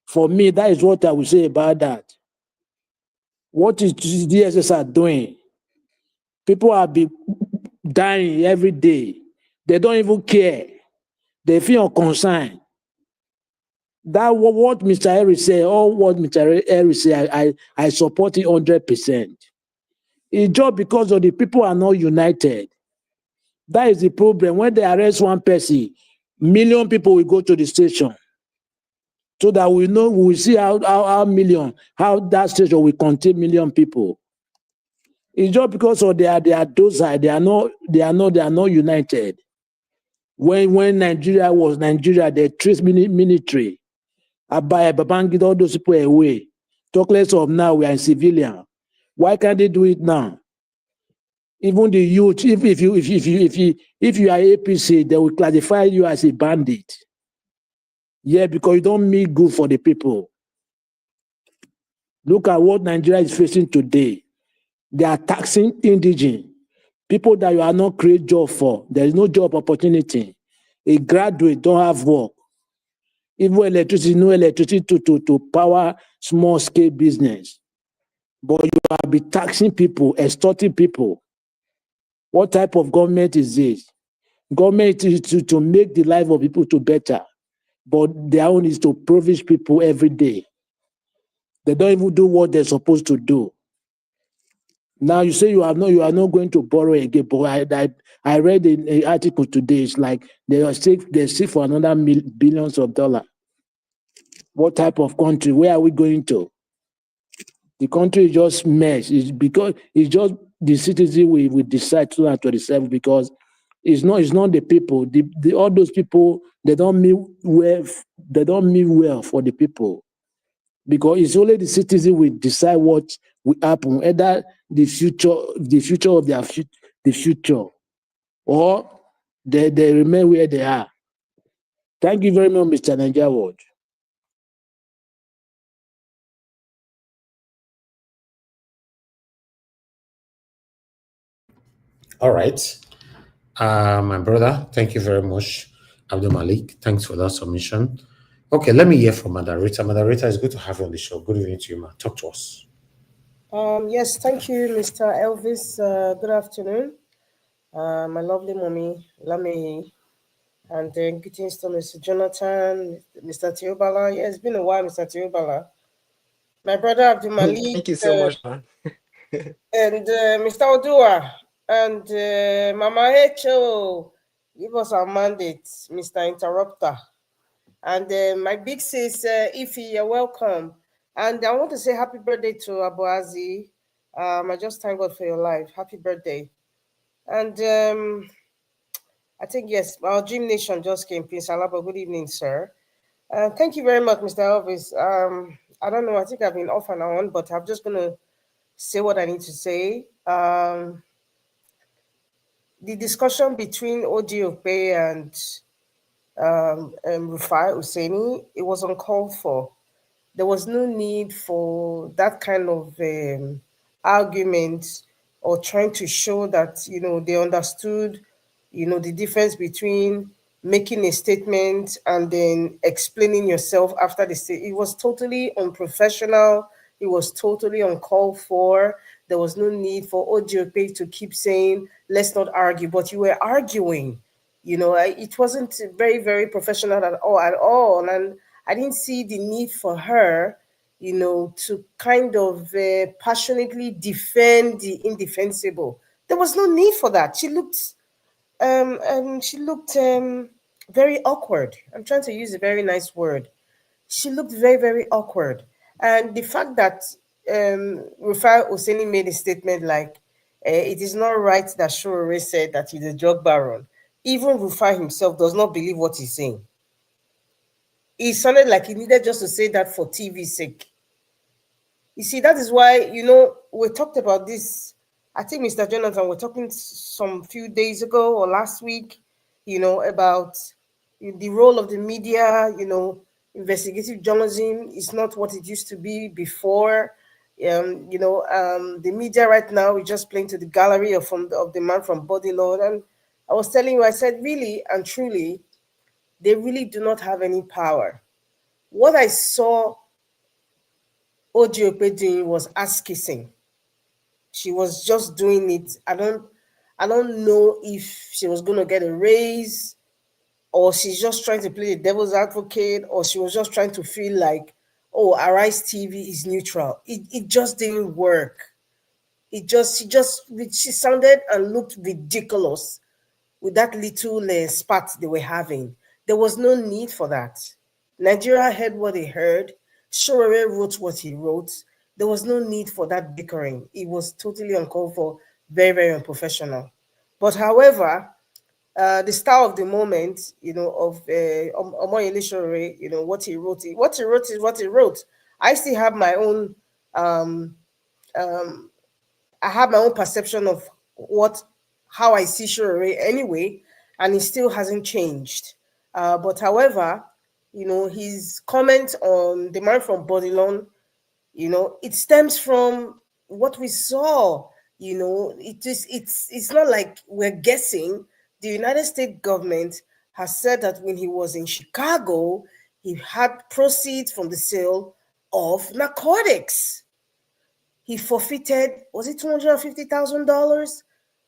For me, that is what I would say about that. What is DSS are doing? People are dying every day. They don't even care. They feel unconcerned. That what Mr. Harris said, or what Mr. Harris said, I support it 100%. It's just because of the people are not united. That is the problem. When they arrest one person, million people will go to the station. So that we will see how that station will contain million people. It's just because of they are not united. When Nigeria was Nigeria, they traced military. Abaya, Babangida, all those people away. Talk less of now, we are in civilian. Why can't they do it now? Even the youth, if you are APC, they will classify you as a bandit. Yeah, because you don't make good for the people. Look at what Nigeria is facing today. They are taxing indigent people that you are not create job for. There is no job opportunity. A graduate don't have work. Even electricity, no electricity to power small scale business. But you are be taxing people, extorting people. What type of government is this? Government is to make the life of people to better, but their own is to provide people every day. They don't even do what they're supposed to do. Now you say you are not going to borrow again, but I read an article today. It's like they seek for another billions of dollars. What type of country? Where are we going to? The country is just mess. It's because it's just the citizen we decide 2027, because it's not the people. All those people, they don't mean well. They don't mean well for the people, because it's only the citizen will decide what will happen, either the future of the future, or they remain where they are. Thank you very much, Mr. Nigeria Ward. All right. My brother, thank you very much. Abdul Malik, thanks for that submission. Okay, let me hear from Moderator. Moderator, it's good to have you on the show. Good evening to you, man. Talk to us. Yes, thank you, Mr. Elvis. Good afternoon. My lovely mommy, Lami, and then greetings to Mr. Jonathan, Mr. Teobala. Yeah, it's been a while, Mr. Teobala. My brother Abdul Malik. Thank you so much, man. And Mr. Odua and Mama Hecho, give us our mandate, Mr. Interrupter. And my big sis, Ify, you're welcome. And I want to say happy birthday to Abuazi. I just thank God for your life. Happy birthday. And I think, yes, our Dream Nation just came. Prince Alaba, good evening, sir. Thank you very much, Mr. Elvis. I don't know, I think I've been off and on, but I'm just going to say what I need to say. The discussion between Oji and Rufai Hussaini, it was uncalled for. There was no need for that kind of argument or trying to show that, they understood, the difference between making a statement and then explaining yourself after the statement. It was totally unprofessional. It was totally uncalled for. There was no need for Oji to keep saying, let's not argue, but you were arguing. It wasn't very, very professional at all. And I didn't see the need for her, to kind of passionately defend the indefensible. There was no need for that. She looked very awkward. I'm trying to use a very nice word. She looked very, very awkward. And the fact that Rufai Hussaini made a statement like, it is not right that Sowore said that he's a drug baron. Even Rufai himself does not believe what he's saying. It sounded like he needed just to say that for TV's sake. You see, that is why, we talked about this. I think Mr. Jonathan, we're talking some few days ago or last week, about the role of the media. Investigative journalism is not what it used to be before. The media right now is just playing to the gallery of the man from Bodilon. And I was telling you, I said, really and truly, they really do not have any power. What I saw Oji doing was ass kissing. She was just doing it. I don't know if she was going to get a raise, or she's just trying to play the devil's advocate, or she was just trying to feel like, oh, Arise TV is neutral. It just didn't work. She sounded and looked ridiculous with that little spat they were having. There was no need for that. Nigeria heard what they heard. Sowore wrote what he wrote. There was no need for that bickering. It was totally uncalled for, very, very unprofessional. But however, the star of the moment, of Omoyele Sowore, what he wrote is what he wrote. I still have my own, I have my own perception of how I see Sowore anyway, and it still hasn't changed. But however, his comment on the man from Bodilon, it stems from what we saw. It's not like we're guessing. The United States government has said that when he was in Chicago, he had proceeds from the sale of narcotics. He forfeited, was it $250,000?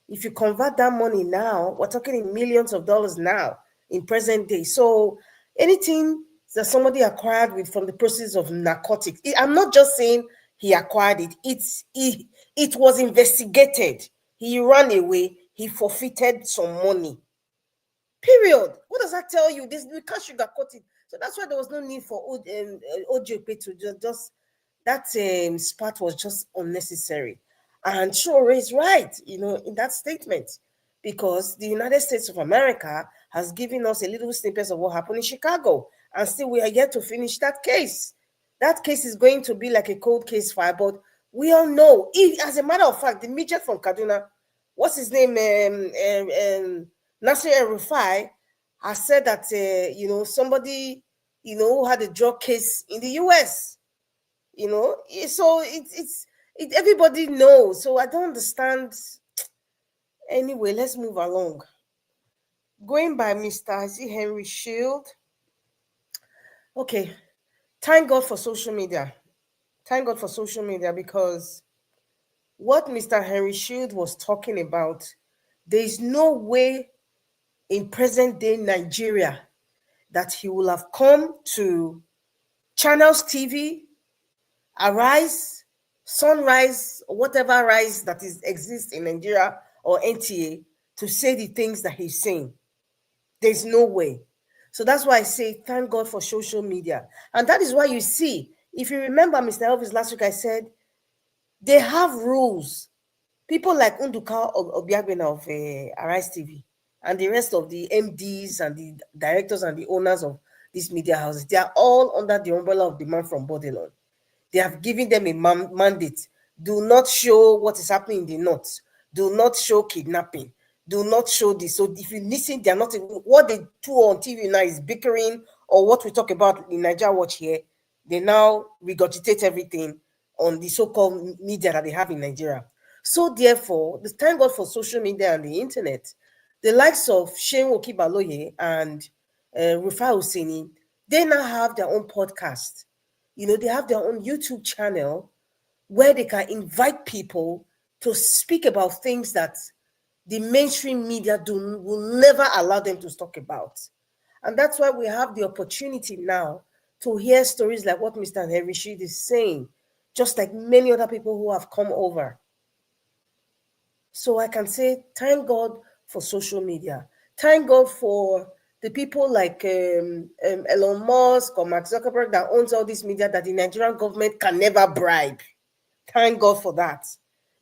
If you convert that money now, we're talking in millions of dollars now in present day. So anything that somebody acquired from the proceeds of narcotics, I'm not just saying he acquired it. It was investigated. He ran away. He forfeited some money. Period. What does that tell you? We can't sugarcoat it. So that's why there was no need for OJP to just that spat was just unnecessary. And Sowore is right, in that statement, because the United States of America has given us a little snippet of what happened in Chicago, and still we are yet to finish that case. That case is going to be like a cold case file, but we all know, as a matter of fact, the midget from Kaduna, what's his name, Nasir El-Rufai, has said that, somebody, who had a drug case in the U.S., so everybody knows. So I don't understand. Anyway, let's move along. Going by Mr. Henry Shield. Okay. Thank God for social media. Thank God for social media, because what Mr. Henry Shield was talking about, there is no way in present day Nigeria that he will have come to Channels TV, Arise, Sunrise, or whatever rise that exists in Nigeria, or NTA, to say the things that he's saying. There's no way. So that's why I say thank God for social media. And that is why you see, if you remember, Mr. Elvis, last week I said, they have rules. People like Unduka Obiagbena of Arise TV and the rest of the MDs and the directors and the owners of these media houses, they are all under the umbrella of the man from Bodilon. They have given them a mandate. Do not show what is happening in the north. Do not show kidnapping. Do not show this. So if you listen, they're not what they do on TV now is bickering, or what we talk about in Nigeria Watch here. They now regurgitate everything on the so-called media that they have in Nigeria. So therefore, thank God for social media and the internet. The likes of Shane Okibaloye and Rufai Husseini, they now have their own podcast. You know, they have their own YouTube channel where they can invite people to speak about things that the mainstream media will never allow them to talk about. And that's why we have the opportunity now to hear stories like what Mr. Henry Sheed is saying, just like many other people who have come over. So I can say, thank God for social media. Thank God for the people like Elon Musk or Mark Zuckerberg that owns all this media that the Nigerian government can never bribe. Thank God for that.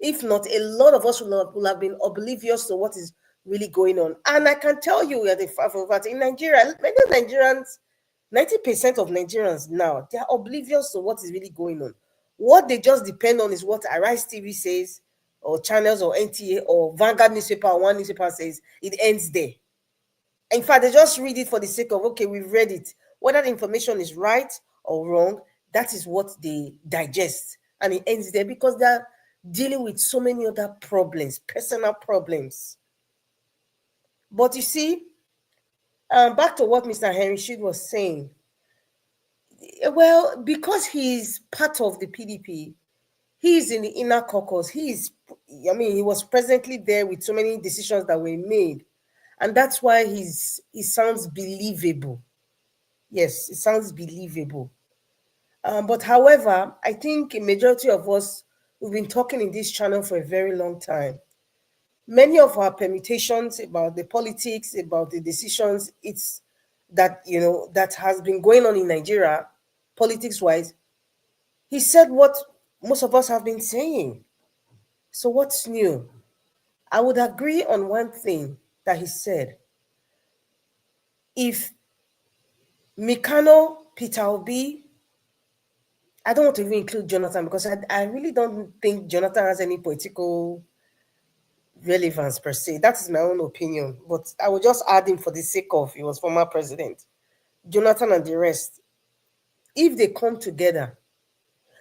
If not, a lot of us will have been oblivious to what is really going on. And I can tell you at the fact in Nigeria, many Nigerians, 90% of Nigerians now, they are oblivious to what is really going on. What they just depend on is what Arise TV says, or channels, or NTA, or Vanguard newspaper, or one newspaper says. It ends there. In fact, they just read it for the sake of, okay, we've read it. Whether the information is right or wrong, that is what they digest. And it ends there because they're dealing with so many other problems, personal problems. But you see, back to what Mr. Henry Sheed was saying. Well, because he's part of the PDP, he's in the inner caucus. He was presently there with so many decisions that were made. And that's why he sounds believable. Yes, it sounds believable. But however, I think a majority of us, we've been talking in this channel for a very long time. Many of our permutations about the politics, about the decisions, it's that, that has been going on in Nigeria, politics-wise. He said what most of us have been saying. So what's new? I would agree on one thing that he said. If Mikano, Peter Obi, I don't want to even include Jonathan because I really don't think Jonathan has any political relevance per se. That is my own opinion. But I will just add him for the sake of he was former president. Jonathan and the rest, if they come together,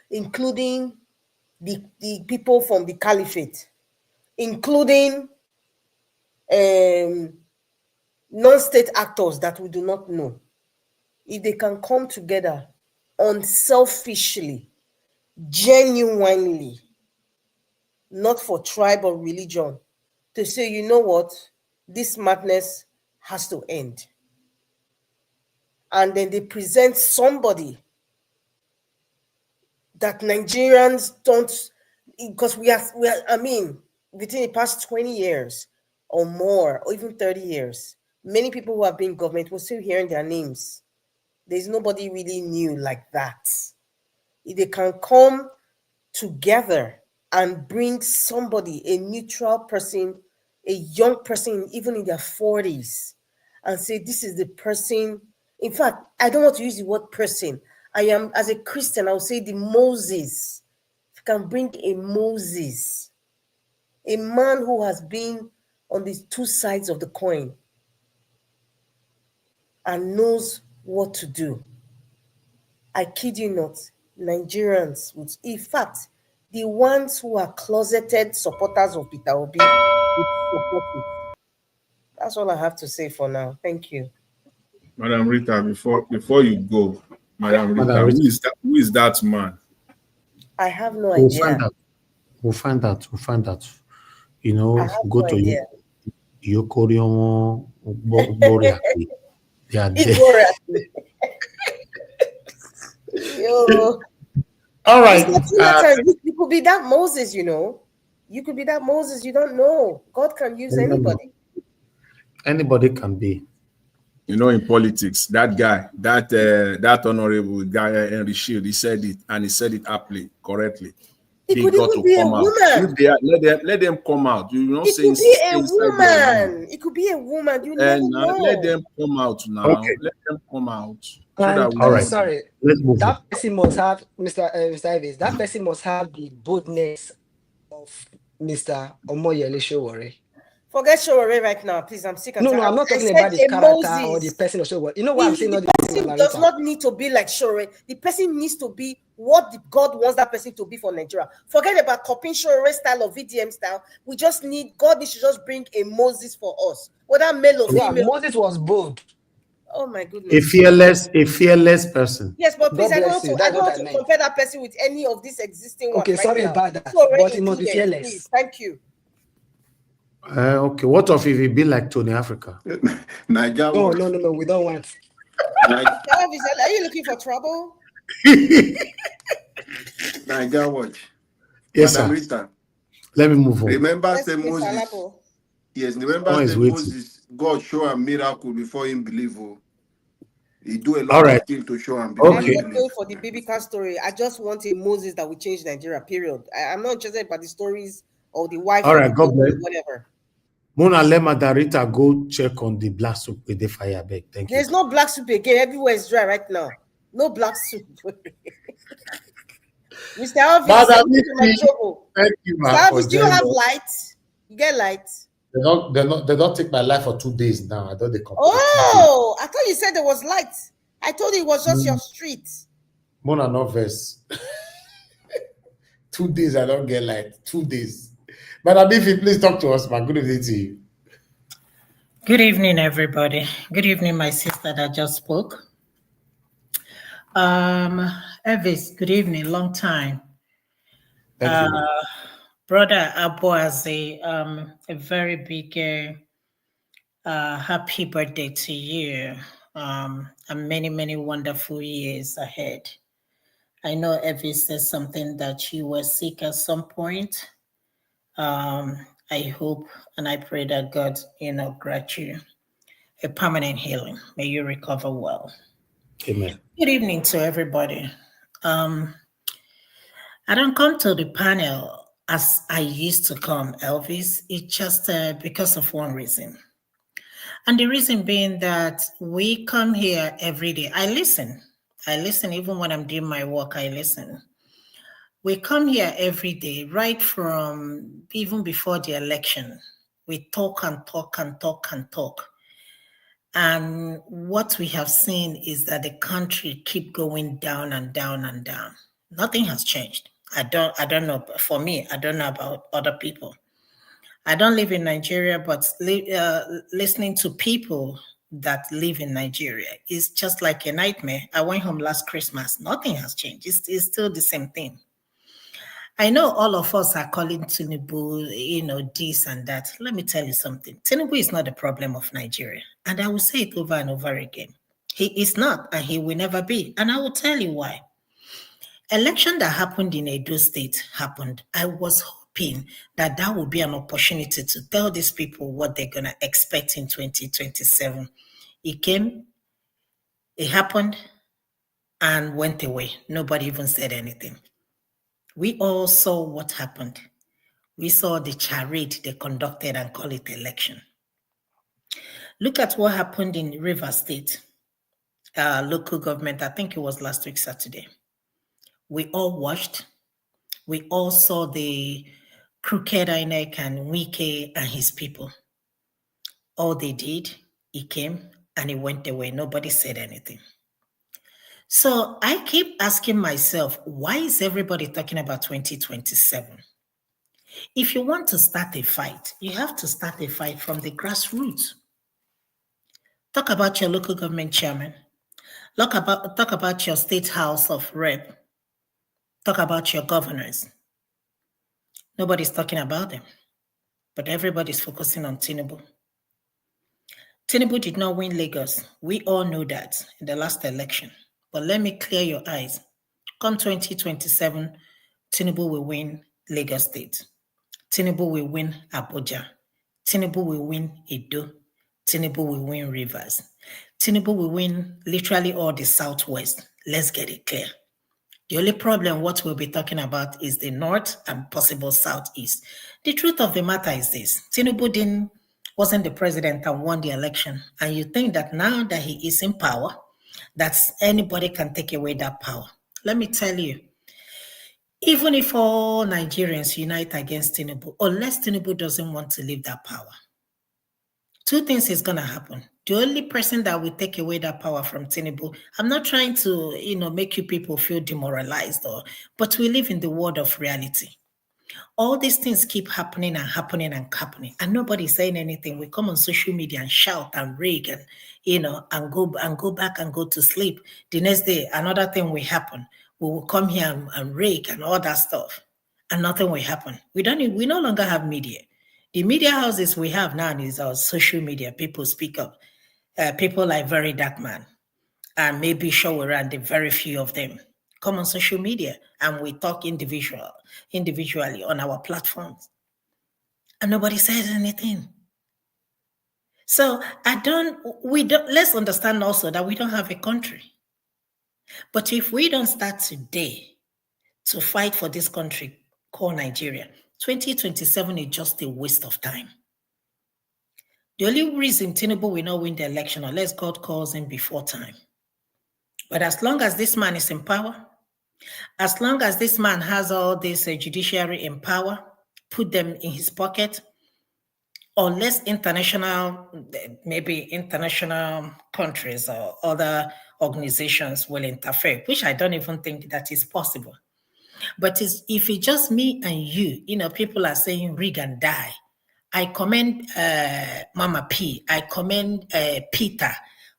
including the people from the caliphate, including non-state actors that we do not know, if they can come together unselfishly, genuinely, not for tribe or religion, to say, you know what, this madness has to end. And then they present somebody that Nigerians don't, because we are, within the past 20 years or more, or even 30 years, many people who have been in government were still hearing their names. There's nobody really new like that. If they can come together and bring somebody, a neutral person, a young person, even in their 40s, and say, this is the person. In fact, I don't want to use the word person. I am, as a Christian, I would say the Moses. If you can bring a Moses, a man who has been on the two sides of the coin and knows what to do. I kid you not, Nigerians would, in fact, the ones who are closeted supporters of Peter Obi would support it. That's all I have to say for now. Thank you. Madam Rita, before you go, Madam Rita, who is that man? I have no idea. We'll find out. You know, if you go to Yokoriomo, Boriaki, they are there. Yo. All right. You could be that Moses, you know. You could be that Moses, you don't know. God can use anybody. Anybody can be. You know, in politics, that guy, that honorable guy, Henry Shield, he said it, and he said it aptly, correctly. they got to come out. If they are, let them come out. You know, it could be a woman. It could be a woman. You never know. Let them come out now. Okay. Let them come out. And all right. sorry, let's move that on. person must have Mr. Ives. That person must have the boldness of Mr. Omoyele Sowore. Forget Sowore right now, please. I'm sick and No, tired. I'm not talking about the character or the person of Sowore. You know why I'm saying all the this? person does not need to be like Sowore. The person needs to be what God wants that person to be for Nigeria. Forget about copying Sowore style or VDM style. We just need God needs to just bring a Moses for us, whether male or female. Moses was bold. Oh my goodness. A fearless person. Yes, but please, I don't want to meant. compare that person with any of these existing ones. Okay, right sorry now. about that. Sowore But it must be included, fearless. please. Thank you. Okay, what if he be like Tony Africa? Niger no, we don't want. Are you looking for trouble? Niger watch. Yes, Madam sir. Rita, let me move on. Remember, say Moses. Yes, remember, say Moses. God show a miracle before him believe. He do a lot of things to show him before I'm not going for the biblical story. I just want a Moses that will change Nigeria. Period. I'm not interested by the stories or the wife. All right, God bless. Whatever. Mona Lema Darita, go check on the black soup with the fire bag. Thank you. There's no black soup again. Everywhere is dry right now. No black soup. Mr. Elvis, thank you, Mr. Elvis, do you have light? You get light? They don't take my life for 2 days now. I don't they complain. Oh, I thought you said there was light. I told you it was just your street. Mona no verse. 2 days I don't get light. 2 days. Madam Bifi, please talk to us, man. Good evening to you. Good evening, everybody. Good evening, my sister that just spoke. Elvis, good evening. Long time. Thank you. Brother Abo has a very big happy birthday to you. And many wonderful years ahead. I know Elvis said something that you were sick at some point. I hope and I pray that God, grant you a permanent healing. May you recover well. Amen. Good evening to everybody. I don't come to the panel as I used to come, Elvis. It's just because of one reason. And the reason being that we come here every day. I listen even when I'm doing my work, I listen. We come here every day, right from even before the election. We talk and talk and talk and talk. And what we have seen is that the country keep going down and down and down. Nothing has changed. I don't know. For me, I don't know about other people. I don't live in Nigeria, but listening to people that live in Nigeria is just like a nightmare. I went home last Christmas. Nothing has changed. It's still the same thing. I know all of us are calling Tinubu, this and that. Let me tell you something. Tinubu is not the problem of Nigeria. And I will say it over and over again. He is not, and he will never be. And I will tell you why. Election that happened in Edo State happened. I was hoping that would be an opportunity to tell these people what they're going to expect in 2027. It came, it happened, and went away. Nobody even said anything. We all saw what happened. We saw the charade they conducted and call it election. Look at what happened in Rivers State, local government. I think it was last week, Saturday. We all watched. We all saw the crooked INEC and Wike and his people. All they did, he came and he went away. Nobody said anything. So I keep asking myself, why is everybody talking about 2027? If you want to start a fight, you have to start a fight from the grassroots. Talk about your local government chairman. Talk about your state house of rep. Talk about your governors. Nobody's talking about them, but everybody's focusing on Tinubu. Tinubu did not win Lagos. We all know that in the last election. But let me clear your eyes. Come 2027, Tinubu will win Lagos State. Tinubu will win Abuja. Tinubu will win Edo. Tinubu will win Rivers. Tinubu will win literally all the Southwest. Let's get it clear. The only problem what we'll be talking about is the north and possible southeast. The truth of the matter is this. Tinubu wasn't the president and won the election. And you think that now that he is in power, that anybody can take away that power. Let me tell you, even if all Nigerians unite against Tinubu, unless Tinubu doesn't want to leave that power, two things is going to happen. The only person that will take away that power from Tinubu, I'm not trying to, make you people feel demoralized, but we live in the world of reality. All these things keep happening and happening and happening, and nobody's saying anything. We come on social media and shout and rage and, and go back and go to sleep. The next day, another thing will happen. We will come here and rage and all that stuff, and nothing will happen. We no longer have media. The media houses we have now is our social media. People speak up. People like Very Dark Man and maybe Sowore and the very few of them come on social media and we talk individually on our platforms. And nobody says anything. So let's understand also that we don't have a country. But if we don't start today to fight for this country called Nigeria, 2027 is just a waste of time. The only reason Tinubu will not win the election unless God calls him before time. But as long as this man is in power, as long as this man has all this judiciary in power, put them in his pocket, unless maybe international countries or other organizations will interfere, which I don't even think that is possible. But if it's just me and you, people are saying rig and die. I commend Mama P. I commend Peter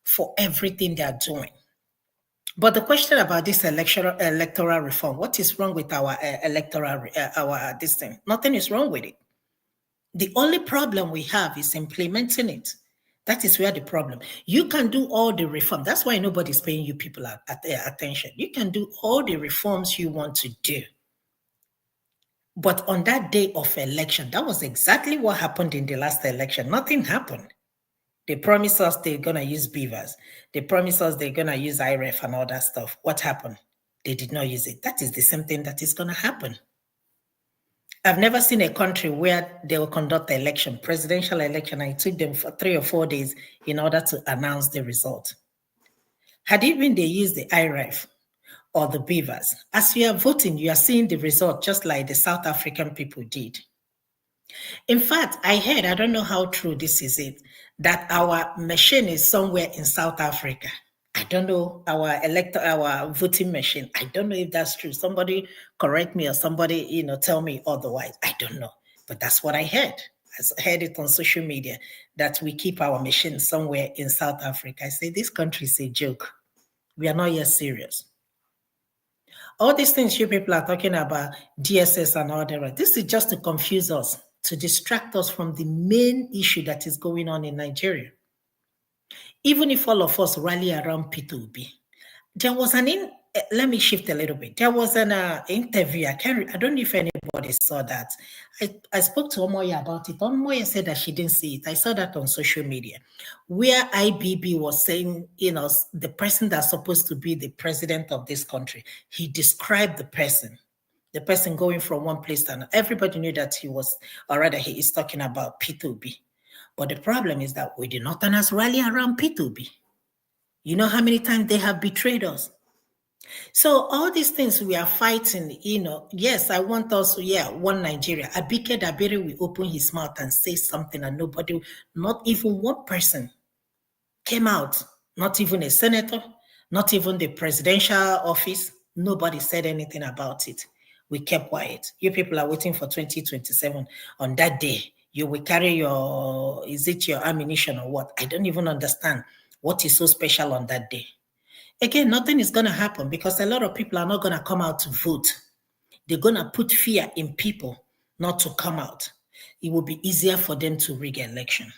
for everything they are doing. But the question about this electoral reform, what is wrong with our this thing? Nothing is wrong with it. The only problem we have is implementing it. That is where the problem. You can do all the reform. That's why nobody's paying you people attention. You can do all the reforms you want to do. But on that day of election, that was exactly what happened in the last election. Nothing happened. They promised us they're going to use beavers. They promised us they're going to use IREF and all that stuff. What happened? They did not use it. That is the same thing that is going to happen. I've never seen a country where they will conduct an election, presidential election, and it took them for 3 or 4 days in order to announce the result. Had even they used the IREF or the beavers, as you are voting, you are seeing the result just like the South African people did. In fact, I heard, I don't know how true this is that our machine is somewhere in South Africa. I don't know, our voting machine. I don't know if that's true. Somebody correct me or somebody, tell me otherwise. I don't know. But that's what I heard. I heard it on social media that we keep our machine somewhere in South Africa. I say, this country is a joke. We are not yet serious. All these things you people are talking about, DSS and all that, this is just to confuse us, to distract us from the main issue that is going on in Nigeria. Even if all of us rally around P2B, there was let me shift a little bit. There was an interview. I don't know if anybody saw that. I spoke to Omoye about it. Omoye said that she didn't see it. I saw that on social media, where IBB was saying, the person that's supposed to be the president of this country, he described the person going from one place to another. Everybody knew that he is talking about P2B. But the problem is that we did not rally around P2B. You know how many times they have betrayed us? So all these things we are fighting, yes, I want us, one Nigeria. Abike Dabiri will open his mouth and say something and nobody, not even one person came out, not even a senator, not even the presidential office. Nobody said anything about it. We kept quiet. You people are waiting for 2027. On that day, you will carry your ammunition or what? I don't even understand what is so special on that day. Again, nothing is going to happen because a lot of people are not going to come out to vote. They're going to put fear in people not to come out. It will be easier for them to rig an election.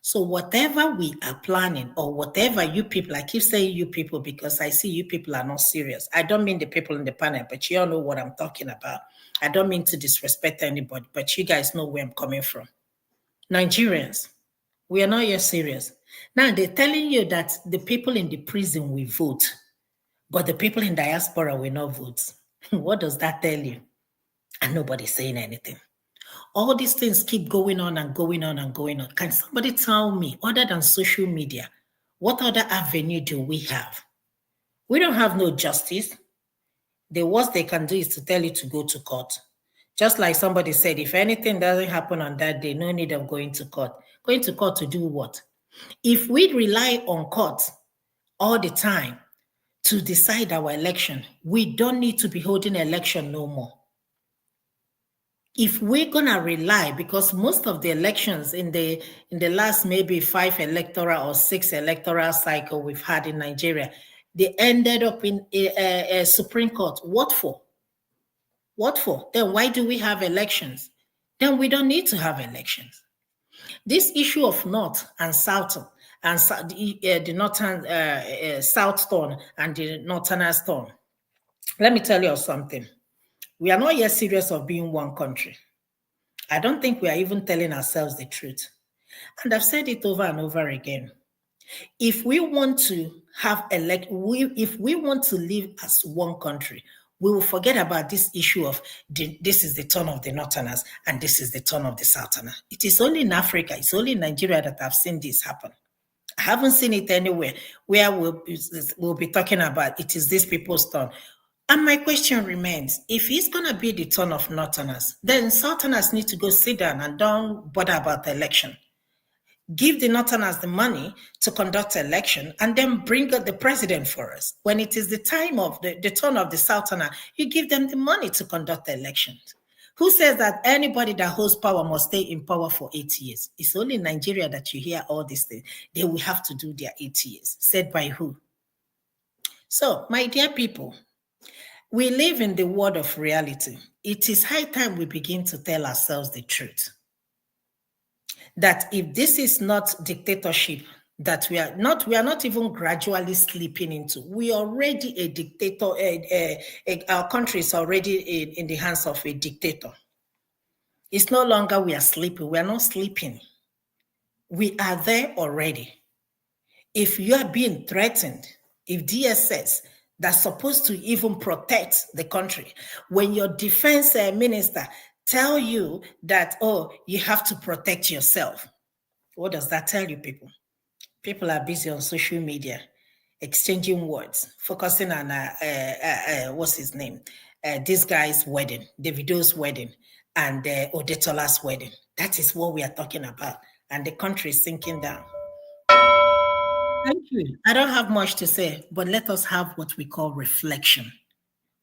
So whatever we are planning or whatever you people, I keep saying you people because I see you people are not serious. I don't mean the people in the panel, but you all know what I'm talking about. I don't mean to disrespect anybody, but you guys know where I'm coming from. Nigerians, we are not yet serious. Now they're telling you that the people in the prison will vote. but the people in diaspora will not vote. What does that tell you? And nobody's saying anything. All these things keep going on and going on and going on. Can somebody tell me, other than social media, what other avenue do we have? We don't have no justice. The worst they can do is to tell you to go to court. Just like somebody said, if anything doesn't happen on that day, no need of going to court. Going to court to do what? If we rely on court all the time to decide our election, we don't need to be holding election no more. If we're gonna rely, because most of the elections in the last maybe 5 electoral or 6 electoral cycle we've had in Nigeria, they ended up in a Supreme Court. What for? What for? Then why do we have elections? Then we don't need to have elections. This issue of North and South and the Northern South turn and the Northerners turn. Let me tell you something. We are not yet serious of being one country. I don't think we are even telling ourselves the truth. And I've said it over and over again. If we want to have if we want to live as one country, we will forget about this issue of this is the turn of the Northerners and this is the turn of the Southerners. It is only in Africa, it's only in Nigeria that I've seen this happen. I haven't seen it anywhere where we'll be talking about it is these people's turn. And my question remains, if it's going to be the turn of Northerners, then Southerners need to go sit down and don't bother about the election. Give the Northerners the money to conduct the election and then bring up the president for us. When it is the time of the turn of the Southerner, you give them the money to conduct the elections. Who says that anybody that holds power must stay in power for 8 years? It's only in Nigeria that you hear all these things. They will have to do their 8 years. Said by who? So, my dear people, we live in the world of reality. It is high time we begin to tell ourselves the truth. That if this is not dictatorship, that we are not even gradually slipping into. We are already a dictator. Our country is already in the hands of a dictator. It's no longer we are sleeping. We are not sleeping. We are there already. If you are being threatened, if DSS that's supposed to even protect the country, when your defense minister tell you that, oh, you have to protect yourself, what does that tell you, people? People are busy on social media, exchanging words, focusing on, what's his name? This guy's wedding, Davido's wedding, and Odetola's wedding. That is what we are talking about. And the country is sinking down. Thank you. I don't have much to say, but let us have what we call reflection.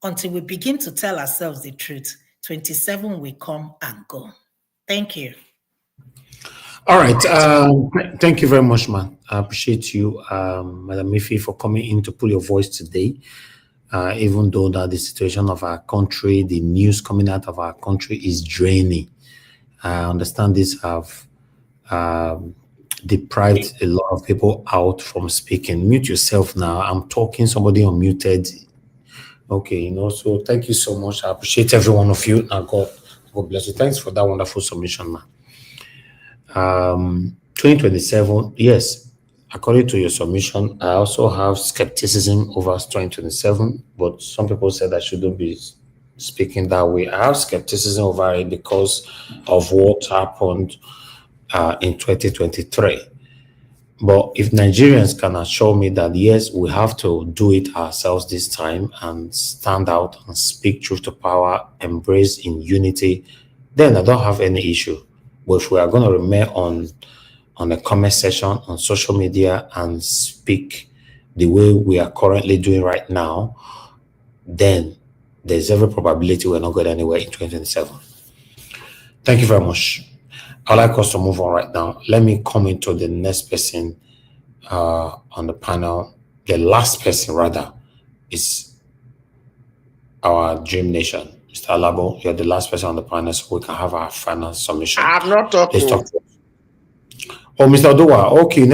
Until we begin to tell ourselves the truth, 27 will come and go. Thank you. All right. Thank you very much, man. I appreciate you, Madam Mifi, for coming in to put your voice today. Even though that the situation of our country, the news coming out of our country is draining. I understand this have deprived a lot of people out from speaking. Mute yourself now. I'm talking, somebody unmuted. Okay, so thank you so much. I appreciate every one of you. And God bless you. Thanks for that wonderful submission, man. 2027, yes, according to your submission, I also have skepticism over 2027, but some people said I shouldn't be speaking that way. I have skepticism over it because of what happened in 2023. But if Nigerians can assure me that, yes, we have to do it ourselves this time and stand out and speak truth to power, embrace in unity, then I don't have any issue. But if we are going to remain on a comment section on social media and speak the way we are currently doing right now, then there's every probability we're not going anywhere in 2027. Thank you very much. I'd like us to move on right now. Let me come into the next person on the panel. The last person, rather, is our Dream Nation. Mr. Alabo, you're the last person on the panel, so we can have our final submission. I'm not talking. Let's talk to us. Oh, Mr. Oduwa, okay,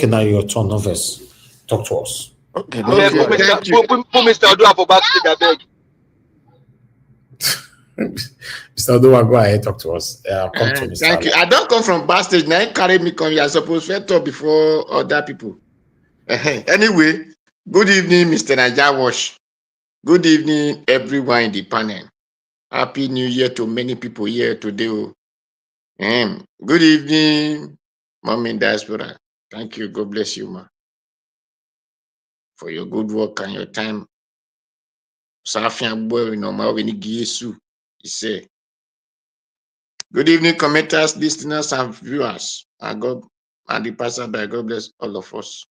now your turn, no verse. Talk to us. Okay, Put Mr. Oduwa for backstage, I beg. Mr. Oduwa, go ahead, talk to us. Come to Mr. Thank you. I don't come from backstage. Now carry me come here. I suppose to talk before other people. Anyway, Good evening, Mr. Najawash. Good evening, everyone in the panel. Happy New Year to many people here today. Good evening, Mom in Diaspora. Thank you. God bless you, ma, for your good work and your time. Safian boy, he said. Good evening, commenters, listeners, and viewers. And God and the pastor by God bless all of us.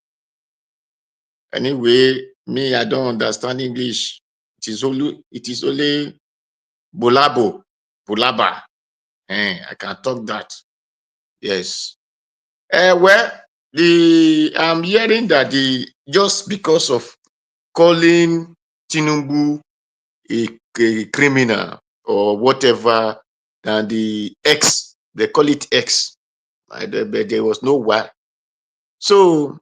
Anyway, me, I don't understand English. It is only Bulaba. I can talk that. Yes. Well, I'm hearing that just because of calling Tinubu a criminal or whatever, and the X, they call it X. But there was no why. So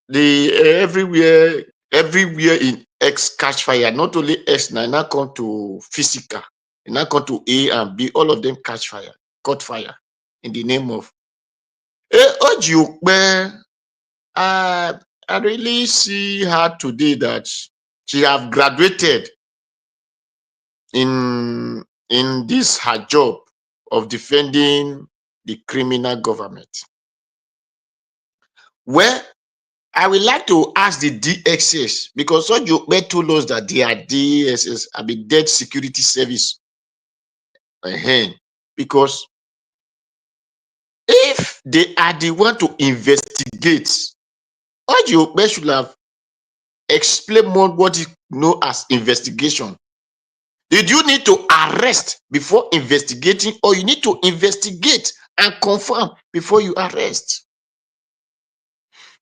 everywhere in X catch fire. Not only X now come to physical, now come to A and B. All of them catch fire, caught fire in the name of. I really see her today that she have graduated in this her job of defending the criminal government. Well, I would like to ask the DSS, because Ojuokpe told us that they are DSS, I mean dead security service. Because if they are the one to investigate, Ojuokpe should have explained more what is known as investigation. Did you need to arrest before investigating, or you need to investigate and confirm before you arrest?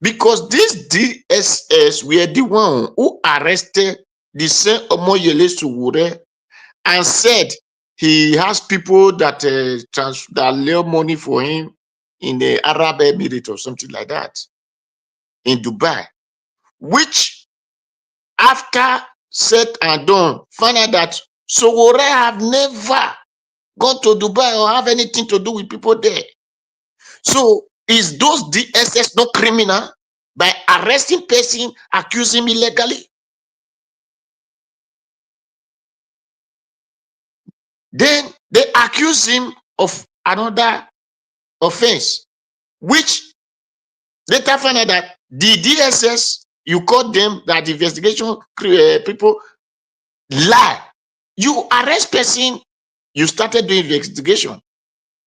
Because this DSS were the one who arrested the same Omoyele Sowore and said he has people that that lay money for him in the Arab Emirates or something like that in Dubai, which after said and done, found out that Sowore have never gone to Dubai or have anything to do with people there. So is those DSS not criminal by arresting person, accusing him illegally? Then they accuse him of another offense, which later found out that the DSS, you call them that investigation people lie. You arrest person, you started doing investigation.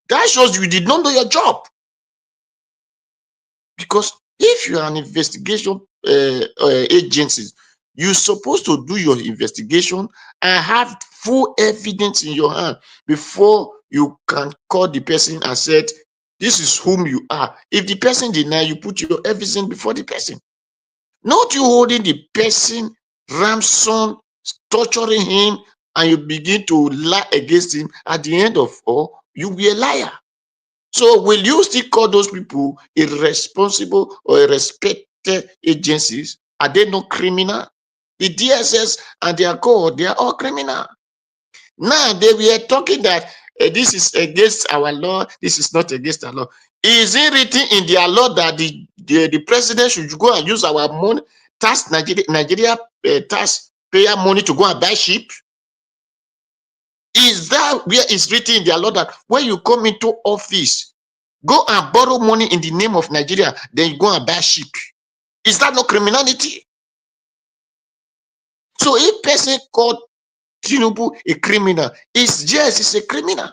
That shows you did not know your job. Because if you are an investigation agency, you're supposed to do your investigation and have full evidence in your hand before you can call the person and say, this is whom you are. If the person deny, you put your evidence before the person. Not you holding the person ransom, torturing him, and you begin to lie against him. At the end of all, you be a liar. So will you still call those people irresponsible or irrespected agencies? Are they not criminal? The DSS and their code, they are all criminal. Now they were talking that this is against our law, this is not against our law. Is it written in their law that the president should go and use our money, Nigeria taxpayer money to go and buy sheep? Is that where it's written in their law that when you come into office, go and borrow money in the name of Nigeria, then you go and buy sheep? Is that not criminality? So if person called Tinubu a criminal, it's a criminal.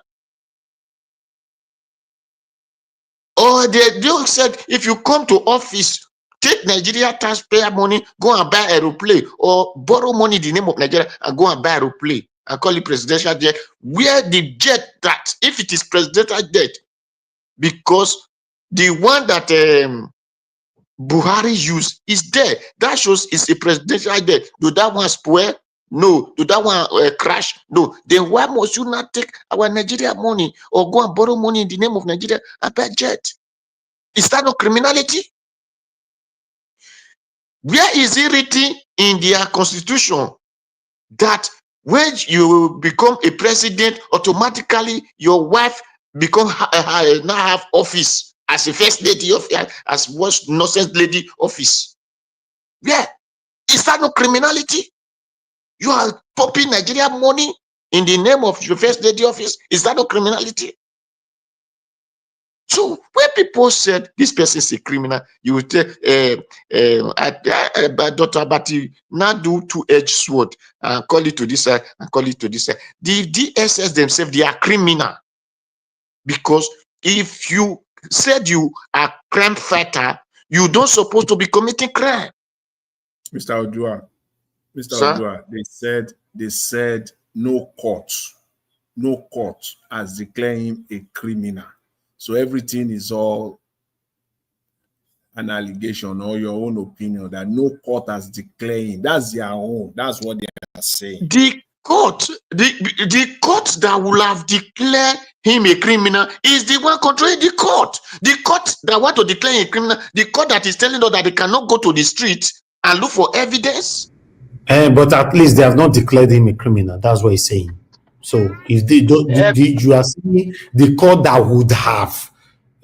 Or they said, if you come to office, take Nigeria taxpayer money, go and buy aeroplane, or borrow money in the name of Nigeria and go and buy aeroplane and call it presidential jet. Where the jet that, if it is presidential jet, because the one that Buhari used is there. That shows it's a presidential jet. Do that one spoil? No. Do that one crash? No. Then why must you not take our Nigeria money or go and borrow money in the name of Nigeria and buy jet? Is that not criminality? Where is it written in their constitution that when you become a president, automatically your wife become now have office as a first lady of as was nonsense lady office? Yeah. Is that no criminality? You are popping Nigeria money in the name of your first lady office. Is that no criminality? So when people said this person is a criminal, you will tell Dr. Abati now do two-edged sword and call it to this side and call it to this side. The DSS themselves, they are criminal. Because if you said you are crime fighter, you don't supposed to be committing crime. Mr. Odua, Sir? Odua, they said no court has declared him a criminal. So everything is all an allegation or your own opinion that no court has declared him. That's their own. That's what they are saying. The court that will have declared him a criminal is the one controlling the court. The court that want to declare him a criminal, the court that is telling us that they cannot go to the street and look for evidence. But at least they have not declared him a criminal. That's what he's saying. So if they don't, you are saying the court that would have.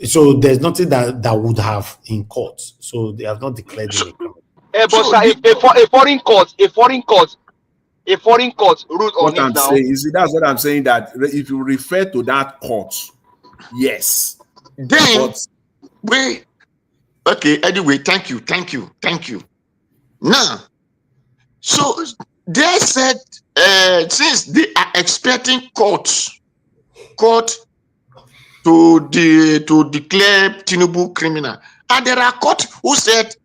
So there's nothing that would have in court. So they have not declared him a criminal. But sir, a foreign court ruled on What it I'm now. saying is that's what I'm saying, that if you refer to that court, yes. Then wait. Okay, anyway, thank you. Now, so they said since they are expecting court to declare Tinubu criminal, and there are court who said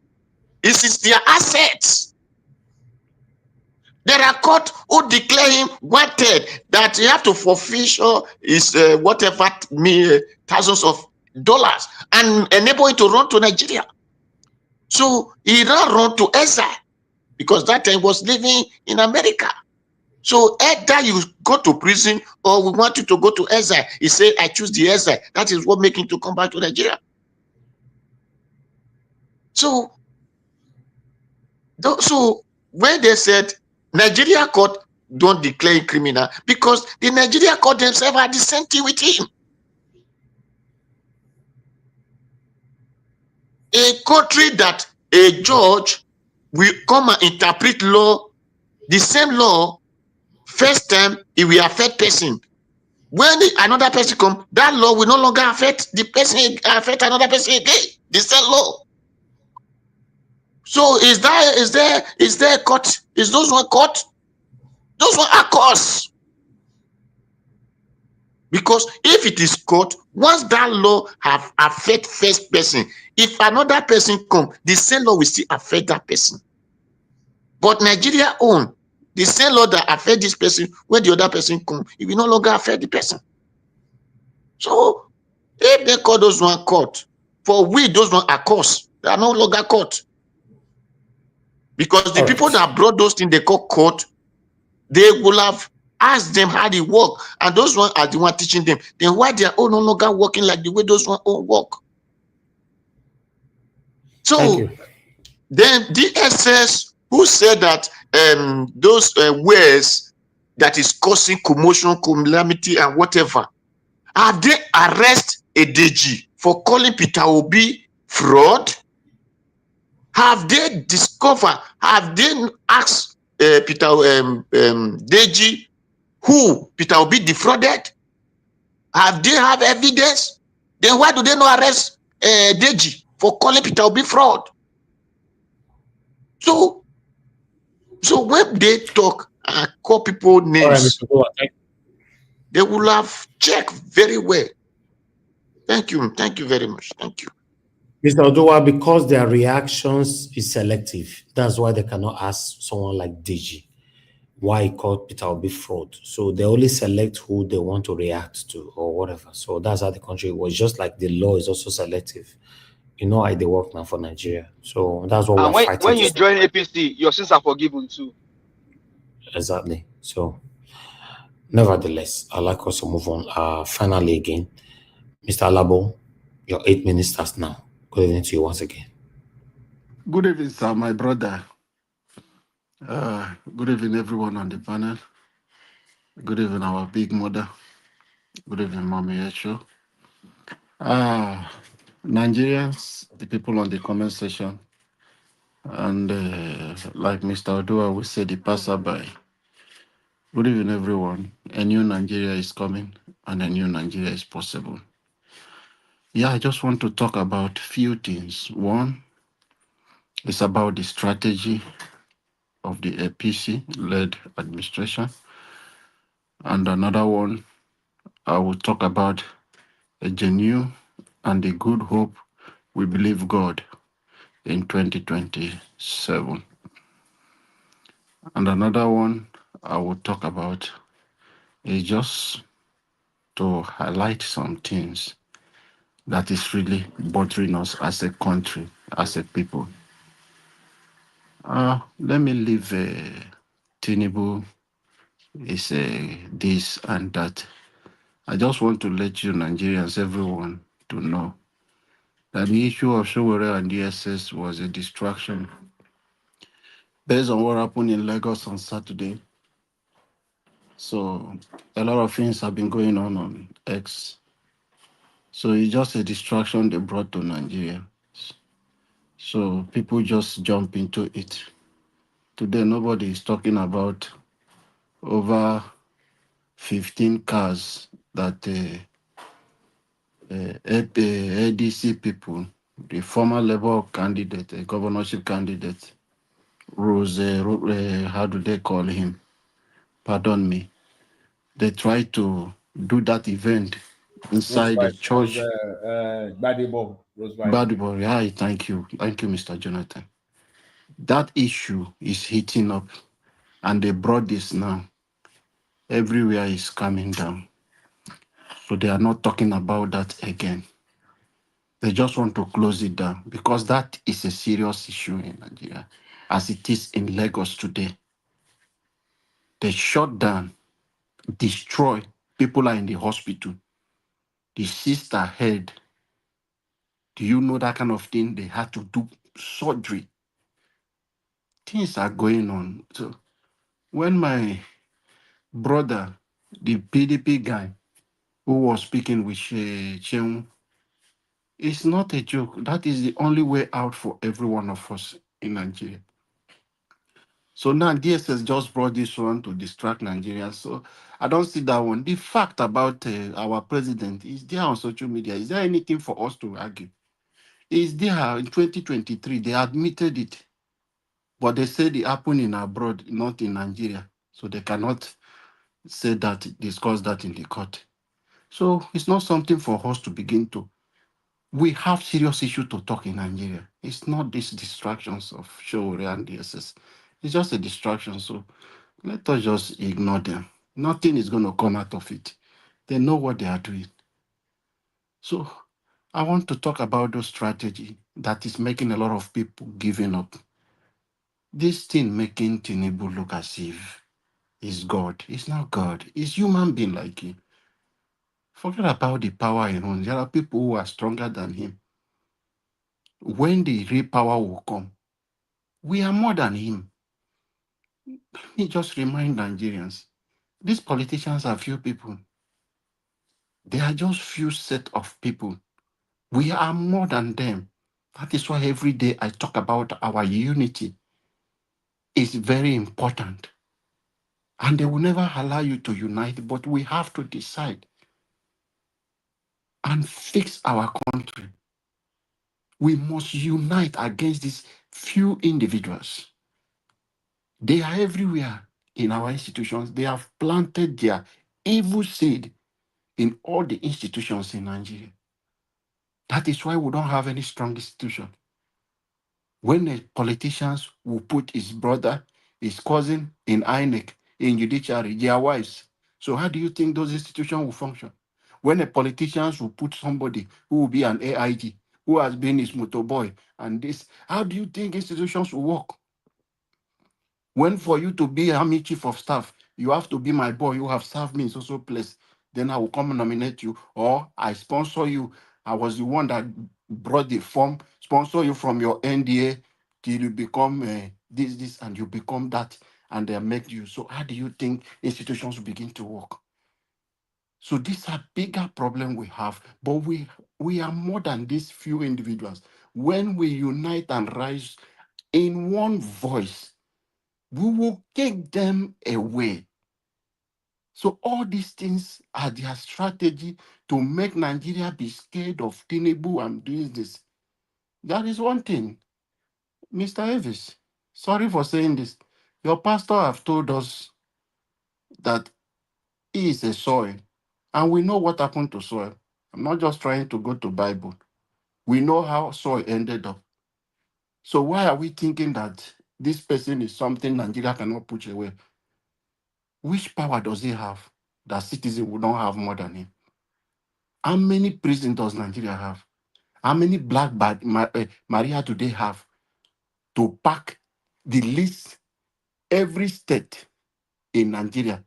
this is their assets. There are court who declare him wanted, that he have to forfeit his whatever thousands of dollars and enable him to run to Nigeria. So he now run to exile because that time he was living in America. So either you go to prison or we want you to go to exile. He said, I choose the exile. That is what makes him to come back to Nigeria. So when they said Nigeria court don't declare him criminal, because the Nigeria court themselves are dissenting with him. A country that a judge will come and interpret law, the same law, first time it will affect person. When another person come, that law will no longer affect the person, affect another person again. The same law. So is there court? Is those one court? Those one are courts. Because if it is court, once that law have affect first person, if another person come, the same law will still affect that person. But Nigeria own the same law that affect this person, when the other person come, it will no longer affect the person. So if they call those one court, for we those one are courts, they are no longer court. Because the people that brought those things they call court, they will have asked them how they work, and those ones are the one teaching them. Then why they are all no longer working like the way those one all work? So then DSS, who said that those ways that is causing commotion, calamity, and whatever, have they arrested a DG for calling Peter Obi fraud? Have they discovered? Have they asked Peter DG who Peter Obi defrauded? Have they have evidence? Then why do they not arrest DG for calling Peter Obi fraud? So when they talk and call people names, they will have checked very well. Thank you very much. Thank you. Mr. Odua, because their reactions is selective, that's why they cannot ask someone like DG why he called Peter Obi fraud. So they only select who they want to react to or whatever. So that's how the country was. Just like the law is also selective. You know how they work now for Nigeria. So that's what we're fighting. When you join APC, your sins are forgiven too. Exactly. So nevertheless, I'd like us to move on. Finally again, Mr. Alabo, your 8 minutes starts now. Good evening to you once again. Good evening, sir, my brother. Good evening, everyone on the panel. Good evening, our big mother. Good evening, Mommy Esho. Nigerians, the people on the comment section, And like Mr. Odua would say, the passerby. Good evening, everyone. A new Nigeria is coming, and a new Nigeria is possible. Yeah, I just want to talk about few things. One is about the strategy of the APC-led administration. And another one, I will talk about a genuine and a good hope we believe God in 2027. And another one I will talk about is just to highlight some things that is really bothering us as a country, as a people. Let me leave Tinubu is this and that. I just want to let you Nigerians, everyone, to know that the issue of Sowore and DSS was a distraction. Based on what happened in Lagos on Saturday, so a lot of things have been going on X. So it's just a distraction they brought to Nigeria. So people just jump into it. Today, nobody is talking about over 15 cars that ADC people, the former Labour candidate, a governorship candidate, Rose, how do they call him? Pardon me. They tried to do that event inside the church. Badebo. Badebo, yeah, thank you. Thank you, Mr. Jonathan. That issue is heating up, and they brought this now. Everywhere is coming down. So they are not talking about that again. They just want to close it down because that is a serious issue in Nigeria, as it is in Lagos today. They shut down, destroy. People are in the hospital. The sister head. Do you know that kind of thing? They had to do surgery. Things are going on. So when my brother, the PDP guy, who was speaking with Cheung, it's not a joke. That is the only way out for every one of us in Nigeria. So now DSS just brought this one to distract Nigerians. So I don't see that one. The fact about our president is there on social media. Is there anything for us to argue? Is there in 2023? They admitted it, but they said it happened in abroad, not in Nigeria. So they cannot say that, discuss that in the court. So it's not something for us to begin to. We have serious issue to talk in Nigeria. It's not these distractions of Sowore and DSS. It's just a distraction. So let us just ignore them. Nothing is going to come out of it. They know what they are doing. So I want to talk about those strategy that is making a lot of people giving up. This thing making Tinubu look as if he's God. He's not God. He's human being like you. Forget about the power he owns. There are people who are stronger than him. When the real power will come, we are more than him. Let me just remind Nigerians, these politicians are few people. They are just few set of people. We are more than them. That is why every day I talk about our unity. It's very important. And they will never allow you to unite, but we have to decide and fix our country. We must unite against these few individuals. They are everywhere in our institutions. They have planted their evil seed in all the institutions in Nigeria. That is why we don't have any strong institution. When the politicians will put his brother, his cousin in INEC, in judiciary, their wives. So how do you think those institutions will function? When the politicians will put somebody who will be an AIG, who has been his motorboy, and this, how do you think institutions will work? When for you to be army chief of staff, you have to be my boy, you have served me in so place, then I will come and nominate you, or I sponsor you. I was the one that brought the form, sponsor you from your NDA till you become this, and you become that, and they make you. So how do you think institutions will begin to work? So these are bigger problem we have, but we are more than these few individuals. When we unite and rise in one voice, we will take them away. So all these things are their strategy to make Nigeria be scared of Tinubu and doing this. That is one thing. Mr. Evis, sorry for saying this. Your pastor have told us that he is a soil, and we know what happened to soil. I'm not just trying to go to Bible. We know how soil ended up. So why are we thinking that this person is something Nigeria cannot push away? Which power does he have that citizens will not have more than him? How many prisons does Nigeria have? How many black Maria do they have to pack the list? Every state in Nigeria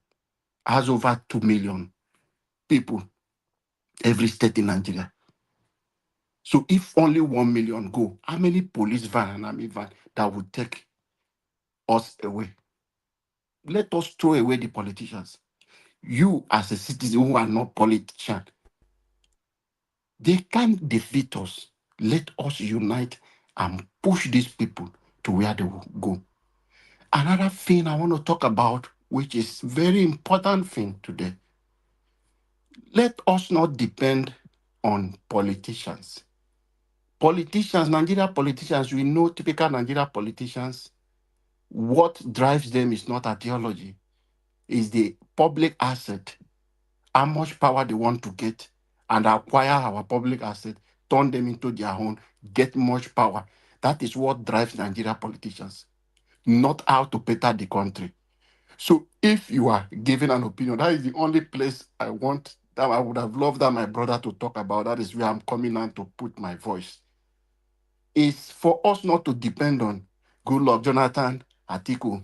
has over 2 million people. Every state in Nigeria. So if only 1 million go, how many police van and army van that would take us away? Let us throw away the politicians. You as a citizen who are not politicians, they can't defeat us. Let us unite and push these people to where they will go. Another thing I want to talk about, which is very important thing today, let us not depend on politicians. Politicians, Nigeria politicians, we know typical Nigeria politicians, what drives them is not ideology, is the public asset, how much power they want to get and acquire our public asset, turn them into their own, get much power. That is what drives Nigeria politicians, not how to better the country. So if you are giving an opinion, that is the only place I want, that I would have loved that my brother to talk about. That is where I'm coming on to put my voice. It's for us not to depend on Goodluck, Jonathan, Atiku.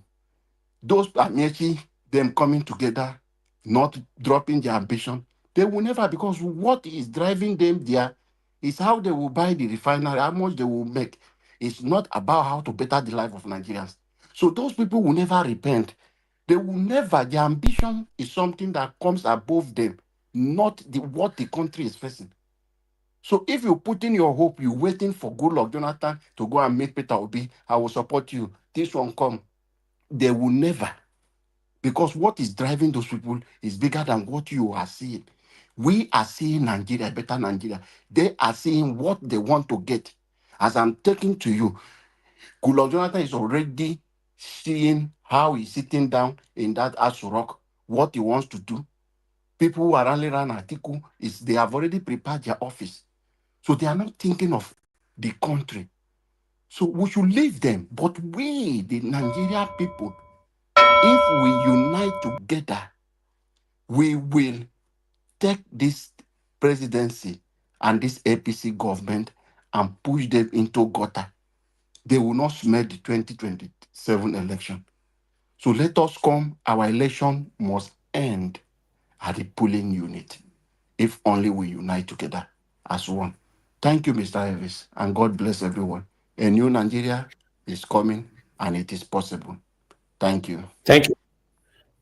Those Amieci, them coming together, not dropping their ambition. They will never, because what is driving them there is how they will buy the refinery, how much they will make. It's not about how to better the life of Nigerians. So those people will never repent. They will never, their ambition is something that comes above them, not what the country is facing. So if you put in your hope, you're waiting for Goodluck Jonathan to go and meet Peter Obi, I will support you. This won't come. They will never. Because what is driving those people is bigger than what you are seeing. We are seeing Nigeria, better Nigeria. They are seeing what they want to get. As I'm taking to you, Goodluck Jonathan is already seeing how he's sitting down in that Aso Rock, what he wants to do. People who are rallying around Atiku, they have already prepared their office. So they are not thinking of the country. So we should leave them. But we, the Nigerian people, if we unite together, we will take this presidency and this APC government and push them into gutter. They will not smell the 2027 election. So let us come. Our election must end at the polling unit, if only we unite together as one. Thank you, Mr. Elvis, and God bless everyone. A new Nigeria is coming, and it is possible. Thank you. Thank you.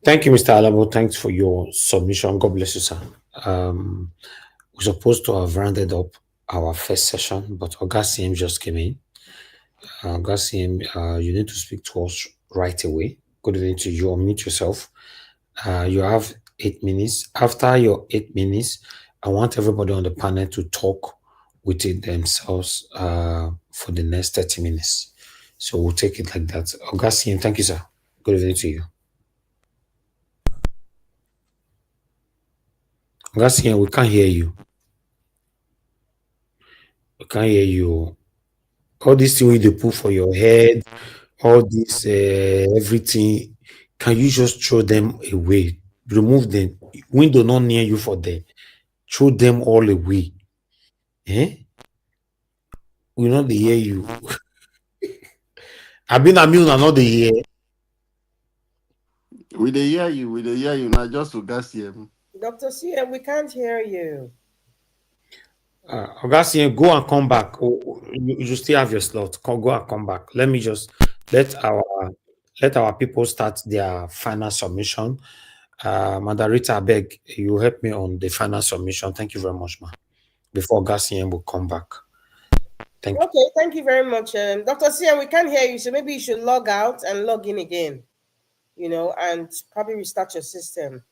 Thank you, Mr. Alabo. Thanks for your submission. God bless you, sir. We're supposed to have rounded up our first session, but Oga CM just came in. Oga CM, you need to speak to us right away. Good evening to you. Unmute yourself. You have 8 minutes. After your 8 minutes, I want everybody on the panel to talk with it themselves for the next 30 minutes. So we'll take it like that. Oga CM, thank you, sir. Good evening to you. Oga, we can't hear you. We can't hear you. All this thing they put for your head, all this everything, can you just throw them away? Remove them. Window not near you for them. Throw them all away. Eh? We not they hear you. I've been a million not they hear. We they hear you. We they hear you. Now just to gas him. Dr. CM, we can't hear you. Oga, go and come back. You still have your slot. Go and come back. Let me just let our people start their final submission. Madarita, I beg you help me on the final submission. Thank you very much, ma. Before Oga will come back. Thank you. Okay, thank you very much. Dr. Sian, we can't hear you, so maybe you should log out and log in again, and probably restart your system.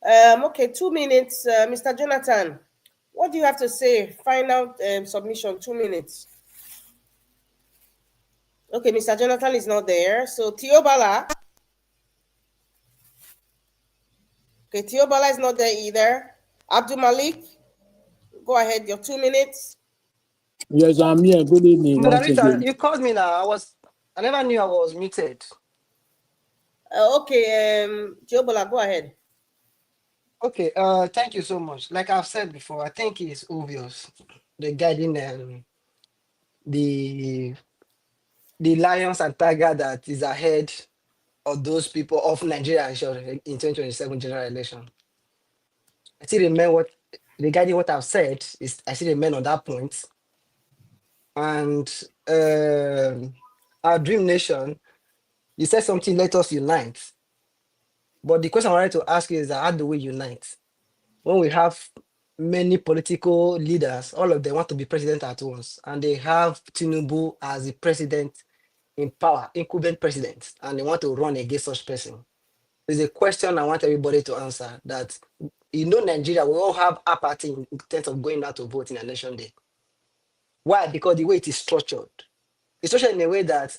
Okay, 2 minutes. Mr. Jonathan, what do you have to say? Final submission, 2 minutes. Okay, Mr. Jonathan is not there. So Theobala. Okay, Theobala is not there either. Abdul Malik, go ahead, your 2 minutes. Yes, I'm here. Good evening once Margarita, again. you called me now. I never knew I was muted. Okay, Theobala, go ahead. Okay, thank you so much. Like I've said before, I think it's obvious regarding the lions and tiger that is ahead of those people of Nigeria in 2027 general election. I still remember regarding what I've said, I still remain on that point. And our dream nation, you said something, let us unite. But the question I wanted to ask you is that how do we unite? When we have many political leaders, all of them want to be president at once, and they have Tinubu as the president in power, incumbent president, and they want to run against such person. There's a question I want everybody to answer that, Nigeria, we all have apathy in terms of going out to vote in election day. Why? Because the way it is structured. It's structured in a way that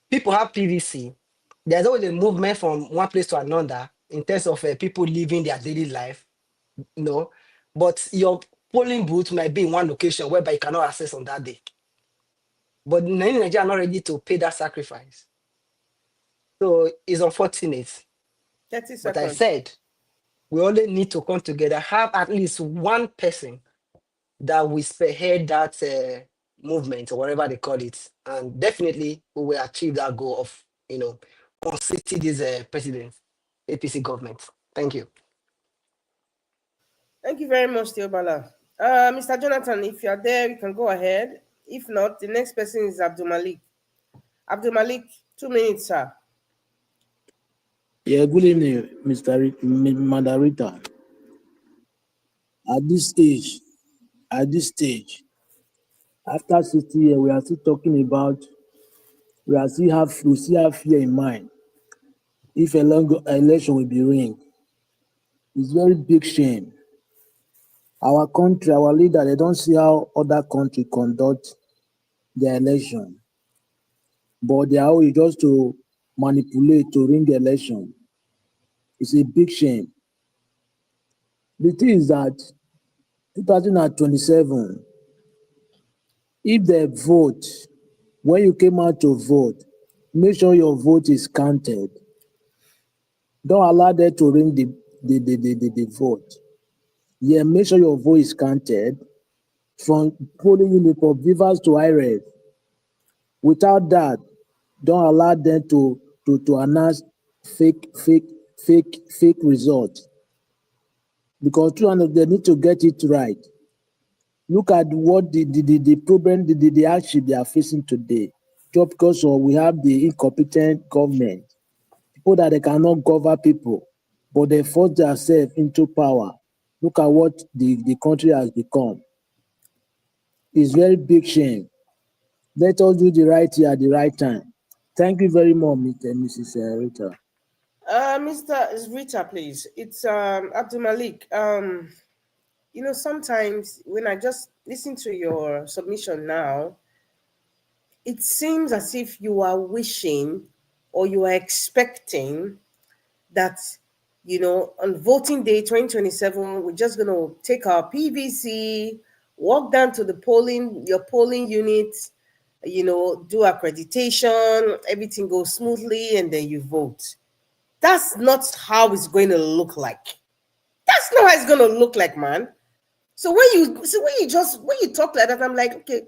people have PVC. There's always a movement from one place to another in terms of people living their daily life, but your polling booth might be in one location whereby you cannot access on that day. But many Nigerians are not ready to pay that sacrifice. So it's unfortunate. 30 seconds. But I said, we only need to come together, have at least one person that will spearhead that movement or whatever they call it. And definitely we will achieve that goal of, unseating this president, APC government. Thank you. Thank you very much, Theobala. Mr. Jonathan, if you are there, you can go ahead. If not, the next person is Abdul Malik. Abdul Malik, 2 minutes, sir. Yeah, good evening, Margarita. At this stage, after 60 years, we are still talking about, we still have fear in mind. If a long election will be ring, it's very big shame. Our country, our leader, they don't see how other countries conduct their election, but they are just to manipulate to ring the election. It's a big shame. The thing is that 2027, if they vote, when you came out to vote, make sure your vote is counted. Don't allow them to ring the vote. Yeah, make sure your vote is counted from polling unit from Vivas to IRES. Without that, don't allow them to announce fake results. Because they need to get it right. Look at what the problem, the hardship they are facing today. Just because we have the incompetent government, people that they cannot govern people, but they force themselves into power. Look at what the country has become. It's very big shame. Let us do the right thing at the right time. Thank you very much, Mrs. Rita. Mr. Rita, please. It's Abdul Malik. Sometimes when I just listen to your submission now, it seems as if you are wishing or you are expecting that, on voting day 2027, we're just going to take our PVC, walk down to your polling unit, do accreditation, everything goes smoothly, and then you vote. That's not how it's going to look like. That's not how it's going to look like, man. So when you talk like that, I'm like, okay,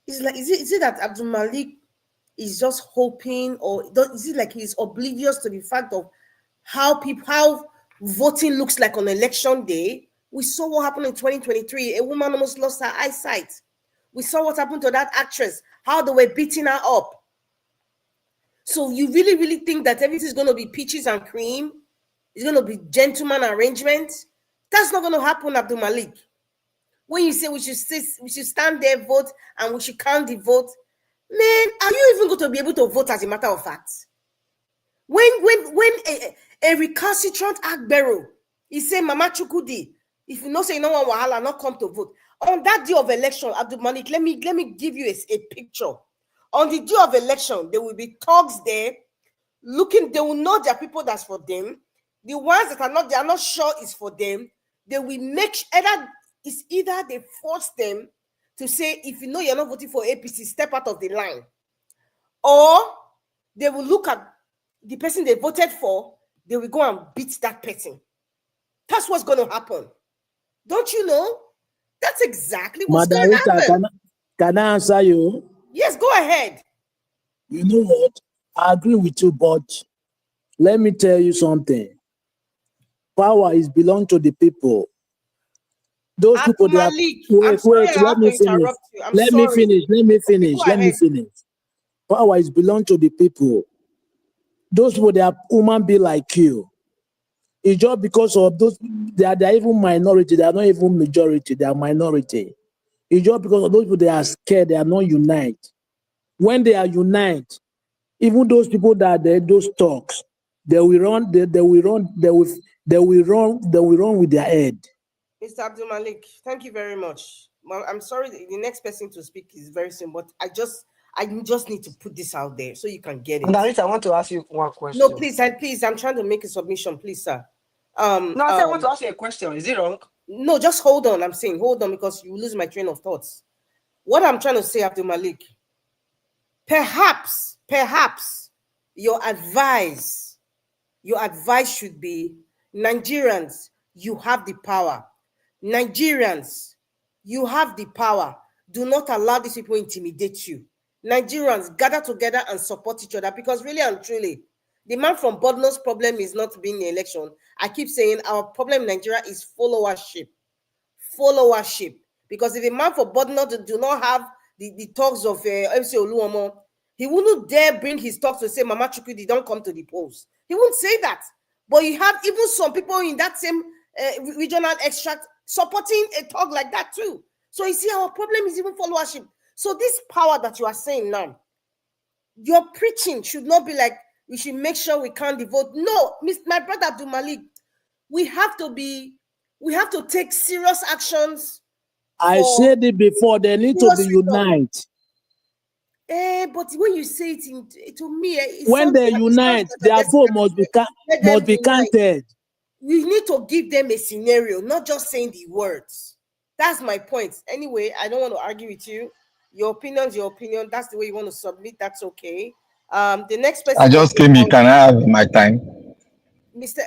is it that Abdul Malik is just hoping, or is it like he's oblivious to the fact of how voting looks like on election day? We saw what happened in 2023. A woman almost lost her eyesight. We saw what happened to that actress, how they were beating her up. So you really, really think that everything's going to be peaches and cream? It's going to be gentleman arrangement? That's not going to happen, Abdul Malik. when you say we should stand there, vote, and we should count the vote, man, are you even going to be able to vote as a matter of fact? When a recalcitrant Agbero is saying, Mama Chukudi, if you know say no one wahala not come to vote. On that day of election, Abdul Malik, let me give you a picture. On the day of election, there will be thugs there looking, they will know there are people that's for them. The ones that are not, they are not sure is for them. They will make either they force them to say, if you know you're not voting for APC, step out of the line. Or they will look at the person they voted for, they will go and beat that person. That's what's going to happen. Don't you know? That's exactly what's going to happen. Can I answer you? Yes, go ahead. You know what? I agree with you, but let me tell you something. Power is belong to the people. Those people that let me finish. Let me finish. Power is belong to the people. Those people, they are human beings like you. It's just because of those, they are even minority, they are not even majority, they are minority. It's just because of those people, they are scared, they are not united. When they are united, even those people that those talks, they will run with their head. Mr. Abdul Malik, thank you very much. Well, I'm sorry, the next person to speak is very soon, but I just need to put this out there so you can get it. Narita, I want to ask you one question. No, please, I'm trying to make a submission, please, sir. No, I want to ask you a question. Is it wrong? No, just hold on. I'm saying hold on because you lose my train of thoughts. What I'm trying to say, Abdul Malik, perhaps your advice should be, Nigerians, you have the power. Nigerians, you have the power. Do not allow these people intimidate you. Nigerians, gather together and support each other, because really and truly, the man from Bodno's problem is not being the election. I keep saying our problem in Nigeria is followership. Because if a man for Bodno do not have the talks of MC Oluomo, he wouldn't dare bring his talks to say, Mama Chukwudi, don't come to the polls. He wouldn't say that. But you have even some people in that same regional extract supporting a talk like that too. So you see, our problem is even followership. So this power that you are saying now, your preaching should not be like, we should make sure we can't vote. No, my brother Abdul Malik, we have to take serious actions. I said it before, they need to be united. But when you say it to me, when they unite, their vote must be counted. We need to give them a scenario, not just saying the words. That's my point. Anyway, I don't want to argue with you. Your opinion's your opinion. That's the way you want to submit. That's okay. The next person. I just came in. Can I have my time? Mr.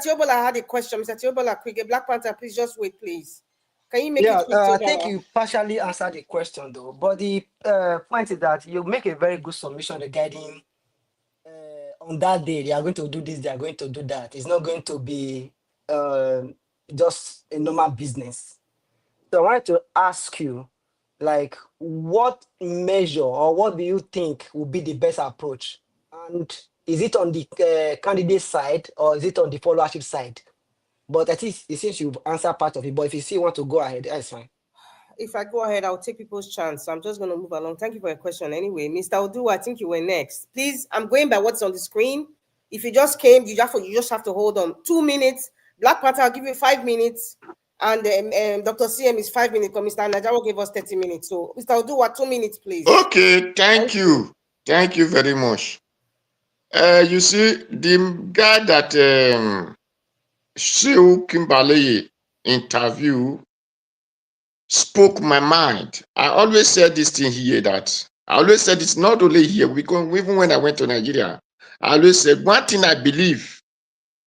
Tiobola had a question. Mr. Tiobola, quick. Black Panther, please just wait, please. Can you make it quick? I think you partially answered the question though. But the point is that you make a very good submission regarding on that day they are going to do this, they are going to do that. It's not going to be just a normal business. So I wanted to ask you, like, what measure or what do you think would be the best approach? And is it on the candidate side or is it on the followership side? But at least it seems you've answered part of it. But if you still want to go ahead, that's fine. If I go ahead, I'll take people's chance. So I'm just going to move along. Thank you for your question. Anyway, Mr. Odu, I think you were next. Please, I'm going by what's on the screen. If you just came, you just have to hold on. 2 minutes. Black Panther, I'll give you 5 minutes. And Dr. CM is 5 minutes. Because Mr. Najaro gave us 30 minutes. So, Mr. Odu, 2 minutes, please. Okay, thank you. Thank you very much. You see, the guy that Shehu Kimberley interview spoke my mind. I always said this thing here that I always said it's not only here, because even when I went to Nigeria, I always said one thing I believe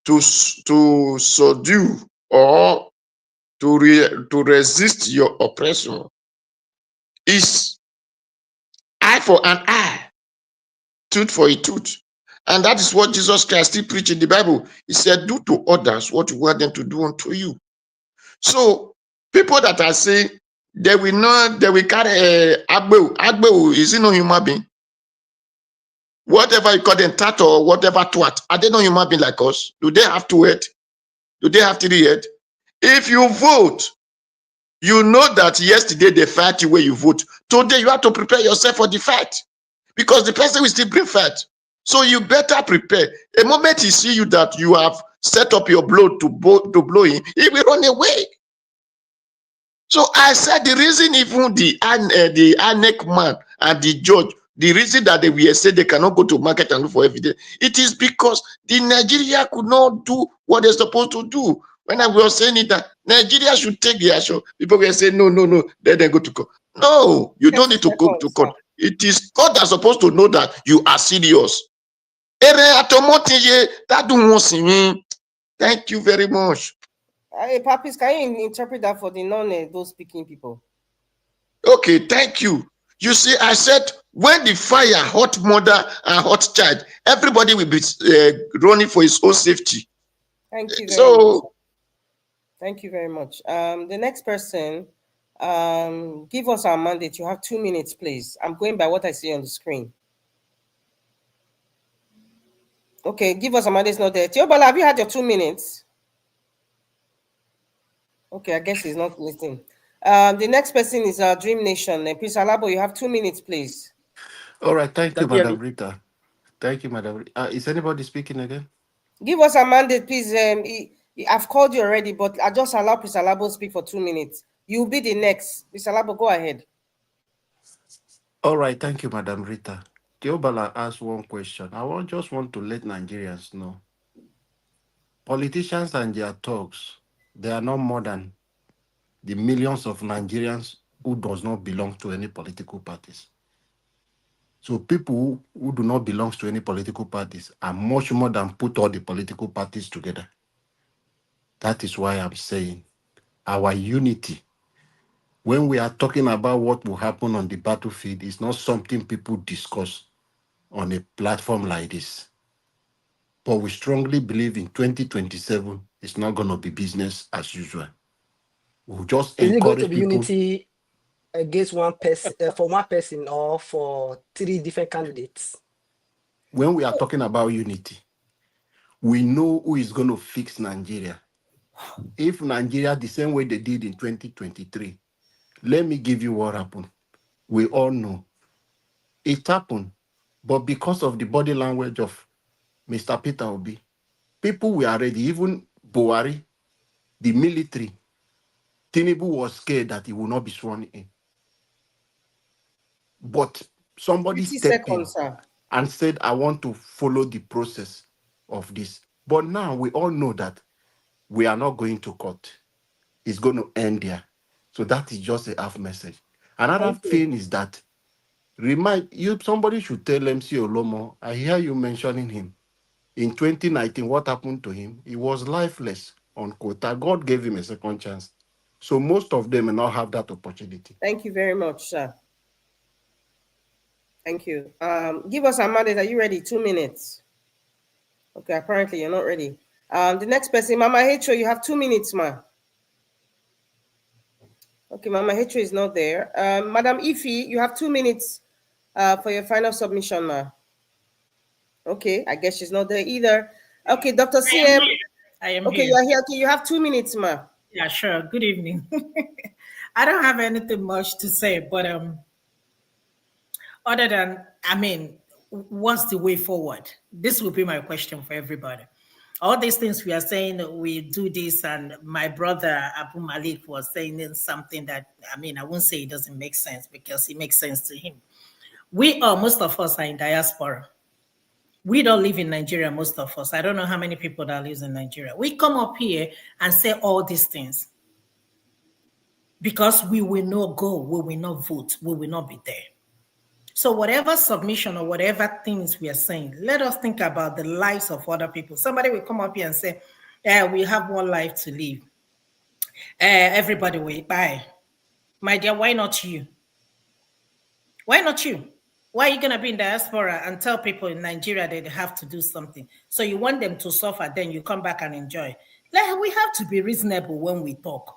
to subdue or to resist your oppression is eye for an eye, tooth for a tooth. And that is what Jesus Christ still preached in the Bible. He said, do to others what you want them to do unto you. So people that are saying they will carry Agbo, is he no human being? Whatever you call them, tat or whatever twat, are they not human being like us? Do they have 2 heads? Do they have 3 heads? If you vote You know that yesterday they fight you where you vote. Today you have to prepare yourself for the fight because the person will still bring fight. So you better prepare. The moment he see you that you have set up your blow to blow him, he will run away. So I said the reason even the ANEC man and the judge, the reason that they will say they cannot go to market and look for evidence, it is because the Nigeria could not do what they're supposed to do. When I was saying it, that Nigeria should take the action, people will say, no, let them go to court. No, you don't need to go to court. It is court that's supposed to know that you are serious. Thank you very much. Hey, Papis, can you interpret that for the those speaking people? Okay, thank you. You see, I said when the fire, hot mother and hot child, everybody will be running for his own safety. Thank you very much. Thank you very much. The next person, give us our mandate. You have 2 minutes, please. I'm going by what I see on the screen. Okay, give us a mandate. It's not there. Teobala, have you had your 2 minutes? Okay, I guess he's not listening. The next person is our Dream Nation. Prince Alabo, you have 2 minutes, please. All right, thank you, Madam Rita. Thank you, Madam. Is anybody speaking again? Give us a mandate, please. I've called you already, but I just allow Prince Alabo to speak for 2 minutes. You'll be the next. Prince Alabo, go ahead. All right, thank you, Madam Rita. Teobala asked one question. I just want to let Nigerians know. Politicians and their talks, they are not more than the millions of Nigerians who does not belong to any political parties. So people who do not belong to any political parties are much more than put all the political parties together. That is why I'm saying our unity, when we are talking about what will happen on the battlefield, is not something people discuss on a platform like this. But we strongly believe in 2027, it's not going to be business as usual. We'll just encourage people. Is it going to be unity against one person, for one person, or for 3 different candidates? When we are talking about unity, we know who is going to fix Nigeria. If Nigeria, the same way they did in 2023, let me give you what happened. We all know. It happened, but because of the body language of Mr. Peter Obi, people were ready, even Buhari, the military, Tinubu was scared that he would not be sworn in. But somebody stepped in and said, I want to follow the process of this. But now we all know that we are not going to court. It's going to end there. So that is just a half message. Another thing is that somebody should tell MC Olomo, I hear you mentioning him. In 2019, what happened to him? He was lifeless on quota. God gave him a second chance. So most of them may not have that opportunity. Thank you very much, sir. Thank you. Give us a mandate. Are you ready? 2 minutes. Okay, apparently you're not ready. The next person, Mama Hecho, you have 2 minutes, ma. Okay, Mama Hecho is not there. Madam Ifi, you have 2 minutes for your final submission, ma. Okay, I guess she's not there either. Okay, Dr. CM. I am okay, here. you're here. Okay, you have 2 minutes, ma. Yeah, sure. Good evening. I don't have anything much to say, but other than, what's the way forward? This will be my question for everybody. All these things we are saying, we do this, and my brother Abu Malik was saying something that, I won't say it doesn't make sense, because it makes sense to him. Most of us are in diaspora. We don't live in Nigeria, most of us. I don't know how many people that live in Nigeria. We come up here and say all these things because we will not go, we will not vote, we will not be there. So whatever submission or whatever things we are saying, let us think about the lives of other people. Somebody will come up here and say, we have one life to live. Everybody will bye. My dear, why not you? Why not you? Why are you going to be in diaspora and tell people in Nigeria that they have to do something? So you want them to suffer, then you come back and enjoy. We have to be reasonable when we talk.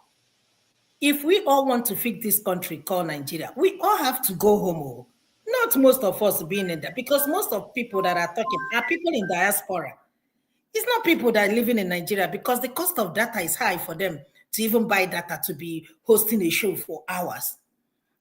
If we all want to fix this country called Nigeria, we all have to go home. Not most of us being in there, because most of people that are talking are people in diaspora. It's not people that are living in Nigeria, because the cost of data is high for them. to even buy data to be hosting a show for hours.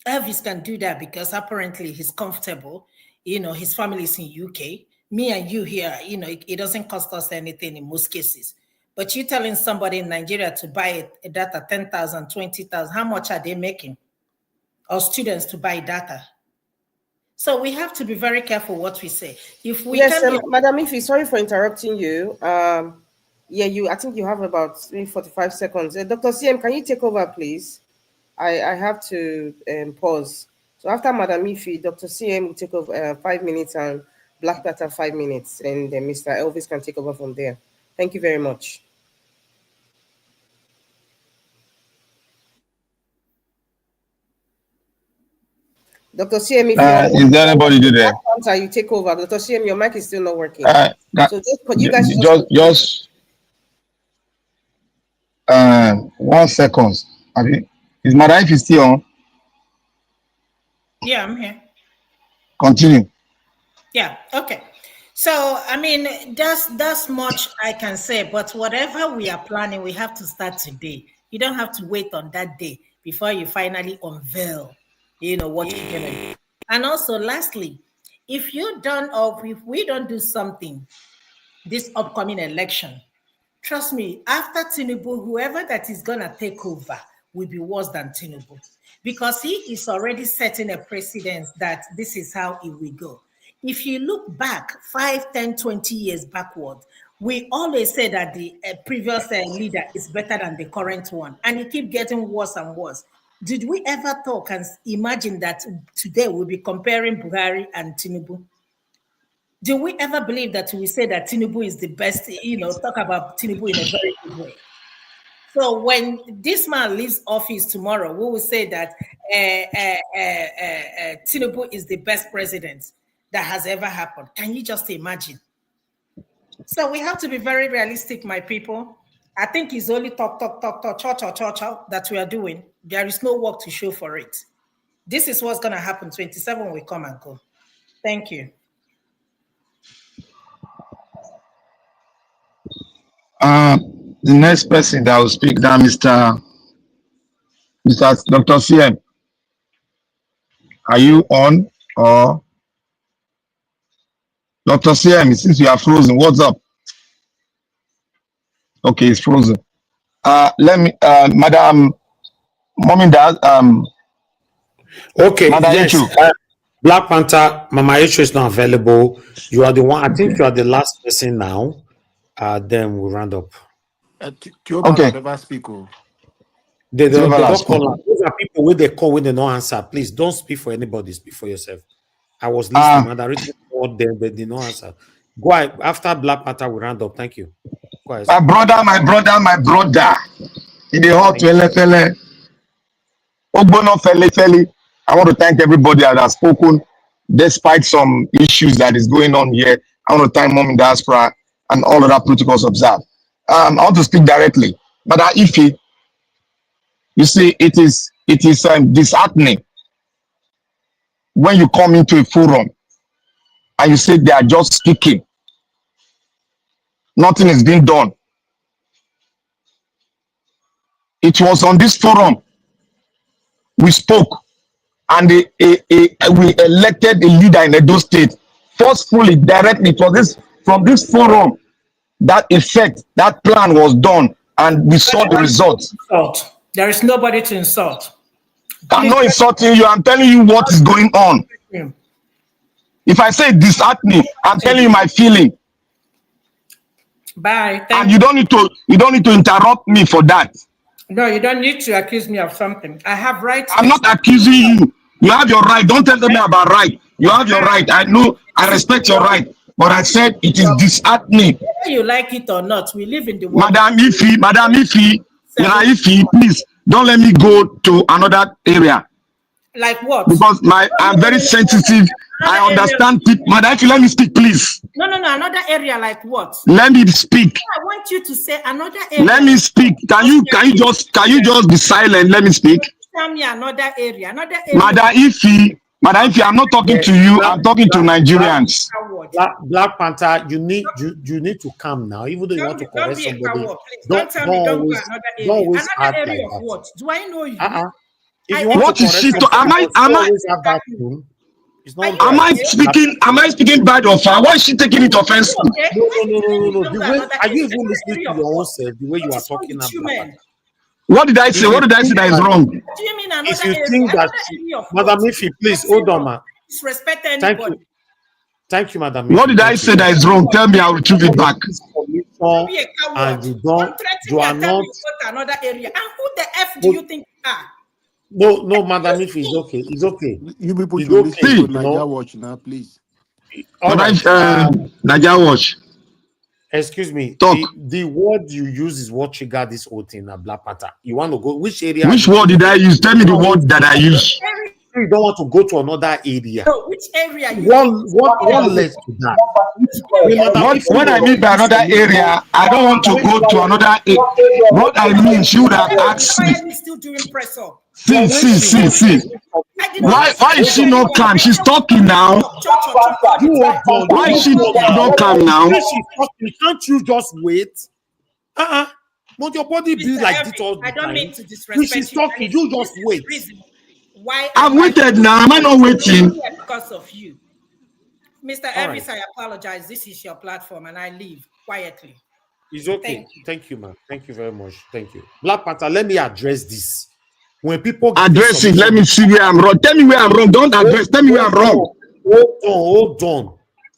Elvis can do that because apparently he's comfortable. His family is in UK. Me and you here, it doesn't cost us anything in most cases. But you telling somebody in Nigeria to buy a data 10,000, 20,000, how much are they making? Or students to buy data? So we have to be very careful what we say. If we Madam Ifi, sorry for interrupting you. I think you have about 45 seconds. Dr. CM, can you take over, please? I have to pause. So after Madam Ifi, Dr. CM will take over 5 minutes and Black Data 5 minutes, and then Mr. Elvis can take over from there. Thank you very much. Dr. CM, if is there anybody there? You take over. Dr. CM, your mic is still not working. So you guys just 1 second. Is my life still on? Yeah, I'm here. Continue. Yeah, okay. So, that's much I can say, but whatever we are planning, we have to start today. You don't have to wait on that day before you finally unveil, what you're going to do. And also, lastly, if we don't do something this upcoming election, trust me, after Tinubu, whoever that is going to take over will be worse than Tinubu, because he is already setting a precedent that this is how it will go. If you look back 5, 10, 20 years backward, we always say that the previous leader is better than the current one, and it keeps getting worse and worse. Did we ever talk and imagine that today we'll be comparing Buhari and Tinubu? Do we ever believe that we say that Tinubu is the best, talk about Tinubu in a very good way? So when this man leaves office tomorrow, we will say that Tinubu is the best president that has ever happened. Can you just imagine? So we have to be very realistic, my people. I think it's only talk, that we are doing. There is no work to show for it. This is what's going to happen. 27 will come and go. Thank you. The next person that will speak now, Mr. Dr. CM. Are you on? Or Dr. CM, since you are frozen, what's up? Okay, it's frozen. Let me, Madam Mom and Dad, okay, Madam yes. Black Panther, Mama H is not available. You are the one, I think you are the last person now. Then we'll round up. Okay. Never speak. They don't call. Those are people with they call when they don't answer. Please don't speak for anybody. Speak for yourself. I was listening and I really called them, but they did not answer. Go ahead. After Black Panther, we round up. Thank you. Go ahead. My brother. In the hot fele. Ogbono fele. I want to thank everybody that has spoken, despite some issues that is going on here. I want to thank Mom in Diaspora and all other protocols observed. I want to speak directly. But Ifi, you see, it is disheartening when you come into a forum and you say they are just speaking. Nothing is being done. It was on this forum we spoke, and we elected a leader in Edo State forcefully, directly. It was from this forum that plan was done, and we saw the results. There is nobody to insult. I'm not insulting you. I'm telling you what is going on. If I say disheartening, I'm telling you my feeling. Bye. And you don't need to interrupt me for that. No, you don't need to accuse me of something. I have rights. I'm not accusing you. You have your right. Don't tell me about right. You have your right. I know. I respect your right. But I said it is disheartening. Whether you like it or not, we live in the world. Madam Ifi, please don't let me go to another area. Like what? Because I'm very sensitive. I understand people. Madam Ifi, let me speak, please. No. Another area like what? Let me speak. I want you to say another area. Let me speak. Can you just be silent? Let me speak. Tell me another area. Madam Ifi, Madam, if I'm not talking to you, I'm talking to Nigerians. Black Panther, you need to calm now. Even though you want to correct somebody, don't tell me don't go another area. Always Another act area like of that. what? Do I know you? If you want What to is correct she? somebody, Am I? always have that tone. It's not Am right. I speaking bad of her? Why is she taking it offensive? Okay. No. The way are you even listening to your own self? The way you are talking about that. What did I say? What did I say that is wrong? What do you mean another If you area? think that, Area of Madam what? Ifi, please hold on, ma. Disrespect anybody. Thank you, Madam Ifi. What did I say that is wrong? Tell me, I'll retrieve it back. Don't be a coward. And you Threaten are me and tell me not. you go to another area. And who the F do you think you are? No, Madam Ifi, it's okay. It's okay. You people It's should listen okay, to Niger Watch now, please. All right. Niger Watch. Excuse me. Talk. The word you use is what triggered this whole thing, Black Panther. You want to go which area? Which word did I use? Tell me the word that I use. You don't want to go to another area. No, which area? One less to that. What I mean by another area, I don't want to go to another area. What I mean, she would have asked me. Still doing press up. See. Why is she not calm? She's talking now. Why is she not calm now? Can't you just wait? Won't your body be like this all the time? I don't mean to disrespect she's talking, you just wait. Why I've waited now. Am I not waiting? Because of you. Mr. Elvis, I apologize. This is your platform and I leave quietly. It's okay. Thank you, man. Thank you very much. Thank you. Black Panther, let me address this. When people address it, let me see where I'm wrong. Tell me where I'm wrong. Don't address. Tell me where I'm wrong. Hold on.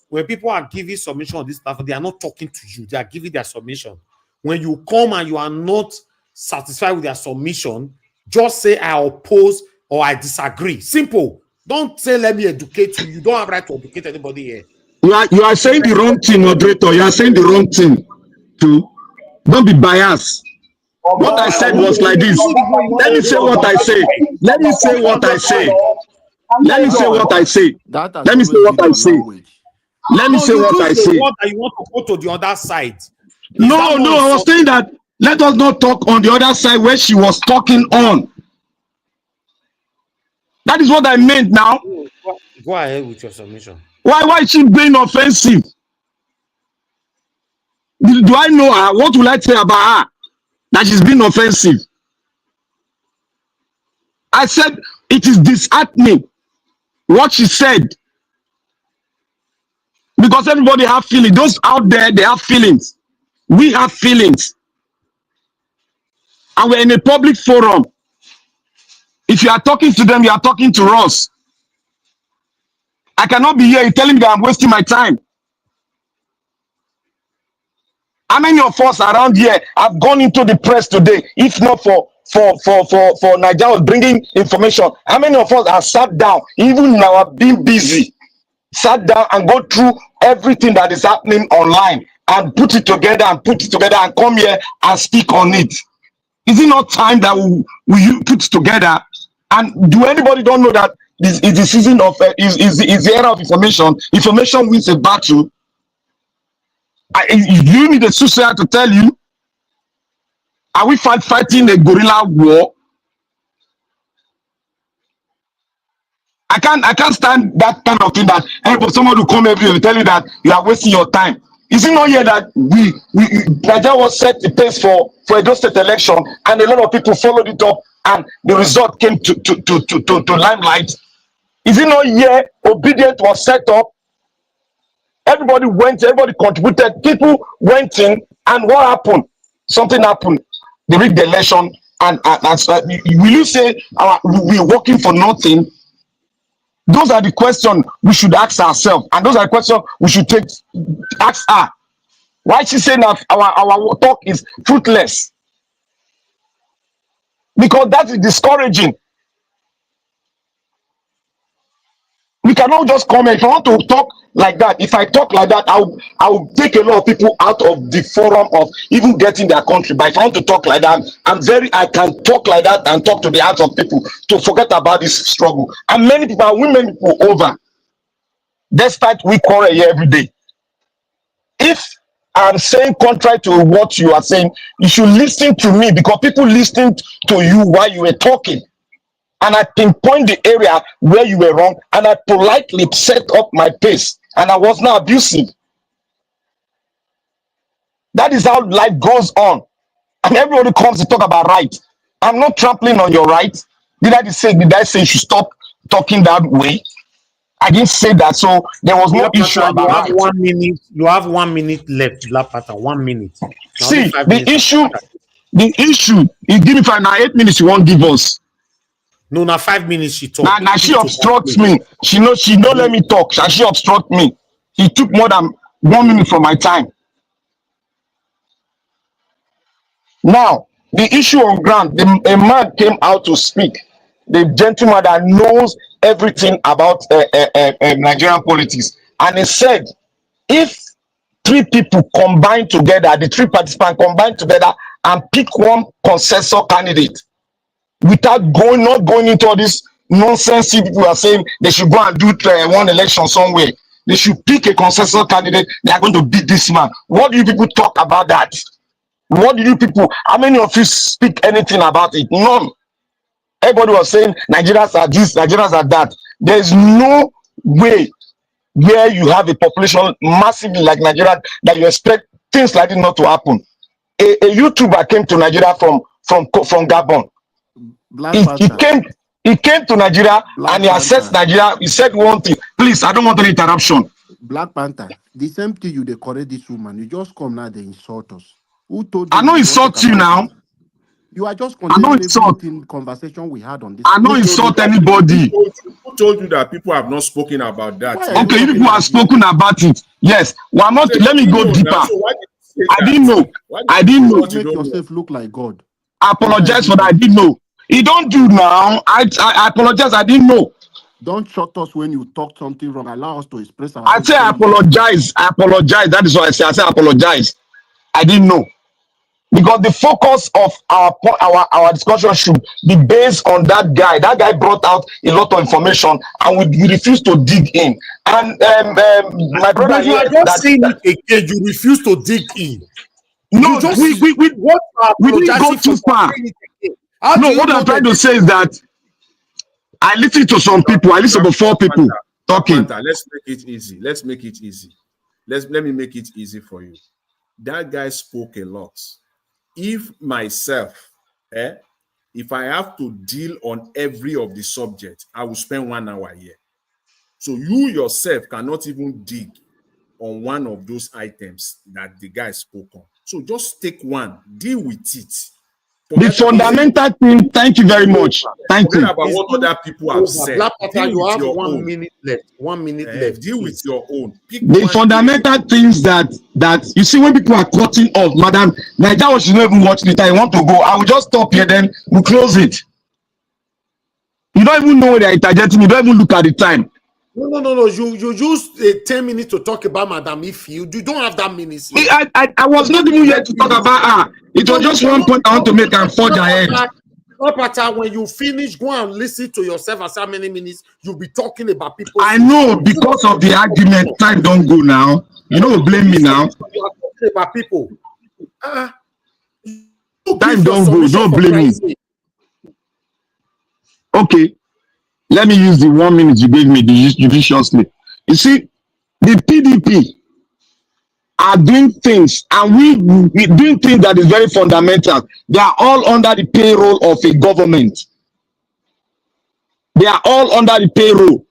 When people are giving submission on this platform, they are not talking to you. They are giving their submission. When you come and you are not satisfied with their submission, just say I oppose or I disagree. Simple. Don't say let me educate you. You don't have right to educate anybody here. You are saying the wrong thing, moderator. You are saying the wrong thing too. Don't be biased. What I said was like this. Let me say what I say. Let me say what I say. Let me say what I say. Let me say what I say. Let me say what I say. You want to go to the other side. No, I was saying that let us not talk on the other side where she was talking on. That is what I meant now. Go ahead with your submission. Why is she being offensive? Do I know her? What will I say about her? That she's being offensive. I said it is disheartening what she said. Because everybody have feelings. Those out there, they have feelings. We have feelings. And we're in a public forum. If you are talking to them, you are talking to us. I cannot be here telling me that I'm wasting my time. How many of us around here have gone into the press today, if not for Nigeria bringing information? How many of us have sat down, even in our being busy, sat down and go through everything that is happening online and put it together and come here and speak on it? Is it not time that we put together? And do anybody don't know that this is the season of is the era of information? Information wins a battle. You need a soothsayer to tell you, are we fighting a guerrilla war? I can't stand that kind of thing that someone will come every day and tell you that you are wasting your time. Is it not here that Nigeria was set the pace for a state election and a lot of people followed it up and the result came to limelight? Is it not here obedience was set up? Everybody went, everybody contributed, people went in, and what happened? Something happened. They rigged the election, and will you say we're working for nothing? Those are the questions we should ask ourselves, and those are the questions we should ask her. Why she saying that our talk is fruitless? Because that is discouraging. We cannot just comment. If I want to talk like that, if I talk like that, I'll take a lot of people out of the forum of even getting their country. But if I want to talk like that, I can talk like that and talk to the hearts of people to forget about this struggle. And many people are winning people over. Despite we quarrel here every day. If I'm saying contrary to what you are saying, you should listen to me, because people listened to you while you were talking. and I pinpoint the area where you were wrong, and I politely set up my pace, and I was not abusive. That is how life goes on. And everybody comes to talk about right. I'm not trampling on your right. Did I say you should stop talking that way? I didn't say that. So there was no issue about you have right. 1 minute. You have 1 minute left, Black Panther. 1 minute. Now See, the issue is give me 5 now 8 minutes you won't give us. No, now 5 minutes she talked. Now she obstructs me. She don't let me talk. She obstruct me. He took more than 1 minute from my time. Now, the issue on ground, a man came out to speak. The gentleman that knows everything about Nigerian politics. And he said, if 3 people combine together, the 3 participants combine together and pick one consensus candidate, without not going into all this nonsense people are saying they should go and do one election somewhere. They should pick a consensus candidate. They are going to beat this man. What do you people talk about that? What do you people, how many of you speak anything about it? None. Everybody was saying Nigerians are this, Nigerians are that. There's no way where you have a population massively like Nigeria that you expect things like this not to happen. A YouTuber came to Nigeria from Gabon. He came to Nigeria and he assessed Nigeria. He said one thing. Please, I don't want any interruption. Black Panther, the same thing you decorate this woman. You just come now, they insult us. Who told you? I know insult you now. You are just continuing conversation we had on this. I don't insult anybody. Who told you that people have not spoken about that? Okay, you people have spoken about it. Yes. Well, let me go deeper. I didn't know. I didn't know. Make yourself look like God. I apologize for that. I didn't know. You don't do now. I apologize. I didn't know. Don't shut us when you talk something wrong. Allow us to express ourselves. I say I apologize. I apologize. That is what I say. I say I apologize. I didn't know. Because the focus of our discussion should be based on that guy. That guy brought out a lot of information, and we refuse to dig in. And my brother, but you are just saying it again. You refuse to dig in. No, we didn't go too far. No, what I'm trying to say is that I listen to some people. I listen to 4 people talking. Let's make it easy. Let's make it easy. Let me make it easy for you. That guy spoke a lot. If myself, if I have to deal on every of the subjects, I will spend 1 hour here. So you yourself cannot even dig on one of those items that the guy spoke on. So just take one, deal with it. The fundamental thing, thank you very much. Thank you. About what other people have said. You have 1 minute left. 1 minute left. Deal with your own. The fundamental things that you see when people are cutting off, madam, like that was you don't even watch it. I want to go. I will just stop here, then we close it. You don't even know they're interjecting. You don't even look at the time. No. You used 10 minutes to talk about Madam Ife. You don't have that minute. I was not even here to talk about her. It was just one point I want to make and forge ahead. When you finish, go and listen to yourself as how many minutes you'll be talking about people. I know because of the argument, time don't go now. You don't blame me now. You are talking about people. Time don't go, don't blame me. Okay. Let me use the 1 minute you gave me judiciously. You see, the PDP are doing things, and we doing things that is very fundamental. They are all under the payroll of a government. They are all under the payroll.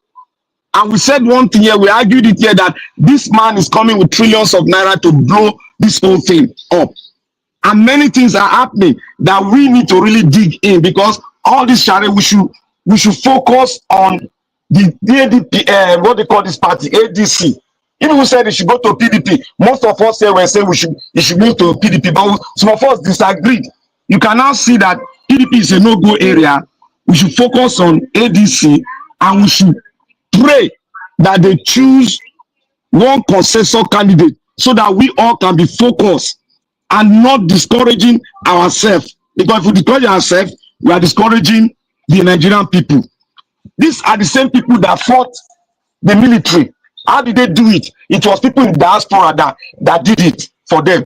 And we said one thing here, we argued it here, that this man is coming with trillions of naira to blow this whole thing up. And many things are happening that we need to really dig in, because all this shari, we should focus on the ADP, what they call this party, ADC. Even we said it should go to PDP. Most of us here were saying it should move to PDP, but some of us disagreed. You can now see that PDP is a no-go area. We should focus on ADC, and we should pray that they choose one consensus candidate so that we all can be focused and not discouraging ourselves. Because if we discourage ourselves, we are discouraging the Nigerian people. These are the same people that fought the military. How did they do it? It was people in diaspora that did it for them.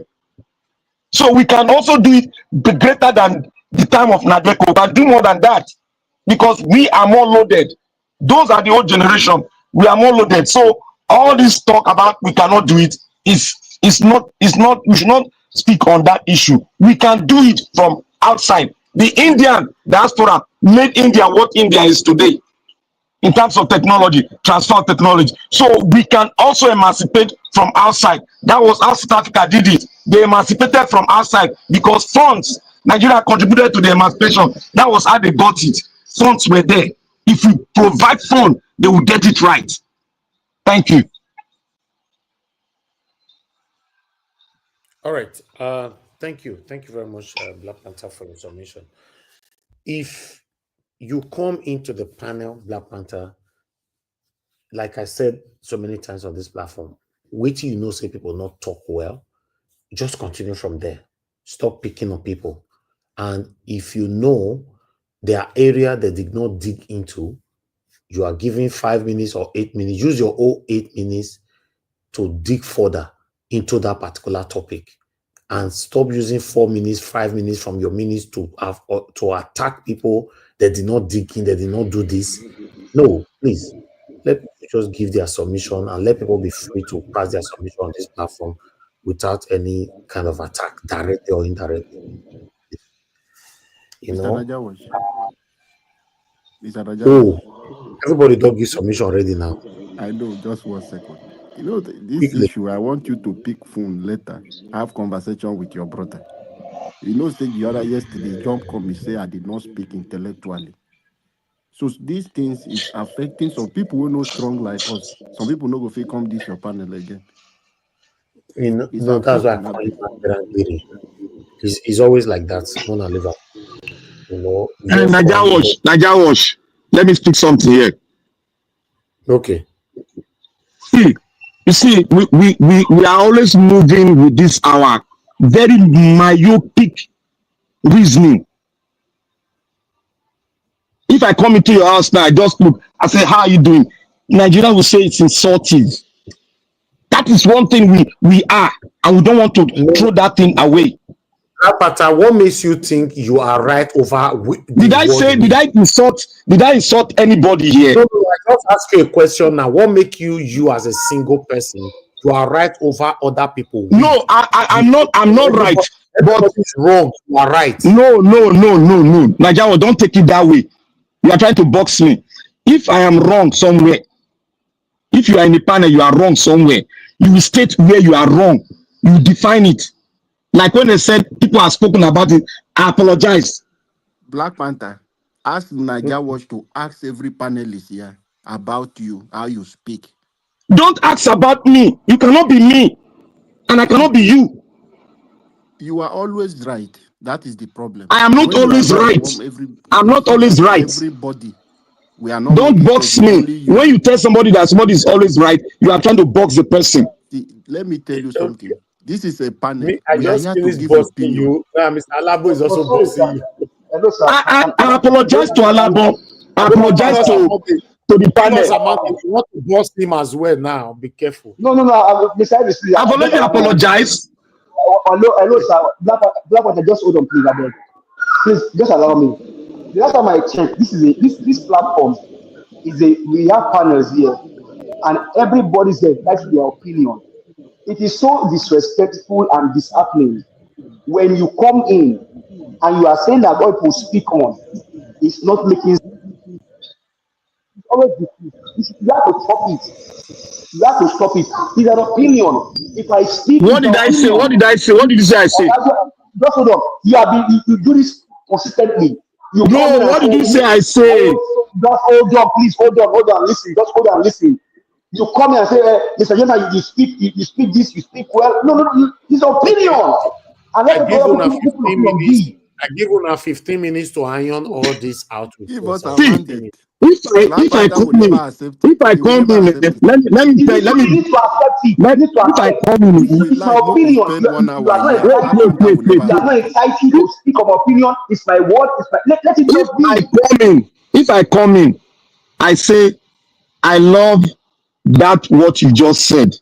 So we can also do it greater than the time of Nadeko. We can do more than that. because we are more loaded. Those are the old generation. We are more loaded. So all this talk about we cannot do it is not, we should not speak on that issue. We can do it from outside. The Indian diaspora made India what India is today in terms of technology, transfer of technology. So we can also emancipate from outside. That was how South Africa did it. They emancipated from outside because funds, Nigeria contributed to the emancipation. That was how they got it. Funds were there. If you provide funds, they will get it right. Thank you. All right. Thank you. Thank you very much, Black Panther, for your submission. If you come into the panel, Black Panther, like I said so many times on this platform, wait till you know say people not talk well, just continue from there. Stop picking on people. And if you know there are areas that did not dig into, you are given 5 minutes or 8 minutes, use your whole 8 minutes to dig further into that particular topic. And stop using 4 minutes, 5 minutes from your minutes to attack people that did not dig in, that did not do this. No, please. Let people just give their submission and let people be free to pass their submission on this platform without any kind of attack, directly or indirectly. You know? Mr. Rajawash. Oh, everybody don't give submission already now. I know, just 1 second. You know, this issue, I want you to pick phone later, have conversation with your brother. You know, say the other yesterday, John come and say I did not speak intellectually. So these things is affecting some people who know strong like us. Some people no go fit come this your panel again. You know, no, that's why I call him He's always like that. Mona Liver. You know, Najawash, let me speak something here. Okay. You see, we are always moving with this our very myopic reasoning. If I come into your house now, I just look, I say, how are you doing? Nigeria will say it's insulting. That is one thing we are, and we don't want to throw that thing away. But what makes you think you are right over? Did I insult anybody here? No, I just ask you a question now. What make you as a single person, you are right over other people? No, I'm not right. But it's wrong. You are right. No. Najawa, don't take it that way. You are trying to box me. If I am wrong somewhere, if you are in the panel, you are wrong somewhere, you will state where you are wrong. You define it. Like when they said people have spoken about it, I apologize. Black Panther, ask Najawash to ask every panelist here about you, how you speak. Don't ask about me. You cannot be me, and I cannot be you. You are always right. That is the problem. I am not always right. I'm not always right. Everybody. We are not. Don't box me. When you tell somebody that somebody is always right, you are trying to box the person. See, let me tell you something. This is a panel. I just finished boxing you. Mr. Alabo is also boxing you. Hello, sir. I apologize to Alabo. I apologize to the panel. If you want to box him as well now, be careful. No. I've already apologized. Hello, sir. Black Panther, just hold on, please. Please, just allow me. The last time I checked, this platform we have panels here, and everybody's there. That's their opinion. It is so disrespectful and disheartening when you come in and you are saying that what people speak on is not making sense. Always you have to stop it. You have to stop it. It's an opinion. If I speak, what did I say? What did I say? What did you say? I say? Just hold on. You do this consistently. What did you say? I say? Just hold on, please. Hold on. Listen. Just hold on. Listen. You come here and say, Mr. Jonah, you speak this, you speak well. No. It's opinion. I give you 15 minutes to iron all this out. If I come in, let me need to accept it. If I come in, it's my opinion. You are not entitled to speak of opinion. It's my word. Let it just be. If I come in, I say, I love that what you just said.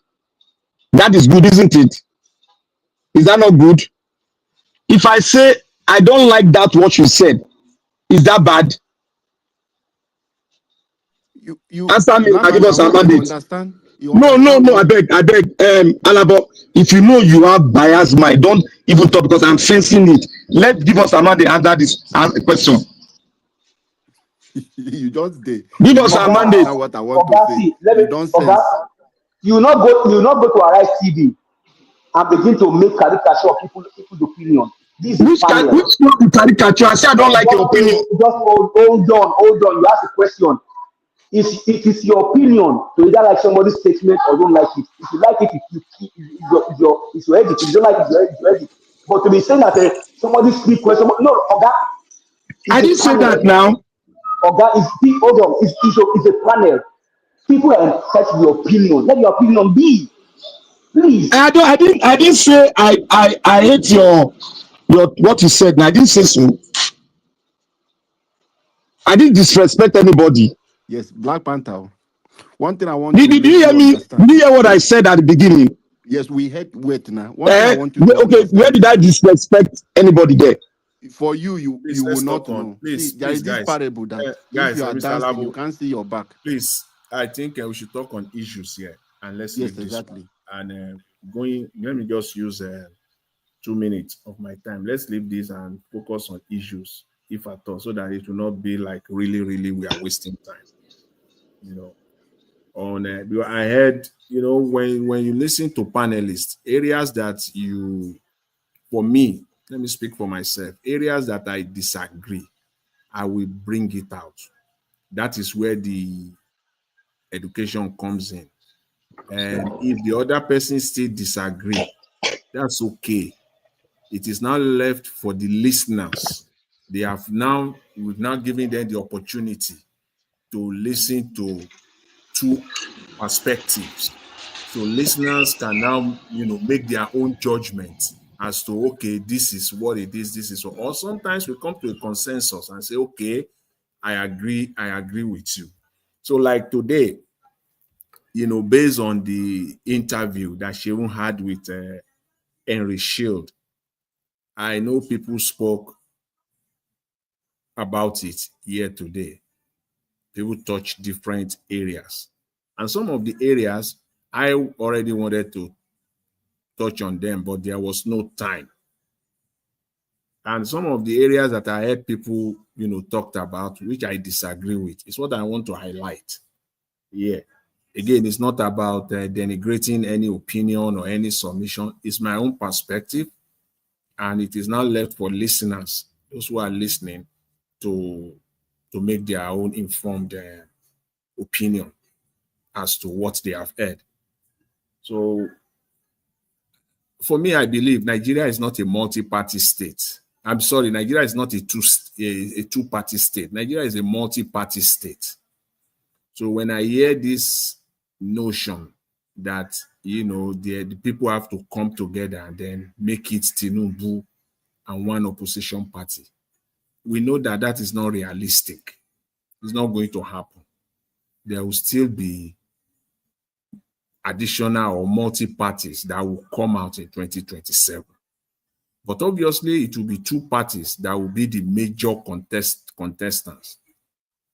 That is good, isn't it? Is that not good? If I say I don't like that what you said, is that bad? You answer me Black and give Panther, us a you mandate. understand? You No, understand I what? beg. Alabo, if you know you have bias mind, don't even talk because I'm sensing it. Let's give us a mandate answer this question. You just did. Give You us didn't a even mandate. understand what I want to Oga, say. see, let me, You don't Oga, sense. you will not go to Arise TV and begin to make caricature of people's opinion. This is a Which panel. one be caricature? I say I don't like your opinion. Just hold on. You ask a question. It is your opinion to either like somebody's statement or don't like it. If you like it, it's your edit. If you don't like it, it's your edit. But to be saying that somebody's free question, no, Oga, I it's didn't a say that panel. now. Oga, hold on, it's a panel. People are entitled to your opinion. Let your opinion be. Please. I didn't say I hate your what you said. I didn't say so. I didn't disrespect anybody. Yes, Black Panther. One thing I want to Did you make hear you me? understand. Did you hear what I said at the beginning? Yes, we had wait now. One thing I want you to Okay, where understand did is I that disrespect anybody there? for you Please, will let's not talk on. know. See, Please, there please, is this guys. parable that if Guys, you are Mr. dancing, you Labo, can't see your back. please, I think we should talk on issues here, and let's Yes, leave this one. exactly. And let me just use 2 minutes of my time. Let's leave this and focus on issues, if at all, so that it will not be like really we are wasting time. You know, because I heard, when you listen to panelists, areas that for me, let me speak for myself, areas that I disagree, I will bring it out. That is where the education comes in. And if the other person still disagree, that's okay. It is now left for the listeners. We've now given them the opportunity to listen to two perspectives. So listeners can now, make their own judgment as to, okay, this is what it is, this is what, or sometimes we come to a consensus and say, okay, I agree with you. So like today, based on the interview that Sheun had with Henry Shield, I know people spoke about it here today. People touch different areas. And some of the areas I already wanted to touch on them, but there was no time. And some of the areas that I heard people, talked about, which I disagree with, is what I want to highlight. Yeah. Again, it's not about denigrating any opinion or any submission. It's my own perspective. And it is now left for listeners, those who are listening, to make their own informed opinion as to what they have heard. So for me, I believe Nigeria is not a multi-party state. I'm sorry, Nigeria is not a two-party state. Nigeria is a multi-party state. So when I hear this notion that, the people have to come together and then make it Tinubu and one opposition party, we know that that is not realistic. It's not going to happen. There will still be additional or multi-parties that will come out in 2027. But obviously, it will be two parties that will be the major contestants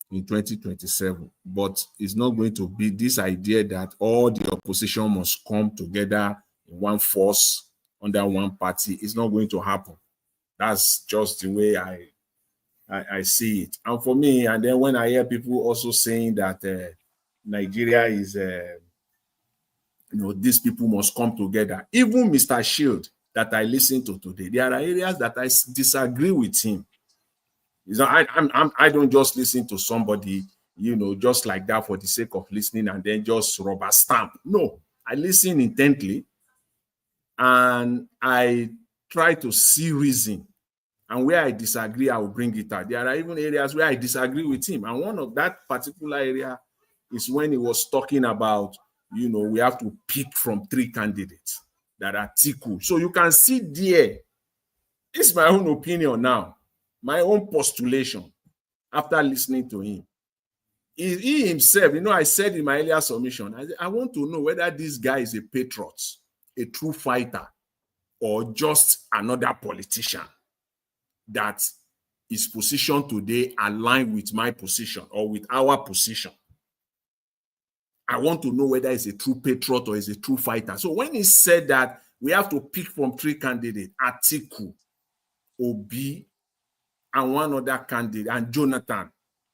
in 2027. But it's not going to be this idea that all the opposition must come together in one force under one party. It's not going to happen. That's just the way I see it. And for me, and then when I hear people also saying that Nigeria is, these people must come together. Even Mr. Shield that I listened to today, there are areas that I disagree with him. I don't just listen to somebody, just like that for the sake of listening and then just rubber stamp. No, I listen intently and I try to see reason. And where I disagree, I will bring it out. There are even areas where I disagree with him. And one of that particular area is when he was talking about, we have to pick from 3 candidates that are Atiku. So you can see there, it's my own opinion now, my own postulation after listening to him. He himself, I said in my earlier submission, I want to know whether this guy is a patriot, a true fighter, or just another politician that his position today align with my position or with our position. I want to know whether he's a true patriot or he's a true fighter. So when he said that we have to pick from 3 candidates, Atiku, Obi, and one other candidate, and Jonathan,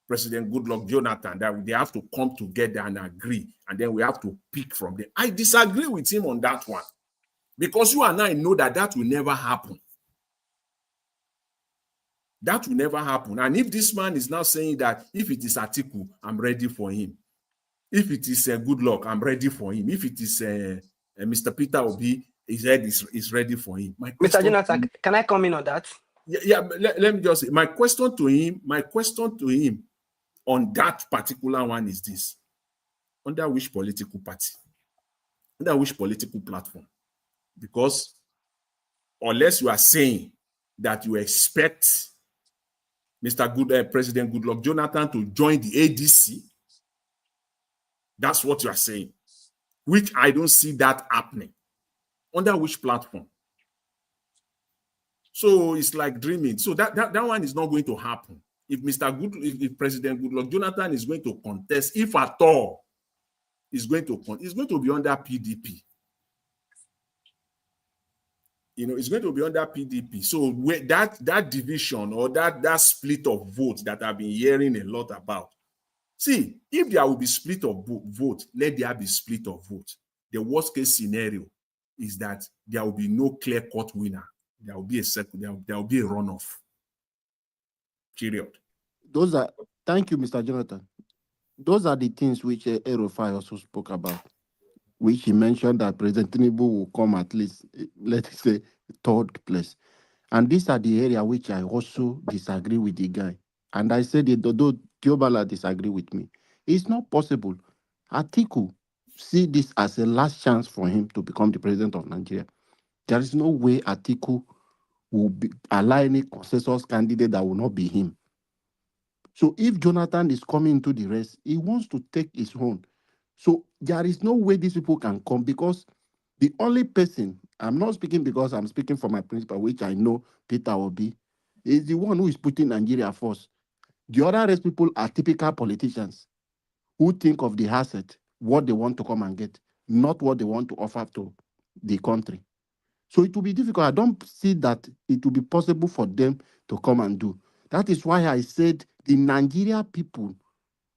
President Goodluck Jonathan, that they have to come together and agree, and then we have to pick from them. I disagree with him on that one, because you and I know that that will never happen. That will never happen. And if this man is now saying that if it is Atiku, I'm ready for him. If it is Goodluck, I'm ready for him. If it is Mr. Peter Obi, is ready for him. Mr. Jonathan, can I come in on that? Let me just say, my question to him on that particular one is this: under which political party, under which political platform? Because unless you are saying that you expect President Goodluck Jonathan to join the ADC, that's what you are saying, which I don't see that happening. Under which platform? So it's like dreaming. So that one is not going to happen. If President Goodluck Jonathan is going to contest, if at all, is going to be under PDP. It's going to be under PDP. So that division or that split of votes that I've been hearing a lot about. See, if there will be split of vote, let there be split of vote. The worst case scenario is that there will be no clear-cut winner. There will be there will be a runoff. Period. Thank you, Mr. Jonathan. Those are the things which Erofai also spoke about, which he mentioned that President Tinubu will come at least, let's say, 3rd place. And these are the area which I also disagree with the guy. And I said, though Theobala disagree with me, it's not possible. Atiku see this as a last chance for him to become the president of Nigeria. There is no way Atiku will allow any consensus candidate that will not be him. So if Jonathan is coming into the race, he wants to take his own. So there is no way these people can come, because the only person, I'm not speaking because I'm speaking for my principal, which I know Peter Obi, is the one who is putting Nigeria first. The other race people are typical politicians who think of the asset, what they want to come and get, not what they want to offer to the country. So it will be difficult. I don't see that it will be possible for them to come and do. That is why I said the Nigeria people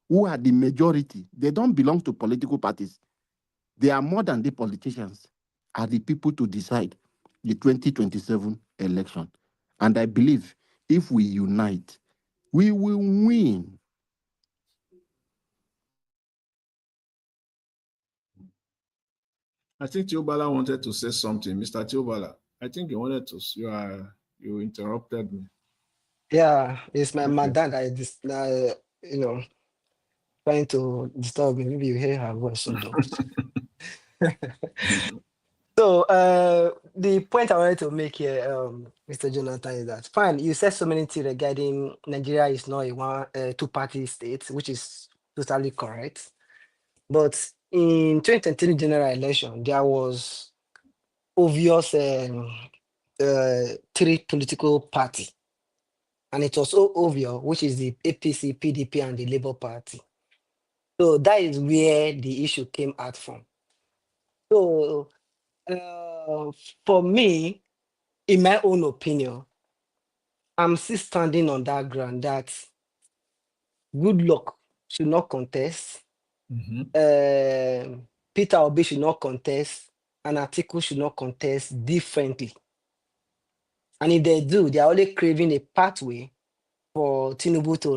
who are the majority, they don't belong to political parties. They are more than the politicians, are the people to decide the 2027 election. And I believe if we unite, we will win. I think Theobala wanted to say something. Mr. Theobala, I think you wanted to, you interrupted me. Yeah, it's my dad. Trying to disturb me. Maybe you hear her voice sometimes. So the point I wanted to make here, Mr. Jonathan, is that fine. You said so many things regarding Nigeria is not a two-party state, which is totally correct. But in 2023 general election, there was obvious 3 political parties, and it was so obvious, which is the APC, PDP, and the Labour Party. So that is where the issue came out from. So for me, in my own opinion, I'm still standing on that ground that Goodluck should not contest, Peter Obi should not contest, and Atiku should not contest differently. And if they do, they are only craving a pathway for Tinubu to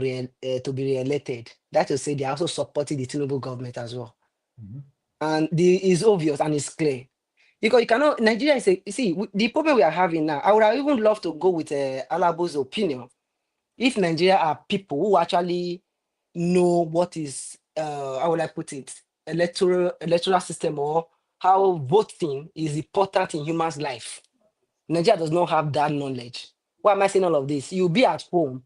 be re-elected. That is to say, they are also supporting the Tinubu government as well. And it's obvious and it's clear. Because you cannot, Nigeria is the problem we are having now, I would have even loved to go with Alabo's opinion. If Nigeria are people who actually know what is, how would I put it, electoral system, or how voting is important in human's life. Nigeria does not have that knowledge. Why am I saying all of this? You'll be at home.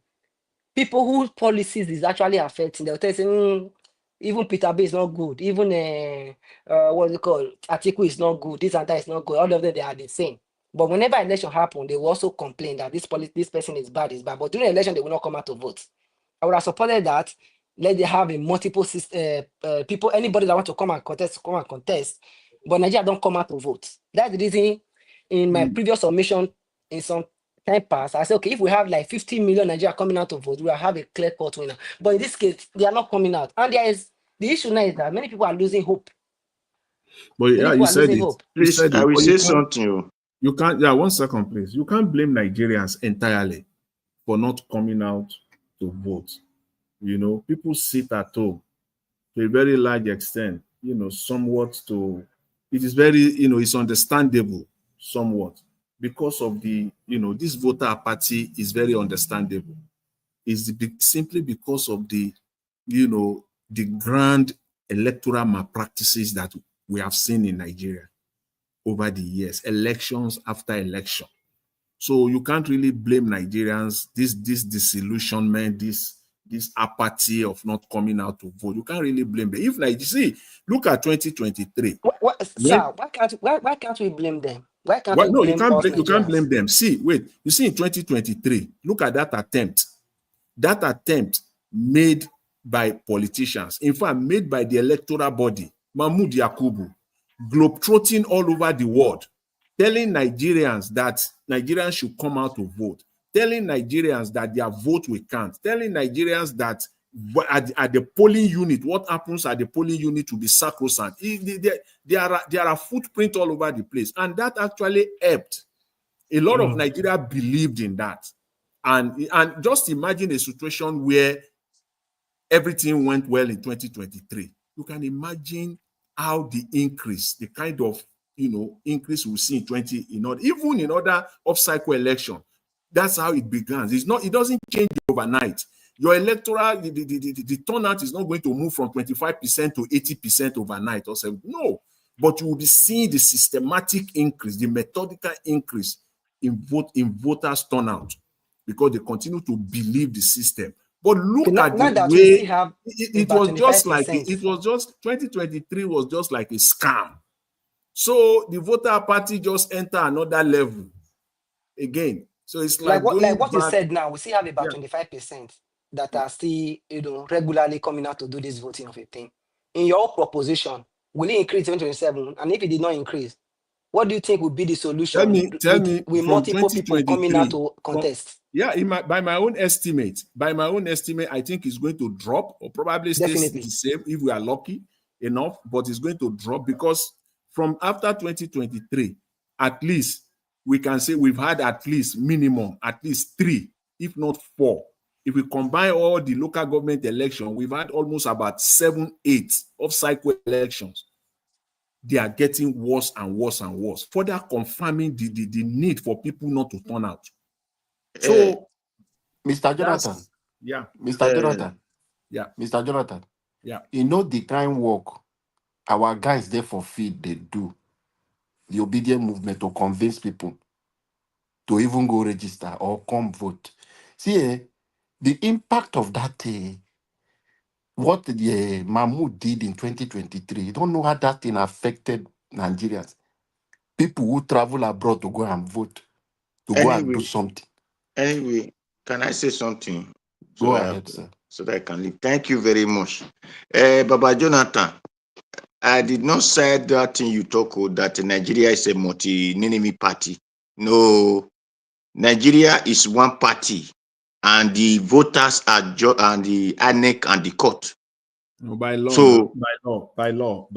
People whose policies is actually affecting, they'll tell you, even Peter B is not good. Even what's it called? Atiku is not good. This and that is not good. All of them, they are the same. But whenever election happen, they will also complain that this person is bad, But during election, they will not come out to vote. I would have supported that let them have a multiple people, anybody that want to come and contest. But Nigeria don't come out to vote. That's the reason in my previous submission in some time past, I said, okay, if we have like 50 million Nigeria coming out to vote, we will have a clear-cut winner. But in this case, they are not coming out. And there is the issue now is that many people are losing hope. But yeah, you said it. You Please, said I it. will But say something. You can't. Yeah, 1 second, please. You can't blame Nigerians entirely for not coming out to vote. You know, people sit at home to a very large extent. You know, somewhat to. It is very. You know, it's understandable somewhat because of the. You know, this voter apathy is very understandable. It's simply because of the. You know, the grand electoral malpractices that we have seen in Nigeria over the years, elections after election. So you can't really blame Nigerians, this disillusionment, this apathy of not coming out to vote. You can't really blame them. If like you see, look at 2023. Sir, why can't we blame them? Why can't we No, blame you can't blame them. See, wait, you see in 2023, look at that attempt. That attempt made by politicians, in fact, made by the electoral body, Mahmoud Yakubu, globetrotting all over the world, telling Nigerians that Nigerians should come out to vote, telling Nigerians that their vote will count, telling Nigerians that at the polling unit, what happens at the polling unit will be sacrosanct. There are footprints all over the place, and that actually helped. A lot of Nigeria believed in that. And just imagine a situation where everything went well in 2023. You can imagine how the increase, the kind of increase we'll see in even in other off-cycle election. That's how it begins. It doesn't change overnight. Your electoral, the turnout is not going to move from 25% to 80% overnight or something. No, but you will be seeing the systematic increase, the methodical increase in voters turnout, because they continue to believe the system. But look at the way it was just like 2023 was just like a scam. So the voter party just enter another level again. So it's like what you said now. We still have about 25% that are still regularly coming out to do this voting of a thing. In your proposition, will it increase 2027? And if it did not increase, what do you think would be the solution? Tell me with multiple people coming out to contest? By my own estimate, I think it's going to drop or probably stay the same if we are lucky enough, but it's going to drop because from after 2023, at least we can say we've had at least minimum, at least 3, if not 4. If we combine all the local government elections, we've had almost about 7, 8 off-cycle elections. They are getting worse and worse and worse, further confirming the need for people not to turn out. So, Mr. Jonathan, Mr. Jonathan, you know the kind work our guys there for field they do, the obedient movement to convince people to even go register or come vote. See, the impact of that, what the Mahmoud did in 2023, you don't know how that thing affected Nigerians. People who travel abroad to go and vote, to go and do something. Anyway, can I say something? Go ahead, sir. So that I can leave. Thank you very much. Baba Jonathan, I did not say that thing you talk about, that Nigeria is a multi-enemy party. No, Nigeria is one party, and the voters are and the ANEC and the court. No, by law. So by law.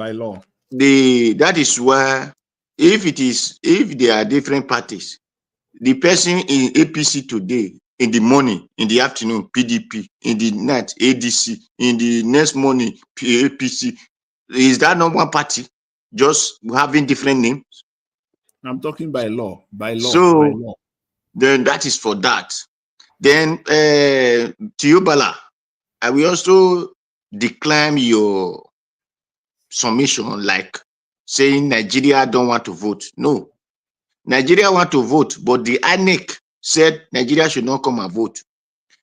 That is why if there are different parties, the person in APC today, in the morning, in the afternoon, PDP, in the night, ADC, in the next morning, APC, is that not one party? Just having different names? I'm talking by law. So, by law. Then that is for that. Then, Tiubala, I will also decline your submission, like saying Nigeria don't want to vote. No. Nigeria want to vote, but the INEC said Nigeria should not come and vote.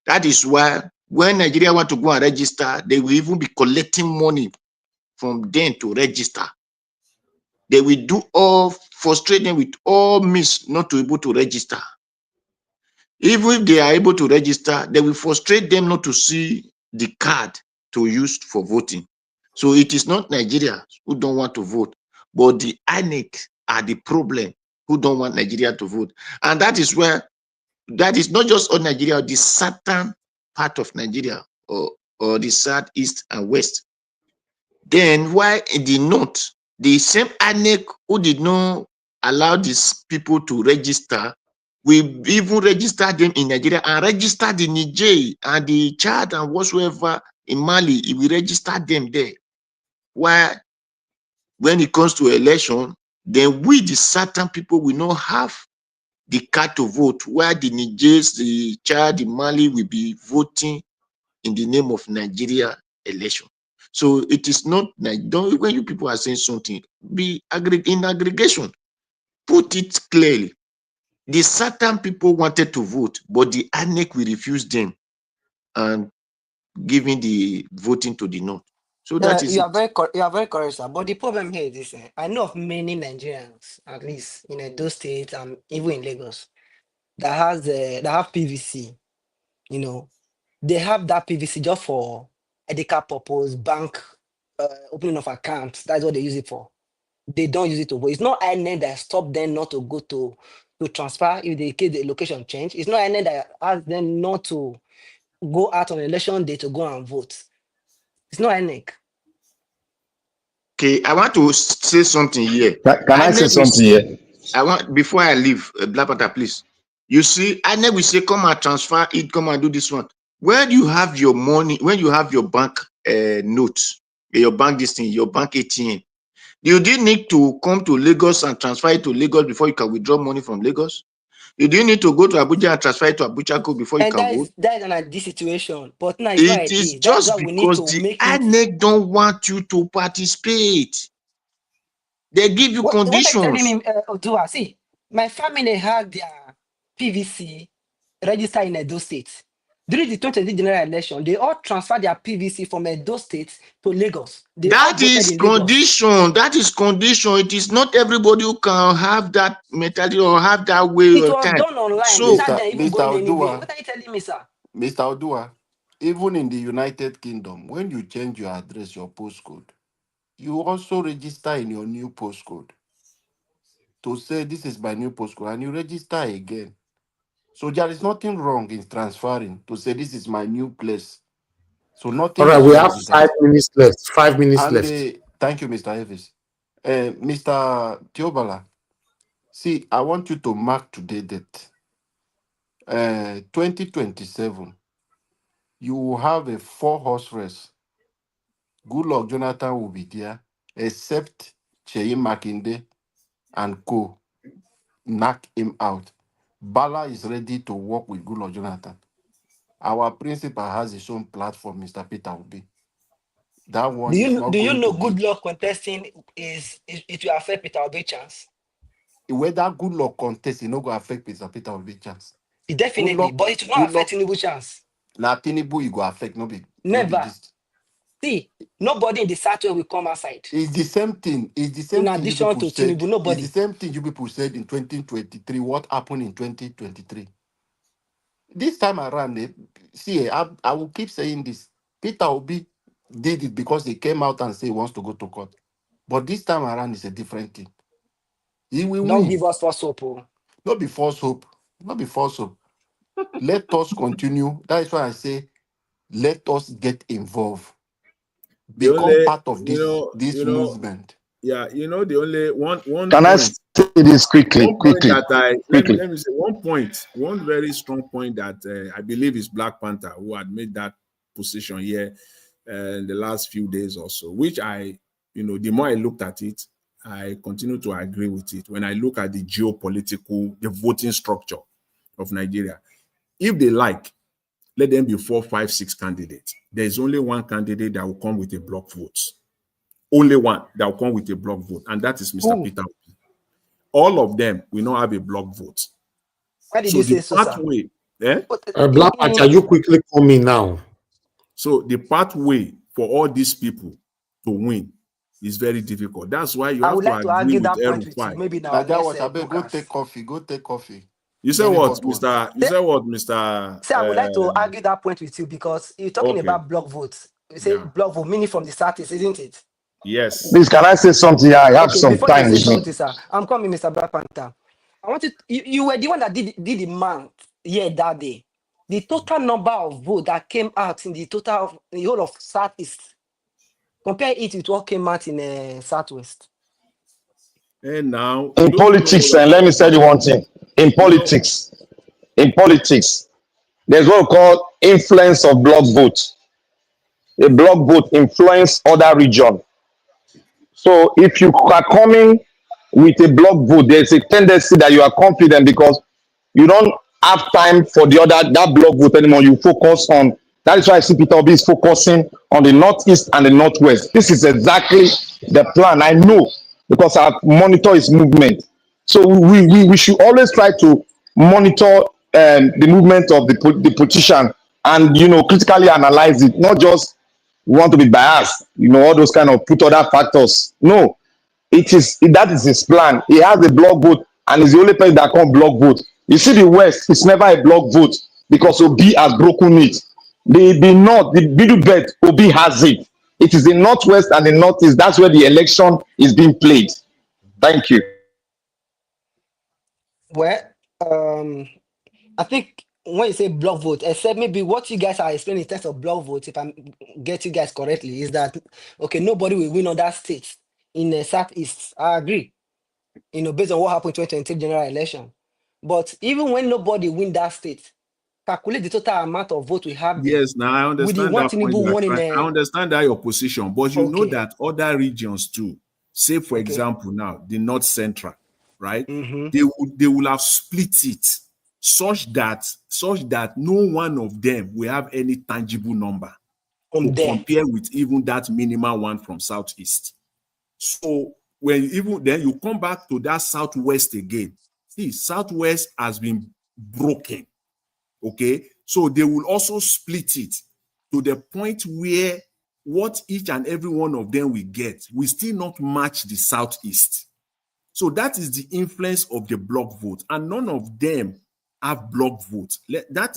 That is why when Nigeria want to go and register, they will even be collecting money from them to register. They will do frustrate them with all means not to be able to register. Even if they are able to register, they will frustrate them not to see the card to use for voting. So it is not Nigeria who don't want to vote, but the INEC are the problem who don't want Nigeria to vote. And that is where, that is not just on Nigeria, the southern part of Nigeria, or the south, east, and west. Then why in the north, the same INEC who did not allow these people to register, we even register them in Nigeria and register the Niger and the Chad and whatsoever in Mali, we register them there. Why, when it comes to election, then we, the certain people, will not have the card to vote, where the Nigers, the Chad, the Mali will be voting in the name of Nigeria election. So it is not like, don't, when you people are saying something, be in aggregation, put it clearly. The certain people wanted to vote, but the INEC will refuse them and giving the voting to the north. So that is You it. are very correct, sir. But the problem here is this: I know of many Nigerians, at least in those states and even in Lagos, that have PVC. You know, they have that PVC just for medical purpose, bank opening of accounts. That's what they use it for. They don't use it to vote. It's not INEC that stop them not to go to transfer if the case the location change. It's not INEC that ask them not to go out on election day to go and vote. It's not INEC. Okay, I want to say something here. Can I say something here? I want, before I leave, Black Panther, please. You see, INEC will say, come and transfer it, come and do this one. Where do you have your money, when you have your bank notes, your bank this thing, your bank ATM, you didn't need to come to Lagos and transfer it to Lagos before you can withdraw money from Lagos? You didn't need to go to Abuja and transfer it to Abuja before you And can vote? that is an ideal situation. But now it's not It is ideal. That's just why we need because to the make it. INEC don't want you to participate. They give you What are you telling conditions. me, Odua? See, my family had their PVC registered in Edo State. During the 2020 general election, they all transferred their PVC from Edo State to Lagos. They all That voted is in Lagos. condition. That is condition. It is not everybody who can have that mentality or have that way It of was time. done online So, without them even Mr. going anywhere. Odua, What are you telling me, sir? Mr. Odua, even in the United Kingdom, when you change your address, your postcode, you also register in your new postcode to say this is my new postcode, and you register again. So there is nothing wrong in transferring to say this is my new place. So All nothing right, is we wrong have with that. 5 minutes left. 5 minutes And left. thank you, Mr. Evis. Mr. Tiobala, see, I want you to mark today that 2027, you will have a 4-horse race. Goodluck Jonathan will be there, except Cheyi Makinde and co. Knock him out. Bala is ready to work with Goodluck Jonathan. Our principal has his own platform, Mr. Peter Obi. That one is not Do you going know to be. good luck contesting it will affect Peter Obi chance? Whether Goodluck contest, it not going to affect Peter Obi chance. Definitely, but it will not affect Tinubu chance. Now Tinubu, it go affect, no be Never. this. See, nobody in the Southwest will come outside. It's the same thing. It's the In same thing you addition people to said. Tinubu, nobody. It's the same thing you people said in 2023. What happened in 2023? This time around, see, I will keep saying this. Peter Obi did it because he came out and said he wants to go to court. But this time around, it's a different thing. He will Don't win. give us false hope. Not be false hope. Not be false hope. Let us continue. That is why I say, let us get involved. Become part of this movement. Yeah, the only one Can I point. say this quickly? One point that let quickly. me say one very strong point that I believe is Black Panther who had made that position here in the last few days or so, which the more I looked at it, I continue to agree with it. When I look at the the voting structure of Nigeria, if they like, let them be 4, 5, 6 candidates. There's only one candidate that will come with a block vote. Only one that will come with a block vote, and that is Mr. Peter Obi. All of them will not have a block vote. Why did you say so, sir? Pathway, Black Panther, you quickly call me now. So the pathway for all these people to win is very difficult. That's why you have to agree argue with that point with you. Maybe now Go take coffee. Go take coffee. You say what, Mr. You say what, Mr. Say I would like to argue that point with you because you're talking about block votes. say block vote, meaning from the Southeast, isn't it? Yes. Please, can I say something? I have Okay, some before you time say with me. something, sir, I'm coming, Mr. Black Panther. I want you were the one that did the month that day. The total number of votes that came out in the whole of Southeast, compare it with what came out in Southwest. And now, In don't you know politics, what and let me tell you one thing. In politics, there's what we call influence of block vote. A block vote influence other region. So if you are coming with a block vote, there's a tendency that you are confident because you don't have time for that block vote anymore. You focus on that. Is why I see Peter Obi is focusing on the northeast and the northwest. This is exactly the plan. I know because I've monitored his movement. So we should always try to monitor the movement of the politician and critically analyze it, not just want to be biased, all those kind of put other factors. No, that is his plan. He has a block vote and is the only person that can block vote. You see, the West, it's never a block vote because Obi has broken it. The North, the middle belt, Obi has it. It is the Northwest and the Northeast. That's where the election is being played. Thank you. Well, I think when you say block vote, except maybe what you guys are explaining in terms of block vote, if I get you guys correctly, is that okay, nobody will win on that state in the Southeast. I agree, based on what happened in 2023 general election. But even when nobody win that state, calculate the total amount of vote we have there. Yes, now I With the understand one that point. Tinubu won in I understand that your position, but you know Okay. that other regions too, say for example now, the North Central, right? They will have split it such that no one of them will have any tangible number to compare with even that minimal one from Southeast. So when even then you come back to that Southwest again. See, Southwest has been broken. Okay, so they will also split it to the point where what each and every one of them will get will still not match the Southeast. So that is the influence of the block vote, and none of them have block vote. That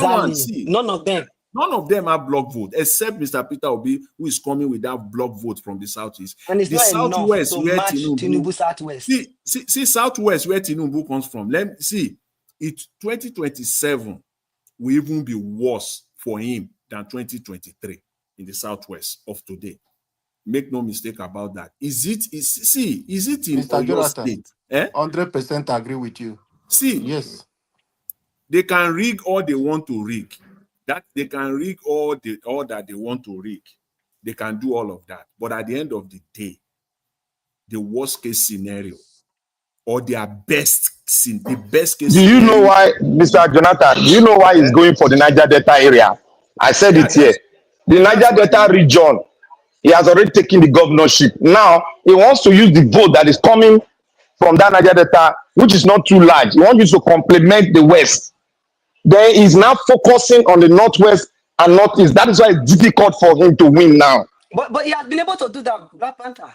one. See, none of them. None of them have block vote except Mr. Peter Obi, who is coming with that block vote from the Southeast. And it's the not Southwest, enough to match Tinubu Southwest. See Southwest where Tinubu comes from. Let me see. It 2027 will even be worse for him than 2023 in the Southwest of today. Make no mistake about that. Is it in Mr. your Jonathan, state? 100% agree with you. See, yes, they can rig all they want to rig. That they can rig all that they want to rig. They can do all of that. But at the end of the day, the worst case scenario or the best case Do scenario. you know why, Mr. Jonathan? Do you know why he's going for the Niger Delta area? I said it here. The Niger Delta region, he has already taken the governorship. Now, he wants to use the vote that is coming from that Niger Delta, which is not too large. He wants you to complement the West. Then he's now focusing on the Northwest and Northeast. That is why it's difficult for him to win now. But he has been able to do that, Black Panther.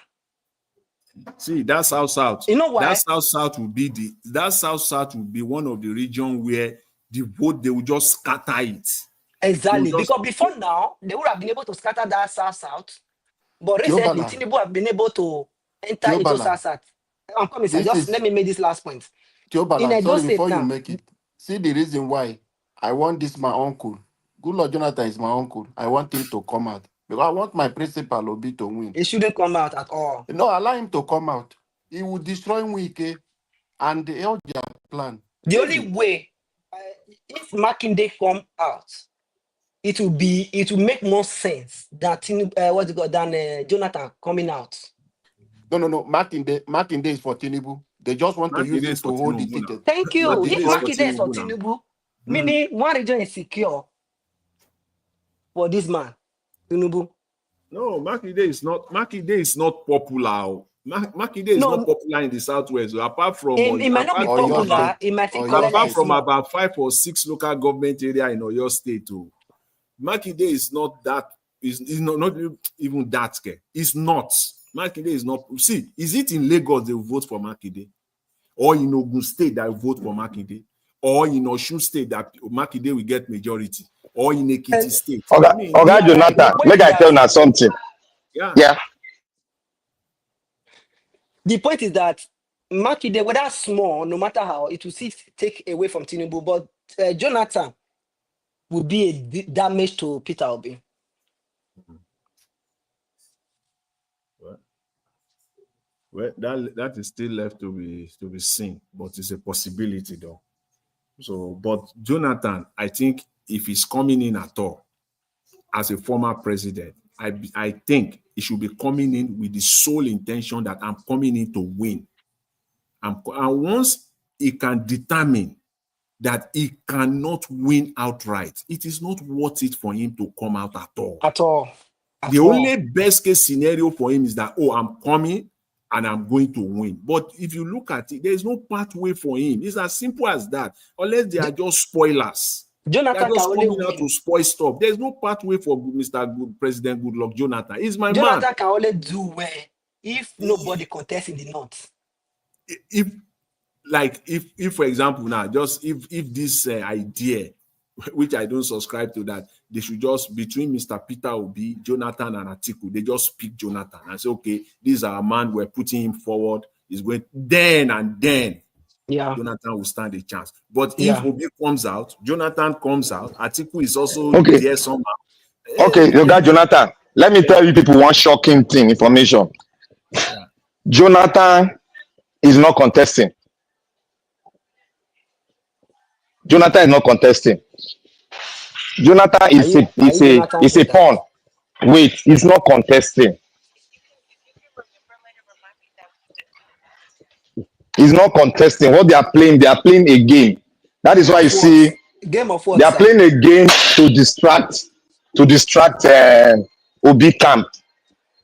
See, that's South. You know why? That South will be one of the regions where the vote, they will just scatter it. Exactly. Because before now, they would have been able to scatter that South. But recently, Tinubu have been able to enter into South. I'm coming, sir. Just let me make this last point. Sorry, before you make it. See the reason why I want this my uncle. Good Lord Jonathan is my uncle. I want him to come out. Because I want my principal Obi to win. He shouldn't come out at all. No, allow him to come out. He will destroy Wike and the LGR plan. The only way, if Makinde come out, it will make more sense than Jonathan coming out. No. Makinde is for Tinubu. They just want to use it to hold the ticket. Thank you. If Makinde is for Tinubu, meaning one region is secure for this man, Tinubu. No, Makinde is not popular. Makinde is not popular in the Southwest. Apart from it might not be popular. It might apart from about 5 or 6 local government area in Oyo State. Makinde is not that. Is not even that. It's not. Makinde is not. See, is it in Lagos they vote for Makinde, or in Ogun State that vote for Makinde, or in Osun State that Makinde will get majority, or in Ekiti State. Oga Jonathan, make I tell you something. Yeah. The point is that Makinde, whether small, no matter how, it will still take away from Tinubu, but Jonathan would be a damage to Peter Obi. Well, that is still left to be seen, but it's a possibility though. So, but Jonathan, I think if he's coming in at all as a former president, I think he should be coming in with the sole intention that I'm coming in to win. And once he can determine that he cannot win outright, it is not worth it for him to come out at all. At all. The only best case scenario for him is that, oh, I'm coming and I'm going to win. But if you look at it, there is no pathway for him. It's as simple as that. Unless they are just spoilers. Jonathan They're just can coming only out to spoil stuff. There's no pathway for President Goodluck Jonathan. He's my Jonathan man. can only do well if nobody contests in the north. If for example, now, just if this idea, which I don't subscribe to, that they should just, between Mr. Peter Obi, Jonathan, and Atiku, they just pick Jonathan and say, okay, this is our man, we're putting him forward, he's going, then Jonathan will stand a chance. But if Obi comes out, Jonathan comes out, Atiku is also there somehow. Okay, you got Jonathan. Let me tell you people one shocking thing, information. Yeah. Jonathan is not contesting. Jonathan is not contesting. Jonathan is a pawn. Wait, he's not contesting. He's not contesting. What they are playing a game. That is why you see game of what, they are playing a game to distract Obi camp.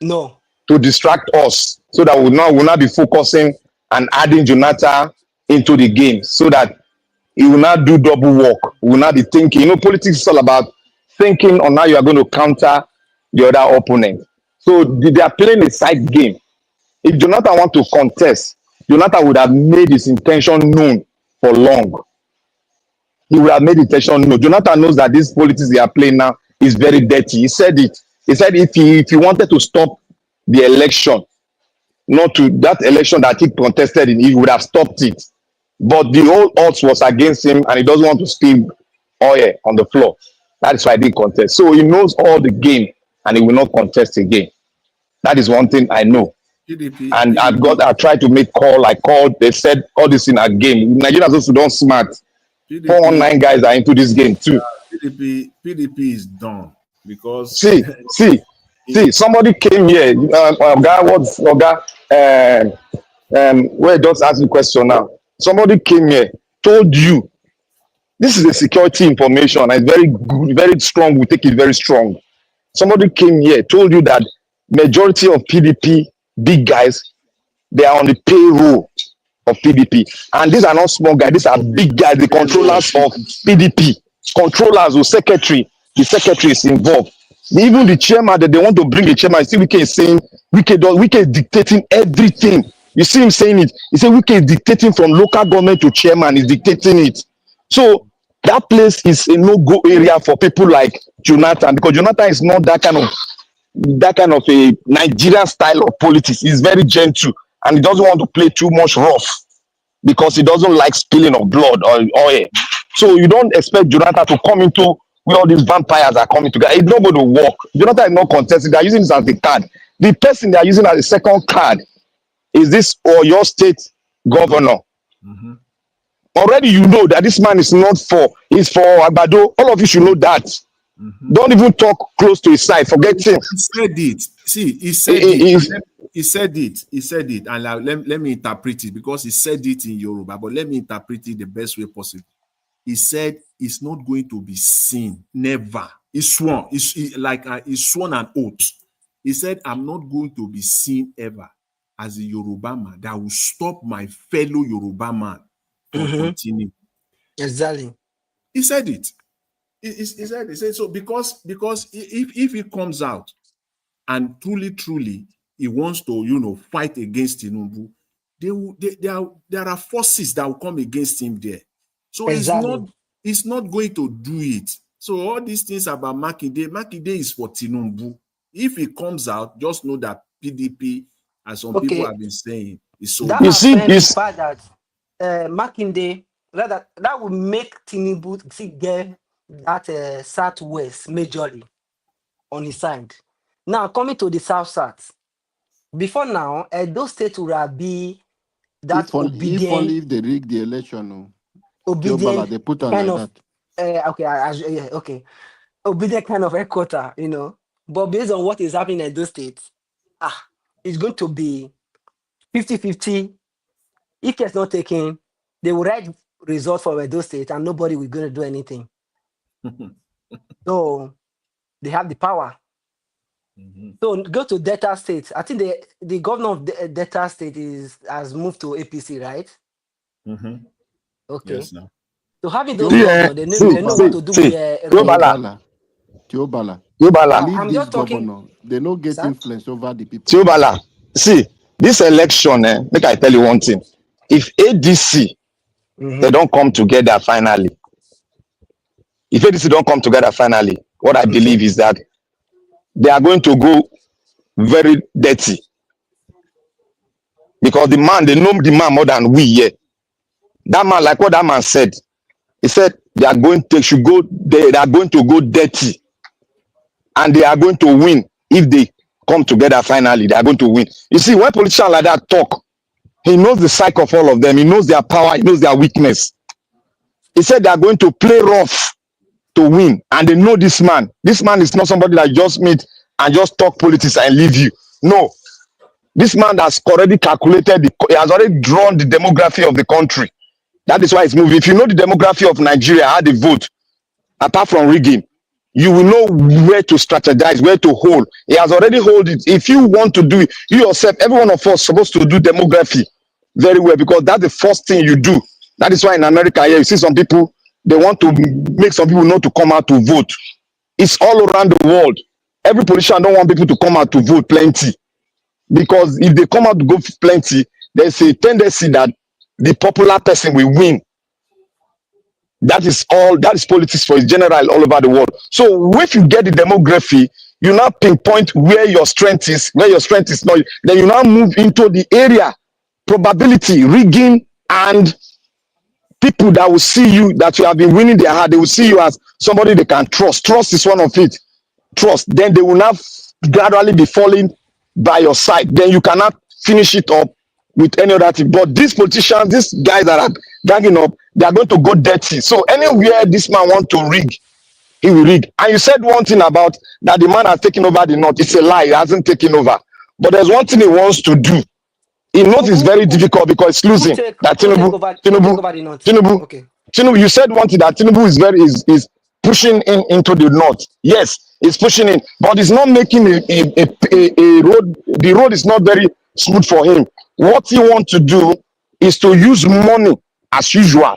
No. To distract us so that we'll not be focusing and adding Jonathan into the game so that he will not do double work. We will not be thinking. You know, politics is all about thinking on how you are going to counter the other opponent. So they are playing a side game. If Jonathan want to contest, Jonathan would have made his intention known for long. He would have made his intention known. Jonathan knows that this politics they are playing now is very dirty. He said it. He said if he wanted to stop the election, not to that election that he contested in, he would have stopped it. But the whole odds was against him, and he doesn't want to spill oil on the floor. That is why he didn't contest. So he knows all the game, and he will not contest again. That is one thing I know. And I tried to make call. I called. They said all this in a game. Nigerians also don't smart. 419 guys are into this game too. PDP is done because see. Somebody came here. Where just ask the question now. Somebody came here, told you this is a security information. And it's very good, very strong. We take it very strong. Somebody came here, told you that majority of PDP big guys, they are on the payroll of PDP, and these are not small guys. These are big guys, the controllers of PDP, controllers or secretary. The secretary is involved. Even the chairman that they want to bring the chairman, see, Wike is saying Wike is dictating everything. You see him saying it. He said Wike is dictating from local government to chairman. He's dictating it. So that place is a no-go area for people like Jonathan, because Jonathan is not that kind of a Nigerian style of politics. He's very gentle and he doesn't want to play too much rough because he doesn't like spilling of blood or oil. So you don't expect Jonathan to come into where all these vampires are coming together. It's not going to work. Jonathan is not contesting. They are using this as a card. The person they are using as a second card is this or your state governor. Mm-hmm. Already you know that this man is not he's for Agbado. All of you should know that. Mm-hmm. Don't even talk close to his side. Forget him. He said it. See, he said it. He said it. He said it. And let me interpret it because he said it in Yoruba, but let me interpret it the best way possible. He said it's not going to be seen. Never. He swore. He sworn an oath. He said, I'm not going to be seen ever as a Yoruba man that will stop my fellow Yoruba man from continuing. Exactly. He said it. He said so because if he comes out and truly he wants to fight against Tinubu, there are forces that will come against him there. So it's not going to do it. So all these things about Makinde is for Tinubu. If it comes out, just know that PDP, as some people have been saying, is so. That affirms the fact that Makinde, that will make Tinubu get that southwest majorly on his side. Now coming to the south, before now, those states would be that if only if they rig the election, obedient they put on kind like of that. okay, obedient kind of headquarter, But based on what is happening in those states, it's going to be 50-50. If it's not taken, they will write results for those states and nobody will going to do anything. So they have the power. So go to Delta State. I think the governor of Delta State has moved to APC, right? Okay. Yes, no. So having those governors, they know what to do with Tiobala. Tiobala. Leave this governor. They don't get influence over the people. Tiobala. See, this election, make I tell you one thing. If ADC, they don't come together finally. If ADC don't come together finally, what I believe is that they are going to go very dirty. Because they know the man more than we here. That man, like what that man said, he said they are going to go dirty. And they are going to win. If they come together finally, they are going to win. You see, when politicians like that talk, he knows the psyche of all of them. He knows their power. He knows their weakness. He said they are going to play rough to win. And they know this man. This man is not somebody that just meet and just talk politics and leave you. No. This man has already calculated, he has already drawn the demography of the country. That is why it's moving. If you know the demography of Nigeria, how they vote, apart from rigging, you will know where to strategize, where to hold. He has already hold it. If you want to do it, you yourself, every one of us supposed to do demography very well, because that's the first thing you do. That is why in America here, you see some people, they want to make some people not to come out to vote. It's all around the world. Every politician don't want people to come out to vote plenty. Because if they come out to go plenty, there's a tendency that the popular person will win. That is politics for general all over the world. So if you get the demography, you now pinpoint where your strength is not, then you now move into the area, probability, rigging, and people that will see you, that you have been winning their heart, they will see you as somebody they can trust. Trust is one of it. Trust. Then they will now gradually be falling by your side. Then you cannot finish it up with any other thing. But these politicians, these guys that are ganging up, they are going to go dirty. So anywhere this man wants to rig, he will rig. And you said one thing about that the man has taken over the north. It's a lie. He hasn't taken over. But there's one thing he wants to do. He knows it's very difficult because it's losing. Tinubu, you said one thing that Tinubu is pushing into the north. Yes, it's pushing in, but it's not making a road. The road is not very smooth for him. What he wants to do is to use money as usual.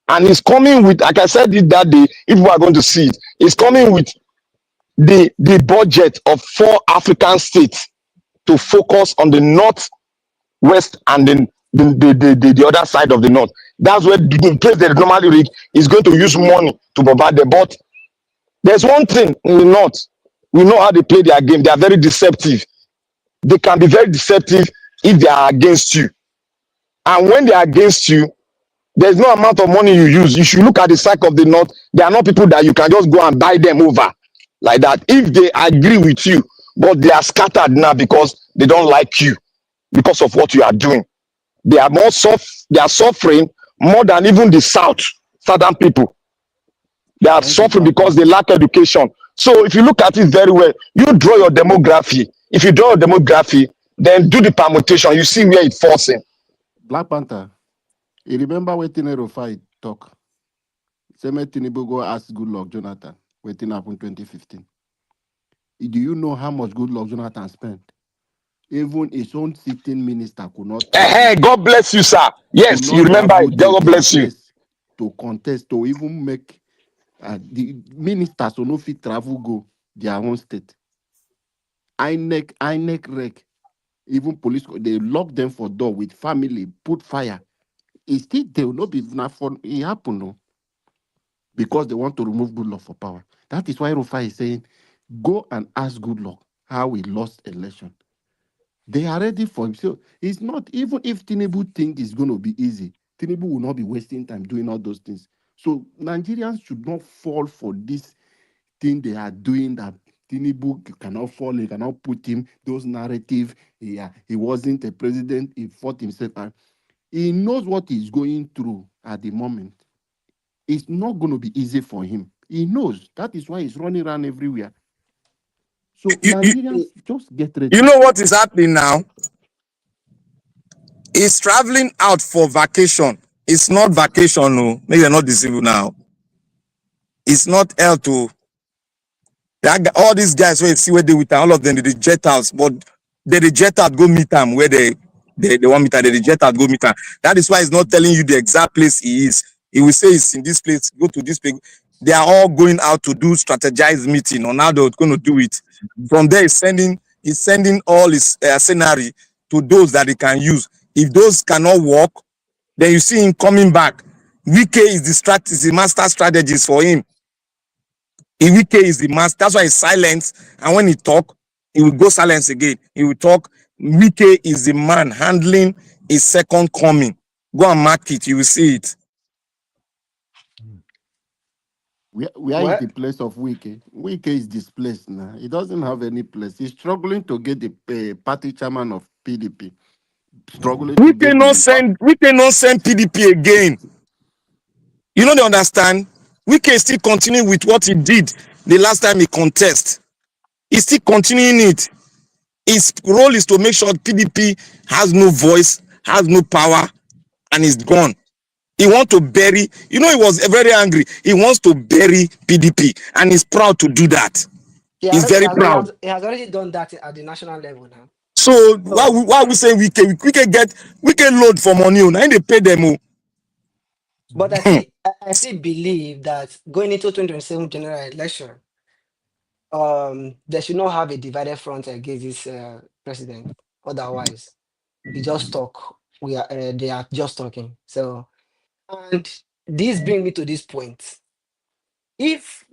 And he's coming with, like I said it that day, if we are going to see it, he's coming with the budget of 4 African states to focus on the north, west, and then the other side of the north. That's where the place they normally rig is going to use money to provide them. But there's one thing in the north, we know how they play their game. They are very deceptive. They can be very deceptive if they are against you. And when they are against you, there's no amount of money you use. You should look at the side of the north. They are not people that you can just go and buy them over like that. If they agree with you, but they are scattered now because they don't like you because of what you are doing. They are they are suffering more than even the southern people. They are suffering because they lack education. So if you look at it very well, you draw your demography. If you draw your demography, then do the permutation. You see where it falls in. Black Panther, you remember when Tinubu fight talk? Same Tinubu go ask Goodluck Jonathan when it happened 2015. Do you know how much Goodluck Jonathan spent? Even his own sitting minister could not. God bless you, sir. Yes, you remember it. God bless you. To contest, to even make the ministers who no fit travel go their own state. INEC rec, even police, they lock them for door with family, put fire. It's still there will not be enough for it happen, no, because they want to remove good luck for power. That is why Rufai is saying, go and ask good luck how he lost election. They are ready for him. So it's not, even if Tinubu think it's going to be easy, Tinubu will not be wasting time doing all those things. So Nigerians should not fall for this thing they are doing, that Tinubu cannot fall, he cannot put him, those narrative, he wasn't a president, he fought himself. And he knows what he's going through at the moment. It's not going to be easy for him. He knows. That is why he's running around everywhere. So Nigerians, just get ready. You know what is happening now? He's traveling out for vacation. It's not vacation, no. Maybe they're not deceived now. It's not hell to all these guys where you see where they with all of them, they jet out, but they jet out, go meet them where they want meet them, they jet out, go meet them. That is why he's not telling you the exact place he is. He will say he's in this place, go to this place. They are all going out to do strategized meeting on how they're going to do it. From there, he's sending all his scenery to those that he can use. If those cannot work, then you see him coming back. Wike is the master strategist for him. Wike is the master. That's why he's silent. And when he talk, he will go silence again. He will talk. Wike is the man handling his second coming. Go and mark it. You will see it. Where is the place of Wike? Wike is displaced now. He doesn't have any place. He's struggling to get the party chairman of PDP. Struggling to get Wike not send PDP again. You know, they understand. Wike still continue with what he did the last time he contest. He's still continuing it. His role is to make sure PDP has no voice, has no power, and is gone. He wants to bury, he was very angry. He wants to bury PDP, and he's proud to do that. He's very proud. He has already done that at the national level now. So why we say Wike load for money, and they pay them. But I still believe that going into 2027 general election, they should not have a divided front against this president. Otherwise, we just talk. They are just talking. So, and this brings me to this point. If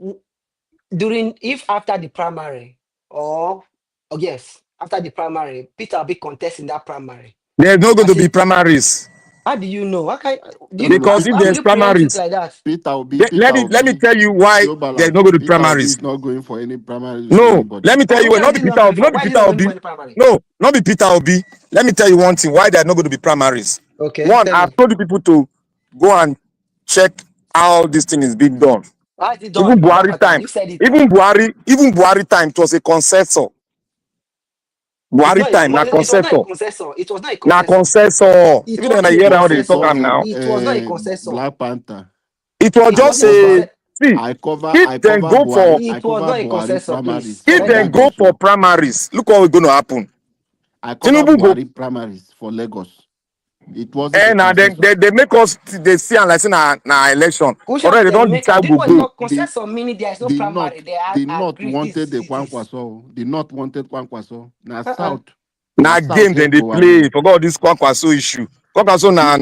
after the primary, after the primary, Peter will be contesting that primary. There's not going to be primaries. How do you know? Because if there's primaries, like that? Peter will be. Let me tell you why there's not going to be primaries. He's not going for any primaries. No, let me tell you why. Not be Peter Obi. Not be Peter Obi. No, not be Peter Obi. Let me tell you one thing. Why there's not going to be primaries. Okay. One, I've told the people to go and check how this thing is being done. How is it done? Even Buhari time. Even Buhari time. It was a consensus. Buhari time, na consensus. It was not a consensus. Na consensus. Even when I hear how they talk now. It was not a consensus. Black Panther. It was just a see. If they go for, it was not a consensus. If they go for primaries, look what is going to happen. I cover Buhari primaries for Lagos. It was. And they make us they see and like na election. Already they don't decide who go. Consensus meaning there is no primary. They not wanted the Kwankwaso. They not wanted Kwankwaso. Now South. Now game then they play. Forgot this Kwankwaso issue. Kwankwaso na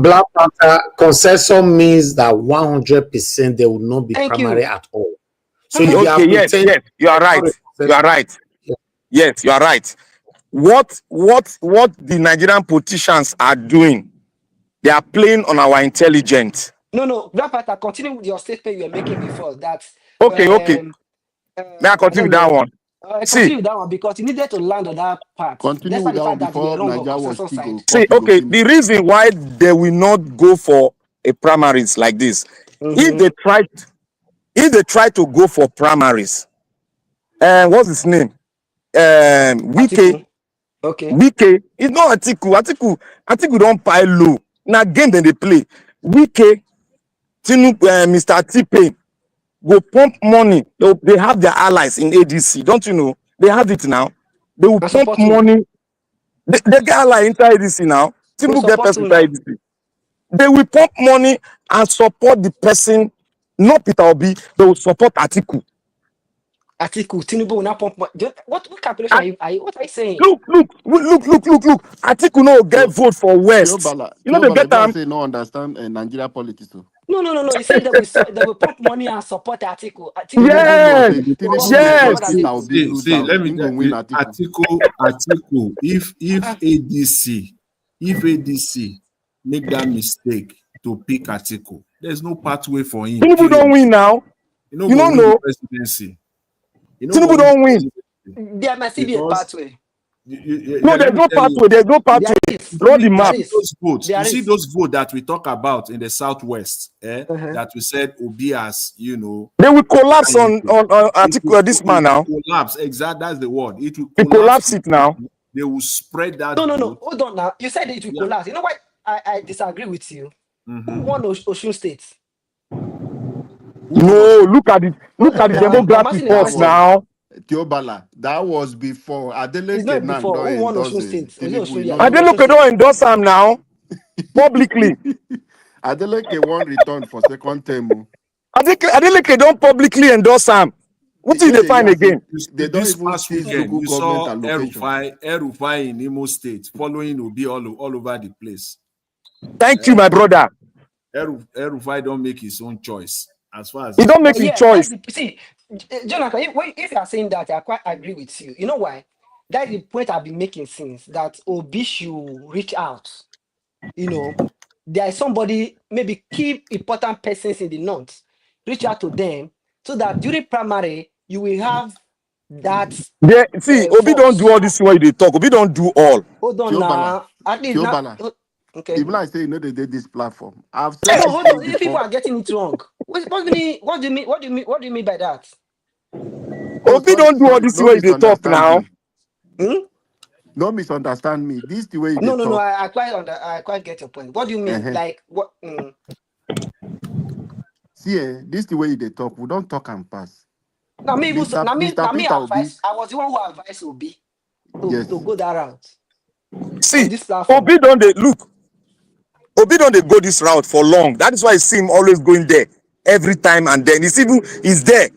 Black Panther consensus means that 100% there will not be primary at all. So yes, you are right. You are right. Yes, you are right. What the Nigerian politicians are doing, they are playing on our intelligence. No, Black Panther, continue with your statement you were making before that. Okay. May I continue with that one? Continue with that one because you needed to land on that part. Continue with that one before Nigeria was see, okay, the reason why they will not go for a primaries like this, if they try to go for primaries, what's his name? Wike. Okay. Wike, it's not Atiku. Atiku don't pile low. Now game then they play. Wike, Tinubu, Mr. T-Pain go pump money. They have their allies in ADC. Don't you know? They have it now. They will pump money. They get ally inside ADC now. Tinubu get person inside ADC. They will pump money and support the person, not Peter Obi. They will support Atiku. Atiku, Tinubu will not pump money. What calculation what are you saying? Look. Atiku no get vote for West. You know they Theobala, get be like them. say no understand Nigeria politics. So. No. He said they will pump money and support Atiku. Tinubu know Yes, say Tinubu What know say support yes. Peter Atiku? Obi lose Let house. me He tell go win you, Atiku. Atiku, if ADC make that mistake to pick Atiku, there's no pathway for him, Tinubu don't period. win now. You know You go don't win the know. presidency. You know go Tinubu win the don't win. presidency. There must be a Because pathway. No, let there's me no tell you, pathway. There's no There pathway. is. Draw the There map. is. you There see is. those votes that we talk about in the southwest, Uh-huh. that we said Obi has, They will collapse on talented. Atiku this man now. Collapse. Exactly, that's the word. It will He collapse. collapse it now. They will spread that No. vote. Hold on now. You said it will Yeah. collapse. You know why I disagree with you? Who Mm-hmm. won Osun State? No, look at the Hold on now. I'm demographic asking a That reports question. was now. Theobala. That was before It's Adeleke not now before. don't Who won endorse Osun State? Was it Tinubu. Osun? You Yeah, know it was that. Adeluke Osun State. don't endorse him now publicly. Adeleke won return for second term. Adeleke don't publicly endorse him. What You did know they the find year say again? they don't This even past seize weekend, local you government saw allocation. Erufai in Imo State following Obi all over the place. Thank you, my brother. Erufai don't make his own choice as far as He don't make But his yeah, that's choice. see, Jonathan, if you are saying that, I quite agree with you. You know why? That's the point I've been making since that Obi should reach out. You know, there is somebody, maybe key important persons in the north, reach out to them so that during primary you will have that See, Obi don't do force. all this way they talk. Obi don't do all. Hold on Theobala. now. At least now. Theobala. Okay. Even I say you know they did this platform. I've No, said this hold on. thing If people before. are getting it wrong, what do you mean? What do you mean? What do you mean by that? No, Obi don't do all sorry, this no way they talk misunderstand now. me. Hmm? No misunderstand me. This the way they No. talk. I quite get your point. What do you mean? Uh-huh. Like what? See, this the way they talk. We don't talk and pass. Now me, Mr. Peter Obi. I was the one who advised Obi Yes. to go that route on See, this platform. Obi don't they look. Obi don't they go this route for long. That is why I see him always going there every time and then. He's there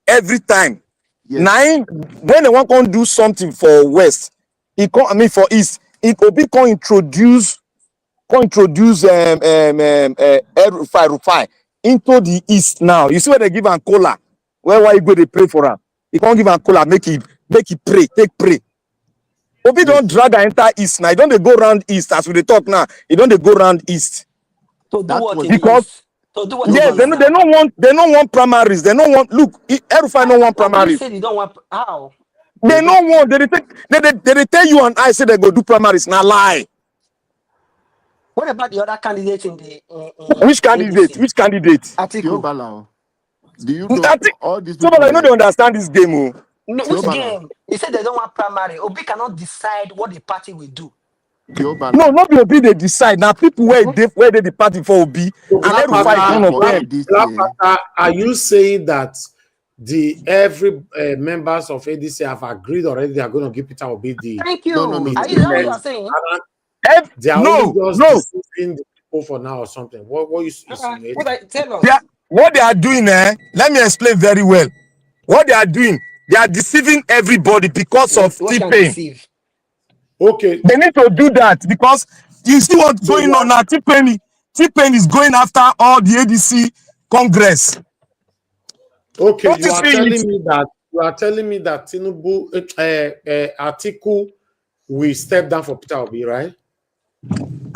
every time. Yes. Now, when they want to do something for West, for East, Obi can introduce Rufai into the East now. You see where they give an cola. Why you go they pray for him? He can't give an cola, make he pray, pray. Obi Yes. don't drag and enter East now. He don't they go round East as we they talk now. He don't they go round East. To do That what was in the Because East? To do what in the yes, East Theobala. they now? don't want primaries. They don't want Rufai no want How can you primaries. say they don't want how? They don't want they tell you and I say they go do primaries. Now lie. What about the other candidates in the Which candidate? ADC? Which candidate? Atiku. Theobala. Do you know I think all these somebody people I know they understand this game. Oh. No, which Theobala. game? He said they don't want primary. Obi cannot decide what the party will do. No, Theobala. not be Obi they decide. Now people where they the party for Obi So and This every the way fight they one of for Black, them. ADC. are you saying that the every members of ADC have agreed already they are going to give Peter Obi the Thank No. you. Is that what you ticket? are saying? They are only No, just no. deceiving the people for now or something. What you What insinuating? I tell us? What they are doing, let me explain very well. What they are doing, they are deceiving everybody because of What can T-Pain. deceive? Okay. They need to do that because you see what's So going you on are now. T-Pain is going after all the ADC Congress. okay. Don't you see it? You are telling me that Tinubu Atiku will step down for Peter Obi, right?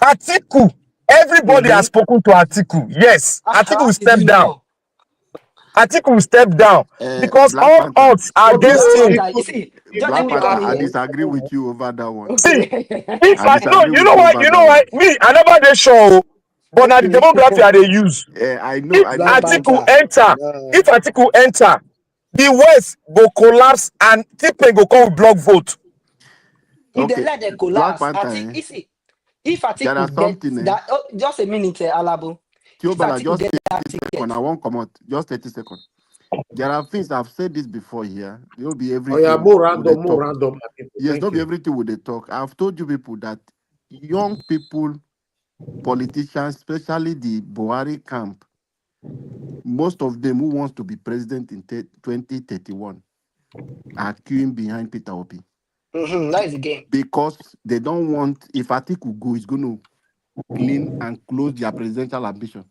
Atiku, everybody has spoken to Atiku. Yes, Atiku How will did step you down. know? Atiku will step down because Black all Panther. odds are Okay, against Black so him. Panther. You see, just let Black me talk Panther, to I you. disagree with you over that one. See, Okay. if I I no, disagree with you over you that know one. what? Me, I never dey sure, but now the Okay. demography I they use. I know, If I know Black this. Atiku Panther. enter, No. the West go collapse and T-Pain go come with block vote. If they Okay, let them Black collapse, I Panther, think you see, if I think there are we get something, that just a minute, Alabo. If I Theobala, think we just get 30 that seconds. ticket, I won't come out. Just 30 seconds. There are things I've said this before here. There will be Oh yeah, everything more with the random, talk. my people. Yes, Thank not be you. everything with the talk. I've told you people that young people, politicians, especially the Buhari camp, most of them who wants to be president in 2031, are queuing behind Peter Obi That is the game. because they don't want, if Atiku go, it's going to clean and close their presidential ambition.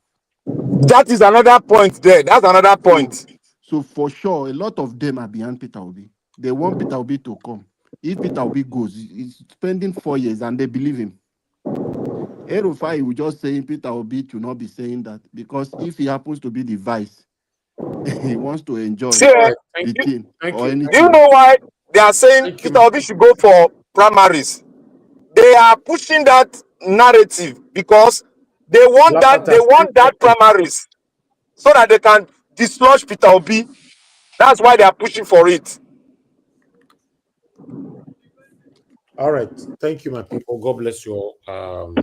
That is another point there. That's another point. So for sure, a lot of them are behind Peter Obi. They want Peter Obi to come. If Peter Obi goes, he's spending 4 years and they believe him. Erufai will just say Peter Obi to not be saying that because if he happens to be the vice, he wants to enjoy See, the thing or do anything. you know why they are saying Peter Obi should go for primaries? They are pushing that narrative because they want that primaries so that they can dislodge Peter Obi. That's why they are pushing for it. All right. Thank you, my people. God bless you all.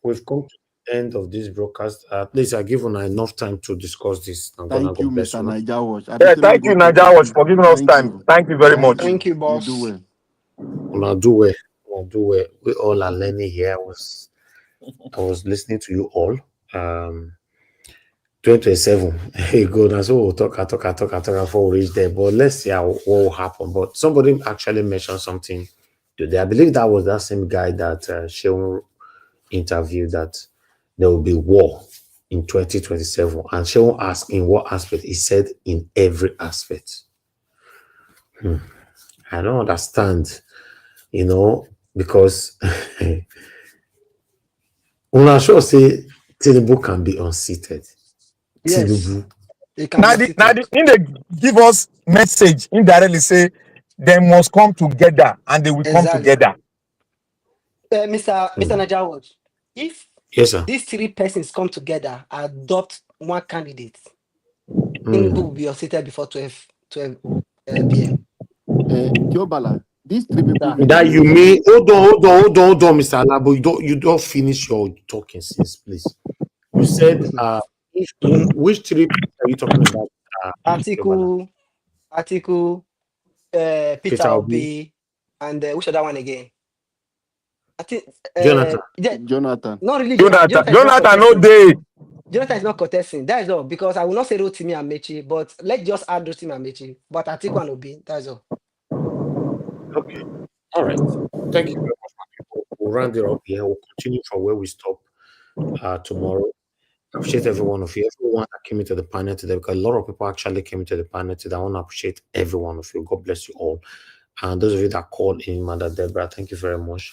We've come to the end of this broadcast. At least I given enough time to discuss this. Thank you, Mr. Niger Watch. Yeah, thank you, Niger Watch, for giving us time. Thank you very much. Thank you, boss. You do well. I'll do well. We all are learning here. I was listening to you all. 2027. Hey, good. And so we'll talk before we reach there. But let's see what will happen. But somebody actually mentioned something today. I believe that was that same guy that Sheon interviewed, that there will be war in 2027. And Sheon asked in what aspect? He said in every aspect. I don't understand, because when I sure say Tinubu can be unseated. Yes. Tinubu. Now, they give us message indirectly say they must come together and they will come together. Mr. Niger Watch, if these three persons come together, adopt one candidate, Tinubu will be unseated before 12 p.m. Jobala, these three people. That you mean? Hold on, Mr. Alabo. You don't finish your talking, since please. You said which three people are you talking about? Atiku, Peter Obi, and which other one again? I think Jonathan. Not really. Jonathan, no day. Jonathan is not contesting. That is all. Because I will not say Rotimi and Mechi, but let's just add Rotimi and Mechi. But Atiku and Obi, that is all. Okay. All right. Thank you very much, my people. We'll round it up here. We'll continue from where we stop tomorrow. I appreciate every one of you. Everyone that came into the panel today, because a lot of people actually came into the panel today. I want to appreciate every one of you. God bless you all. And those of you that called in, Mother Deborah, thank you very much.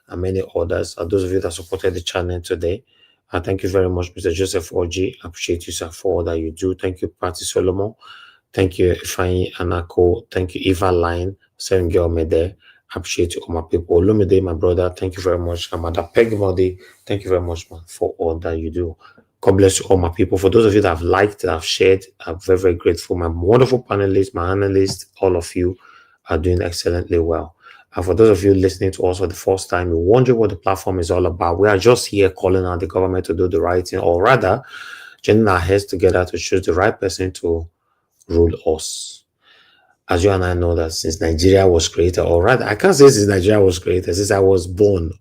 And many others. And those of you that supported the channel today, thank you very much, Mr. Joseph Oji. I appreciate you, sir, for all that you do. Thank you, Patty Solomon. Thank you, Ifeanyi Anako. Thank you, Eva Line. Seven Girl Mede. I appreciate you, all my people. Olumide, my brother, thank you very much. Amanda Pegmody, thank you very much, man, for all that you do. God bless you, all my people. For those of you that have liked, that have shared, I'm very, very grateful. My wonderful panelists, my analysts, all of you are doing excellently well. And for those of you listening to us for the first time, you're wondering what the platform is all about. We are just here calling on the government to do the right thing, or rather, joining our heads together to choose the right person to rule us. As you and I know that since Nigeria was created, or rather, I can't say since Nigeria was created, since I was born,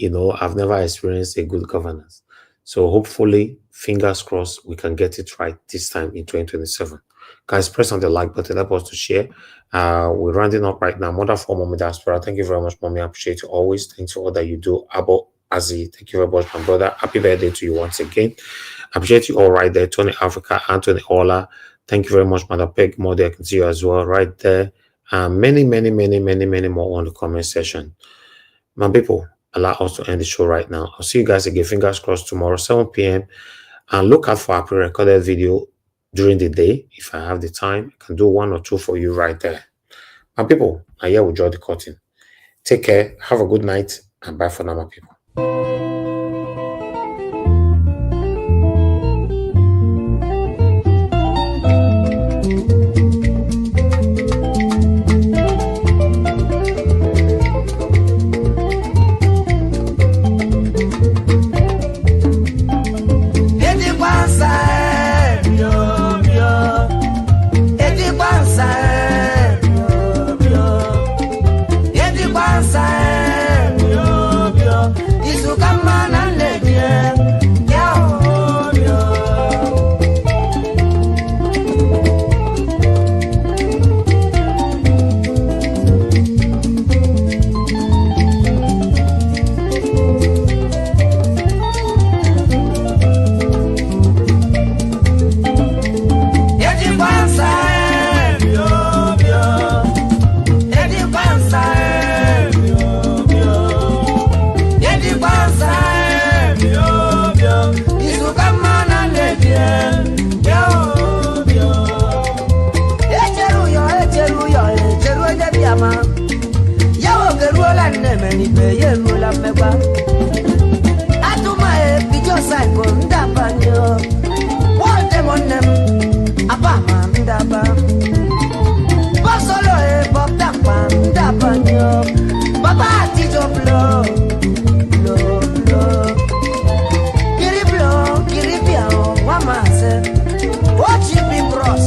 I've never experienced a good governance. So hopefully, fingers crossed, we can get it right this time in 2027. Guys, press on the like button, help us to share. We're rounding up right now. Mother for Mommy Diaspora, thank you very much, Mommy. I appreciate you always. Thanks for all that you do. Abo Azi, thank you very much, my brother. Happy birthday to you once again. I appreciate you all right there. Tony Africa, Anthony Ola, thank you very much, Mother Peg Modi. I can see you as well right there. Many more on the comment section. My people, allow us to end the show right now. I'll see you guys again. Fingers crossed tomorrow, 7 p.m. And look out for our pre-recorded video during the day. If I have the time, I can do 1 or 2 for you right there. My people, I here will draw the curtain. Take care. Have a good night. And bye for now, my people. Come many pay ye mula meba. Atuma e pijo psycho ndabanyo. What them on them? Abama ndaba. Basolo e bob dapa ndabanyo. Baba tijo blow. Kiri biao wamase. Watch it be cross.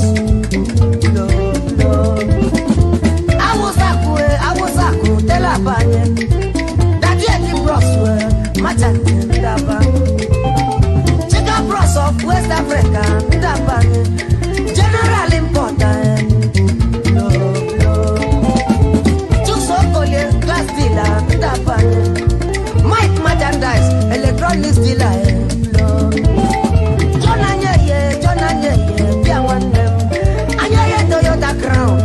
Awosaku tela banye. That yet the bros were machante ndaba. Chicken bros of West Africa ndaba. General important. Chusokoye glass dealer ndaba. Mike merchandise electronics dealer. John Anyeye, Pia one them. Anyeye Toyota Crown.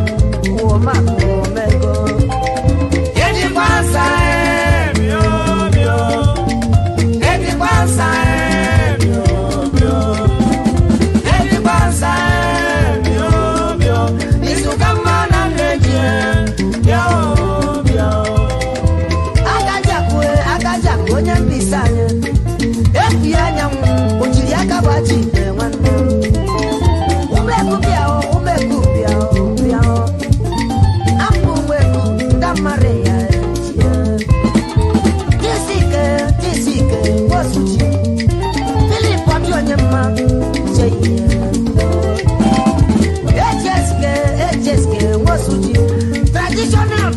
Traditional